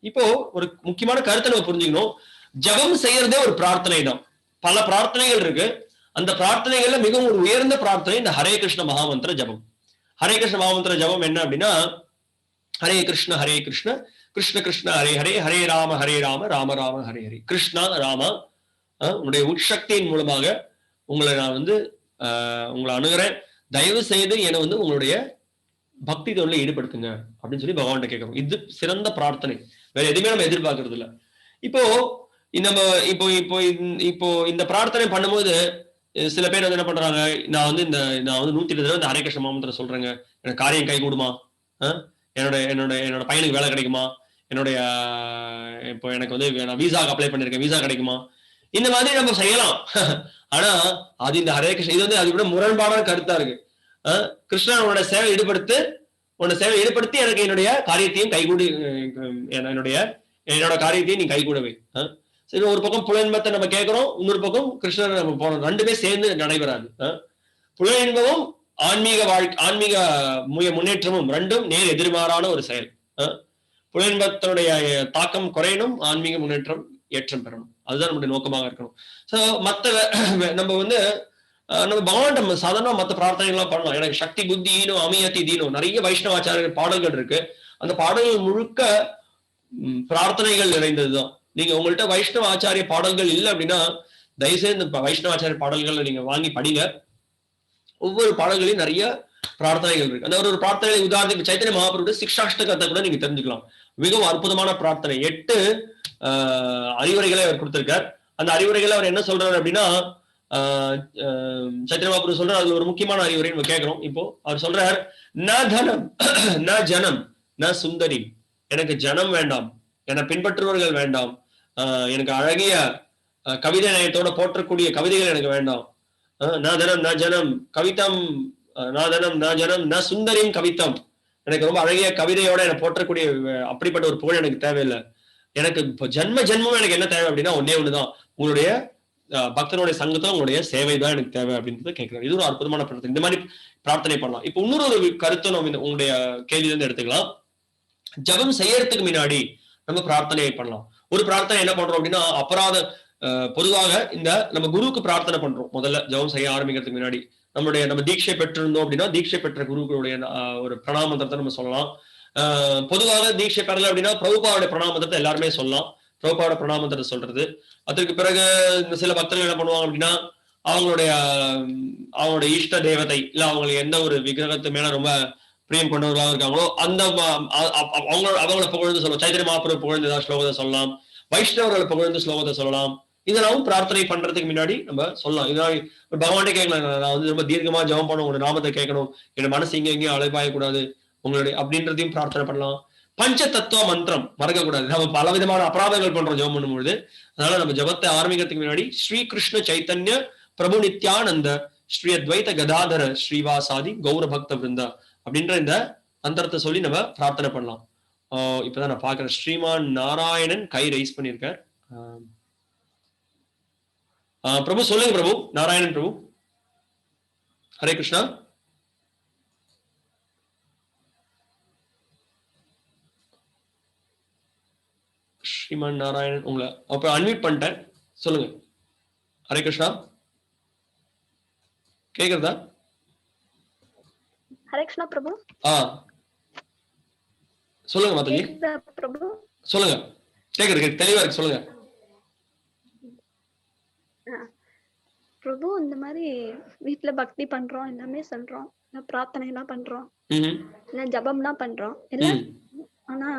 இப்போ ஒரு முக்கியமான கருத்தை நம்ம புரிஞ்சுக்கணும். ஜபம் செய்யறதே ஒரு பிரார்த்தனை தான். பல பிரார்த்தனைகள் இருக்கு. அந்த பிரார்த்தனைகள்ல மிகவும் ஒரு உயர்ந்த பிரார்த்தனை இந்த ஹரே கிருஷ்ண மகாமந்திர ஜபம். ஹரே கிருஷ்ண மகாமந்திர ஜபம் என்ன அப்படின்னா, ஹரே கிருஷ்ண கிருஷ்ண கிருஷ்ண ஹரே ஹரே, ஹரே ராம ராம ராம ஹரே ஹரே. கிருஷ்ணா ராமா, உன்னுடைய உட்சக்தியின் மூலமாக உங்களை நான் வந்து உங்களை அணுகிறேன், தயவு செய்து என்னை வந்து உங்களுடைய பக்தி தொழில ஈடுபடுத்துங்க அப்படின்னு சொல்லி பகவான்கிட்ட கேட்கணும். இது சிறந்த பிரார்த்தனை, வேற எதுவுமே நம்ம எதிர்பார்க்கறது இல்லை. இப்போ நம்ம இப்போ இந்த பிரார்த்தனை பண்ணும்போது சில பேர் வந்து என்ன பண்றாங்க, நான் வந்து 108 தடவை இந்த ஹரே கிருஷ்ண மகாமந்திரம் சொல்றேங்க, எனக்கு காரியம் கை கூடுமா, என்னோட பையனுக்கு வேலை கிடைக்குமா, என்னுடைய இப்போ எனக்கு வந்து நான் விசாக்கு அப்ளை பண்ணிருக்கேன், விசா கிடைக்குமா, இந்த மாதிரி நம்ம செய்யலாம். ஆனா அது இந்த ஹரே கிருஷ்ண இது வந்து அது விட முரண்பாடான கருத்தா இருக்கு. கிருஷ்ணன் உன்னோட சேவை ஈடுபடுத்தி எனக்கு என்னுடைய காரியத்தையும் கைகூடி, என்னோட காரியத்தையும் நீ கைகூடவே. சரி, ஒரு பக்கம் புலன்பத்தை நம்ம கேட்கிறோம், இன்னொரு பக்கம் கிருஷ்ணர் நம்ம போறோம், ரெண்டுமே சேர்ந்து நடைபெறாது. புலன்பமும் ஆன்மீக முன்னேற்றமும் ரெண்டும் நேர் எதிர்மாறான ஒரு செயல். புலன்பத்தினுடைய தாக்கம் குறையணும், ஆன்மீக முன்னேற்றம் ஏற்றம் பெறணும், அதுதான் நம்முடைய நோக்கமாக இருக்கணும். சோ நம்ம வந்து நம்ம பகவான் சாதாரண மற்ற பிரார்த்தனைகள்லாம் பண்ணலாம். எனக்கு சக்தி புத்தி ஈனோ அமியத்தி தீனோ நிறைய வைஷ்ணவாச்சாரிய பாடல்கள் இருக்கு. அந்த பாடல்கள் முழுக்க பிரார்த்தனைகள் நிறைந்ததுதான். நீங்க உங்கள்கிட்ட வைஷ்ணவ ஆச்சாரிய பாடல்கள் இல்லை அப்படின்னா தயவுசெய்து இந்த வைஷ்ணவ ஆச்சாரிய பாடல்களை நீங்க வாங்கி படிங்க. ஒவ்வொரு பாடல்களையும் நிறைய பிரார்த்தனைகள் இருக்கு. அந்த ஒரு பிரார்த்தனை உதாரணத்துக்கு சைத்தன்ய மகாபிரபுடைய சிக்ஷாஷ்டகத்தை கூட நீங்க தெரிஞ்சுக்கலாம். மிகவும் அற்புதமான பிரார்த்தனை. 8 அறிவுரைகளை அவர் கொடுத்திருக்கார். அந்த அறிவுரைகளை அவர் என்ன சொல்றாரு அப்படின்னா, சைத்தன்ய மகாபிரபு சொல்றாரு, அது ஒரு முக்கியமான அறிவுரை நம்ம கேட்கிறோம். இப்போ அவர் சொல்றார், ந தனம் ந ஜனம் ந சுந்தரி, எனக்கு ஜனம் வேண்டாம், என்னை பின்பற்றுவர்கள் வேண்டாம், எனக்கு அழகிய கவிதை நயத்தோட போற்றக்கூடிய கவிதைகள் எனக்கு வேண்டாம், ந தனம் ந ஜனம் கவிதம் ந தனம் ந ஜனம் ந சுந்தரியும் கவிதம், எனக்கு ரொம்ப அழகிய கவிதையோட என்னை போற்றக்கூடிய அப்படிப்பட்ட ஒரு புகழ் எனக்கு தேவையில்லை. எனக்கு இப்போ ஜென்மம் எனக்கு என்ன தேவை அப்படின்னா ஒன்னே ஒண்ணுதான், உங்களுடைய பக்தனுடைய சங்கத்துல உங்களுடைய சேவை தான் எனக்கு தேவை அப்படின்றத கேட்கிறேன். இது ஒரு அற்புதமான பிரார்த்தனை. இந்த மாதிரி பிரார்த்தனை பண்ணலாம். இப்போ இன்னொரு கருத்தை நம்ம உங்களுடைய கேள்வியிலிருந்து எடுத்துக்கலாம். ஜபம் செய்யறதுக்கு முன்னாடி நம்ம பிரார்த்தனை பண்ணலாம். ஒரு பிரார்த்தனை என்ன பண்றோம் அப்படின்னா, பொதுவாக நம்ம குருவுக்கு பிரார்த்தனை பண்றோம். முதல்ல ஜபம் செய்ய ஆரம்பிக்கிறதுக்கு முன்னாடி நம்ம தீட்சை பெற்றிருந்தோம் அப்படின்னா தீட்சை பெற்ற குருக்களுடைய ஒரு பிரணாமந்திரத்தை நம்ம சொல்லலாம். பொதுவாக தீட்சை பெறல அப்படின்னா பிரபுபாவுடைய பிரணாமந்திரத்தை எல்லாருமே சொல்லலாம். பிரபுபாவோட பிரணாமந்திரத்தை சொல்றது. அதற்கு பிறகு சில பக்தர்கள் என்ன பண்ணுவாங்க அப்படின்னா, அவங்களுடைய இஷ்ட தேவதை இல்ல அவங்களுக்கு எந்த ஒரு விக்கிரகத்து மேல ரொம்ப பிரியம் கொண்டவர்களாக இருக்காங்களோ அவங்கள புகழ்ந்து சொல்லலாம். சைத்தன்ய மகாபிரபு புகழ்ந்து ஏதாவது ஸ்லோகத்தை சொல்லலாம், வைஷ்ணவர்களை புகழ்ந்து ஸ்லோகத்தை சொல்லலாம். இதெல்லாம் பிரார்த்தனை பண்றதுக்கு முன்னாடி நம்ம சொல்லலாம். இதனால பகவானே கேட்கலாம், நான் வந்து ரொம்ப தீர்க்கமா ஜபம் பண்ணணும், உங்களோட நாமத்தை கேட்கணும், என் மனசு எங்கேயும் அலைபாயக்கூடாது உங்களுடைய அப்படின்றதையும் பிரார்த்தனை பண்ணலாம். பஞ்ச தத்துவ மந்திரம் மறக்கக்கூடாது. நம்ம பல விதமான அபராதங்கள் பண்றோம் ஜபம் பண்ணும்பொழுது. அதனால நம்ம ஜபத்தை ஆரம்பிக்கிறதுக்கு முன்னாடி ஸ்ரீ கிருஷ்ண சைத்தன்ய பிரபு நித்யானந்த ஸ்ரீ அத்வைத கதாதர ஸ்ரீவாசாதி கௌர பக்த விருந்தா அப்படின்ற இந்த மந்திரத்தை சொல்லி நம்ம பிரார்த்தனை பண்ணலாம். இப்பதான் நான் பாக்குறேன், ஸ்ரீமான் நாராயணன் கை ரைஸ் பண்ணியிருக்கார். பிரபு சொல்லுங்க பிரபு. நாராயணன் பிரபு. ஹரே கிருஷ்ணா. ஸ்ரீமான் நாராயணன் உங்களை அப்ப அன்மியூட் பண்ணிட்டேன், சொல்லுங்க. ஹரே கிருஷ்ணா. கேக்குறதா? ஹரே கிருஷ்ணா பிரபு. சொல்லுங்க மாதாஜி. பிரபு சொல்லுங்க. கேக்குது, தெளிவா இருக்கு, சொல்லுங்க. பிரபு இந்த மாதிரி வீட்டுல பக்தி பண்றோம், எல்லாமே சொல்றோம், பிரார்த்தனை எல்லாம் பண்றோம், ஜபம்லாம் பண்றோம் இல்ல. ஆனா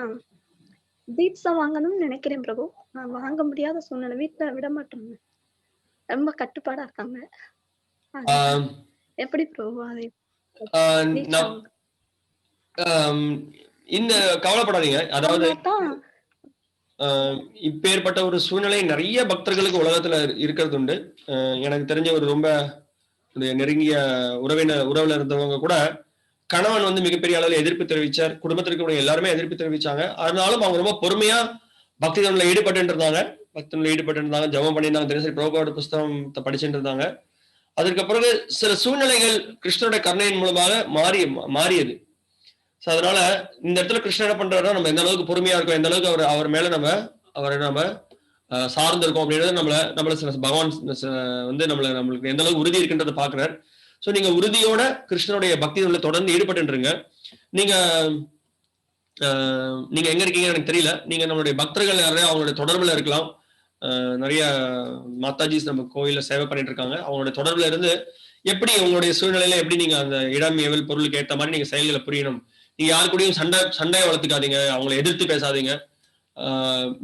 தீட்சா வாங்கணும்னு நினைக்கிறேன் பிரபு. நான் வாங்க முடியாத சூழ்நிலை. வீட்ல விட மாட்டாங்க. ரொம்ப கட்டுப்பாடா இருக்காங்க. அதுதான். ஆஹ் எப்படி பிரபு அதை ஆஹ் தீட்சா நான் இந்த கவலைப்படாதீங்க. அதாவது வாங்கினா தான் இப்பேற்பட்ட ஒரு சூழ்நிலை நிறைய பக்தர்களுக்கு உலகத்துல இருக்கிறது உண்டு. எனக்கு தெரிஞ்ச ஒரு ரொம்ப நெருங்கிய உறவுல இருந்தவங்க கூட கணவன் வந்து மிகப்பெரிய அளவில் எதிர்ப்பு தெரிவிச்சார். குடும்பத்திற்கு எல்லாருமே எதிர்ப்பு தெரிவிச்சாங்க. அதனாலும் அவங்க ரொம்ப பொறுமையா பக்தி தொண்டில் ஈடுபட்டு இருந்தாங்க. பக்தி தொண்டில் ஈடுபட்டு இருந்தாங்க, ஜெபம் பண்ணியிருந்தாங்க, தினசரி பிரபுபாவோட புஸ்தகம் படிச்சுட்டு இருந்தாங்க. அதற்கு பிறகு சில சூழ்நிலைகள் கிருஷ்ணனுடைய கருணையின் மூலமாக மாறியது. சோ அதனால இந்த இடத்துல கிருஷ்ணன் என்ன பண்றாருன்னா, நம்ம எந்த அளவுக்கு பொறுமையா இருக்கோம், எந்த அளவுக்கு அவர் மேல அவரை நம்ம சார்ந்து இருக்கோம் அப்படின்றது நம்மள சில பகவான் வந்து நம்மளுக்கு எந்த அளவுக்கு உறுதி இருக்குன்றதை பாக்குறாரு. சோ நீங்க உறுதியோட கிருஷ்ணனுடைய பக்தியில தொடர்ந்து ஈடுபட்டுருங்க. நீங்க நீங்க எங்க இருக்கீங்கன்னு எனக்கு தெரியல. நீங்க நம்மளுடைய பக்தர்கள் நிறைய அவங்களுடைய தொடர்புல இருக்கலாம். நிறைய மாதாஜிஸ் நம்ம கோயில்ல சேவை பண்ணிட்டு இருக்காங்க. அவங்களுடைய தொடர்புல இருந்து எப்படி உங்களுடைய சூழ்நிலையில எப்படி நீங்க அந்த இடம் ஏவல் பொருளுக்கு ஏற்ற மாதிரி நீங்க செயல்களை புரியணும். நீங்க யாரு கூடயும் சண்டையை வளர்த்துக்காதீங்க, அவங்களை எதிர்த்து பேசாதீங்க.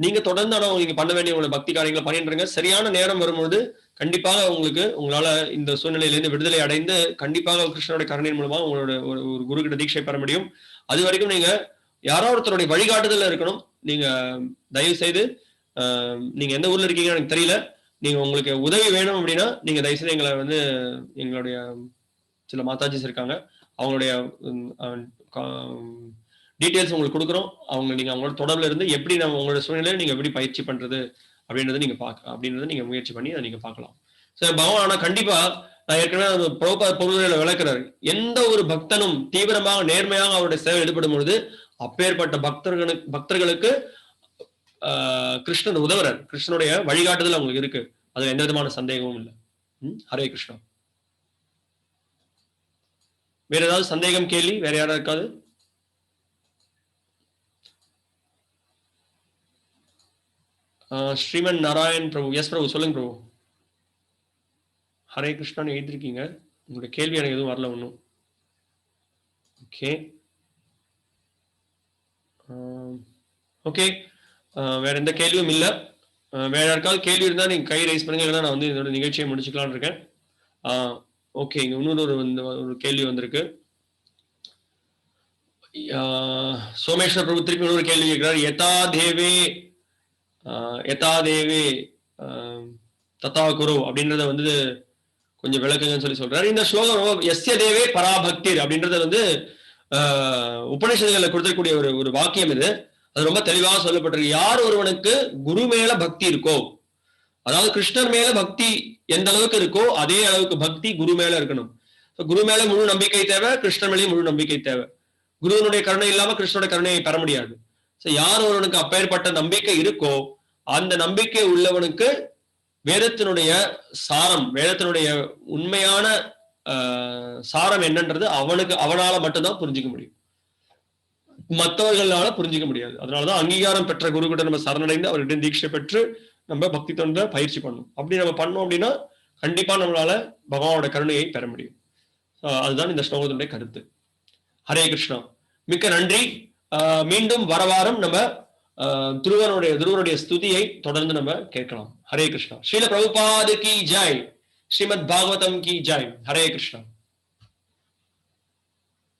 நீங்க தொடர்ந்து ஆனா நீங்க பண்ண வேண்டிய உங்களை பக்தி காரியங்களை பண்ணிட்டு சரியான நேரம் வரும்போது கண்டிப்பாக உங்களால இந்த சூழ்நிலையிலிருந்து விடுதலை அடைந்து கண்டிப்பாக கிருஷ்ணனுடைய கருணையின் மூலமா உங்களோட ஒரு குரு கிட்ட தீட்சை பெற முடியும். அது வரைக்கும் நீங்க யாரோ ஒருத்தருடைய வழிகாட்டுதல இருக்கணும். நீங்க தயவு செய்து நீங்க எந்த ஊர்ல இருக்கீங்கன்னு எனக்கு தெரியல. நீங்க உங்களுக்கு உதவி வேணும் அப்படின்னா நீங்க தயவு செய்து எங்களை வந்து எங்களுடைய சில மாதாஜிஸ் இருக்காங்க, அவங்களுடைய டீட்டெயில்ஸ் உங்களுக்கு கொடுக்குறோம். நீங்க அவங்களோட தொடர்புல இருந்து எப்படி நம்ம உங்களோட சூழ்நிலையை நீங்க எப்படி பயிற்சி பண்றது அப்படின்றத நீங்க முயற்சி பண்ணி அதை நீங்க பார்க்கலாம். சரி பகவான் ஆனா கண்டிப்பா நான் ஏற்கனவே பொருள்களை விளக்குறாரு. எந்த ஒரு பக்தனும் தீவிரமாக நேர்மையாக அவருடைய சேவை ஈடுபடும் பொழுது அப்பேற்பட்ட பக்தர்களுக்கு கிருஷ்ணன் உதவுறார். கிருஷ்ணனுடைய வழிகாட்டுதல் அவங்களுக்கு இருக்கு. அதுல எந்த விதமான சந்தேகமும் இல்லை. ஹரே கிருஷ்ணா. வேற ஏதாவது சந்தேகம், கேள்வி வேற யாராவது இருக்காது? ஸ்ரீமன் நாராயண் பிரபு. எஸ் பிரபு, சொல்லுங்க பிரபு. ஹரே கிருஷ்ணான்னு எழுதிருக்கீங்க. உங்களுடைய கேள்வி எனக்கு எதுவும் வரல ஒன்றும். ஓகே ஓகே, வேற எந்த கேள்வியும் இல்லை. வேற யாருக்காவது கேள்வி இருந்தா நீங்க கை ரைஸ் பண்ணுங்க, இல்லைன்னா நான் வந்து இதோட நிகழ்ச்சியை முடிச்சுக்கலான்னு இருக்கேன். ஓகே, இங்க இன்னொரு ஒரு கேள்வி வந்திருக்கு. சோமேஸ்வர் பிரபு திருப்பி இன்னொரு கேள்வி கேட்கிறார். யதா தேவே ததா குரு அப்படின்றத வந்து கொஞ்சம் விளக்குங்கன்னு சொல்றாரு. இந்த ஸ்லோகம் எஸ்ய தேவே பராபக்திர் அப்படின்றத வந்து உபநிஷதுகளை கொடுத்தக்கூடிய ஒரு வாக்கியம் இது. அது ரொம்ப தெளிவாக சொல்லப்பட்டிருக்கு. யார் ஒருவனுக்கு குரு மேல பக்தி இருக்கோ, அதாவது கிருஷ்ணர் மேல பக்தி எந்த அளவுக்கு இருக்கோ அதே அளவுக்கு பக்தி குரு மேல இருக்கணும். குரு மேல முழு நம்பிக்கை தேவை, கிருஷ்ணர் மேலேயும் முழு நம்பிக்கை தேவை. குருவனுடைய கருணை இல்லாம கிருஷ்ணனுடைய கருணையை பெற முடியாது. யார் ஒருவனுக்கு அப்பேற்பட்ட நம்பிக்கை இருக்கோ அந்த நம்பிக்கை உள்ளவனுக்கு வேதத்தினுடைய சாரம், வேதத்தினுடைய உண்மையான சாரம் என்னன்றது அவனால மட்டும்தான் புரிஞ்சிக்க முடியும், மற்றவர்களால புரிஞ்சிக்க முடியாது. அதனாலதான் அங்கீகாரம் பெற்ற குரு கிட்ட நம்ம சரணடைந்து அவர்கிட்ட தீட்சை பெற்று நம்ம பக்தி தொண்ட பயிற்சி பண்ணணும். அப்படி நம்ம பண்ணோம் அப்படின்னா கண்டிப்பா நம்மளால பகவானோட கருணையை பெற முடியும். அதுதான் இந்த ஸ்லோகத்தினுடைய கருத்து. ஹரே கிருஷ்ணா. மிக்க நன்றி. மீண்டும் வரவாரம் நம்ம துருவனுடைய ஸ்துதியை தொடர்ந்து நம்ம கேட்கலாம். ஹரே கிருஷ்ணா. ஸ்ரீல பிரபுபாத கி ஜெய். ஸ்ரீமத் பாகவதம் கி ஜெய். ஹரே கிருஷ்ணா.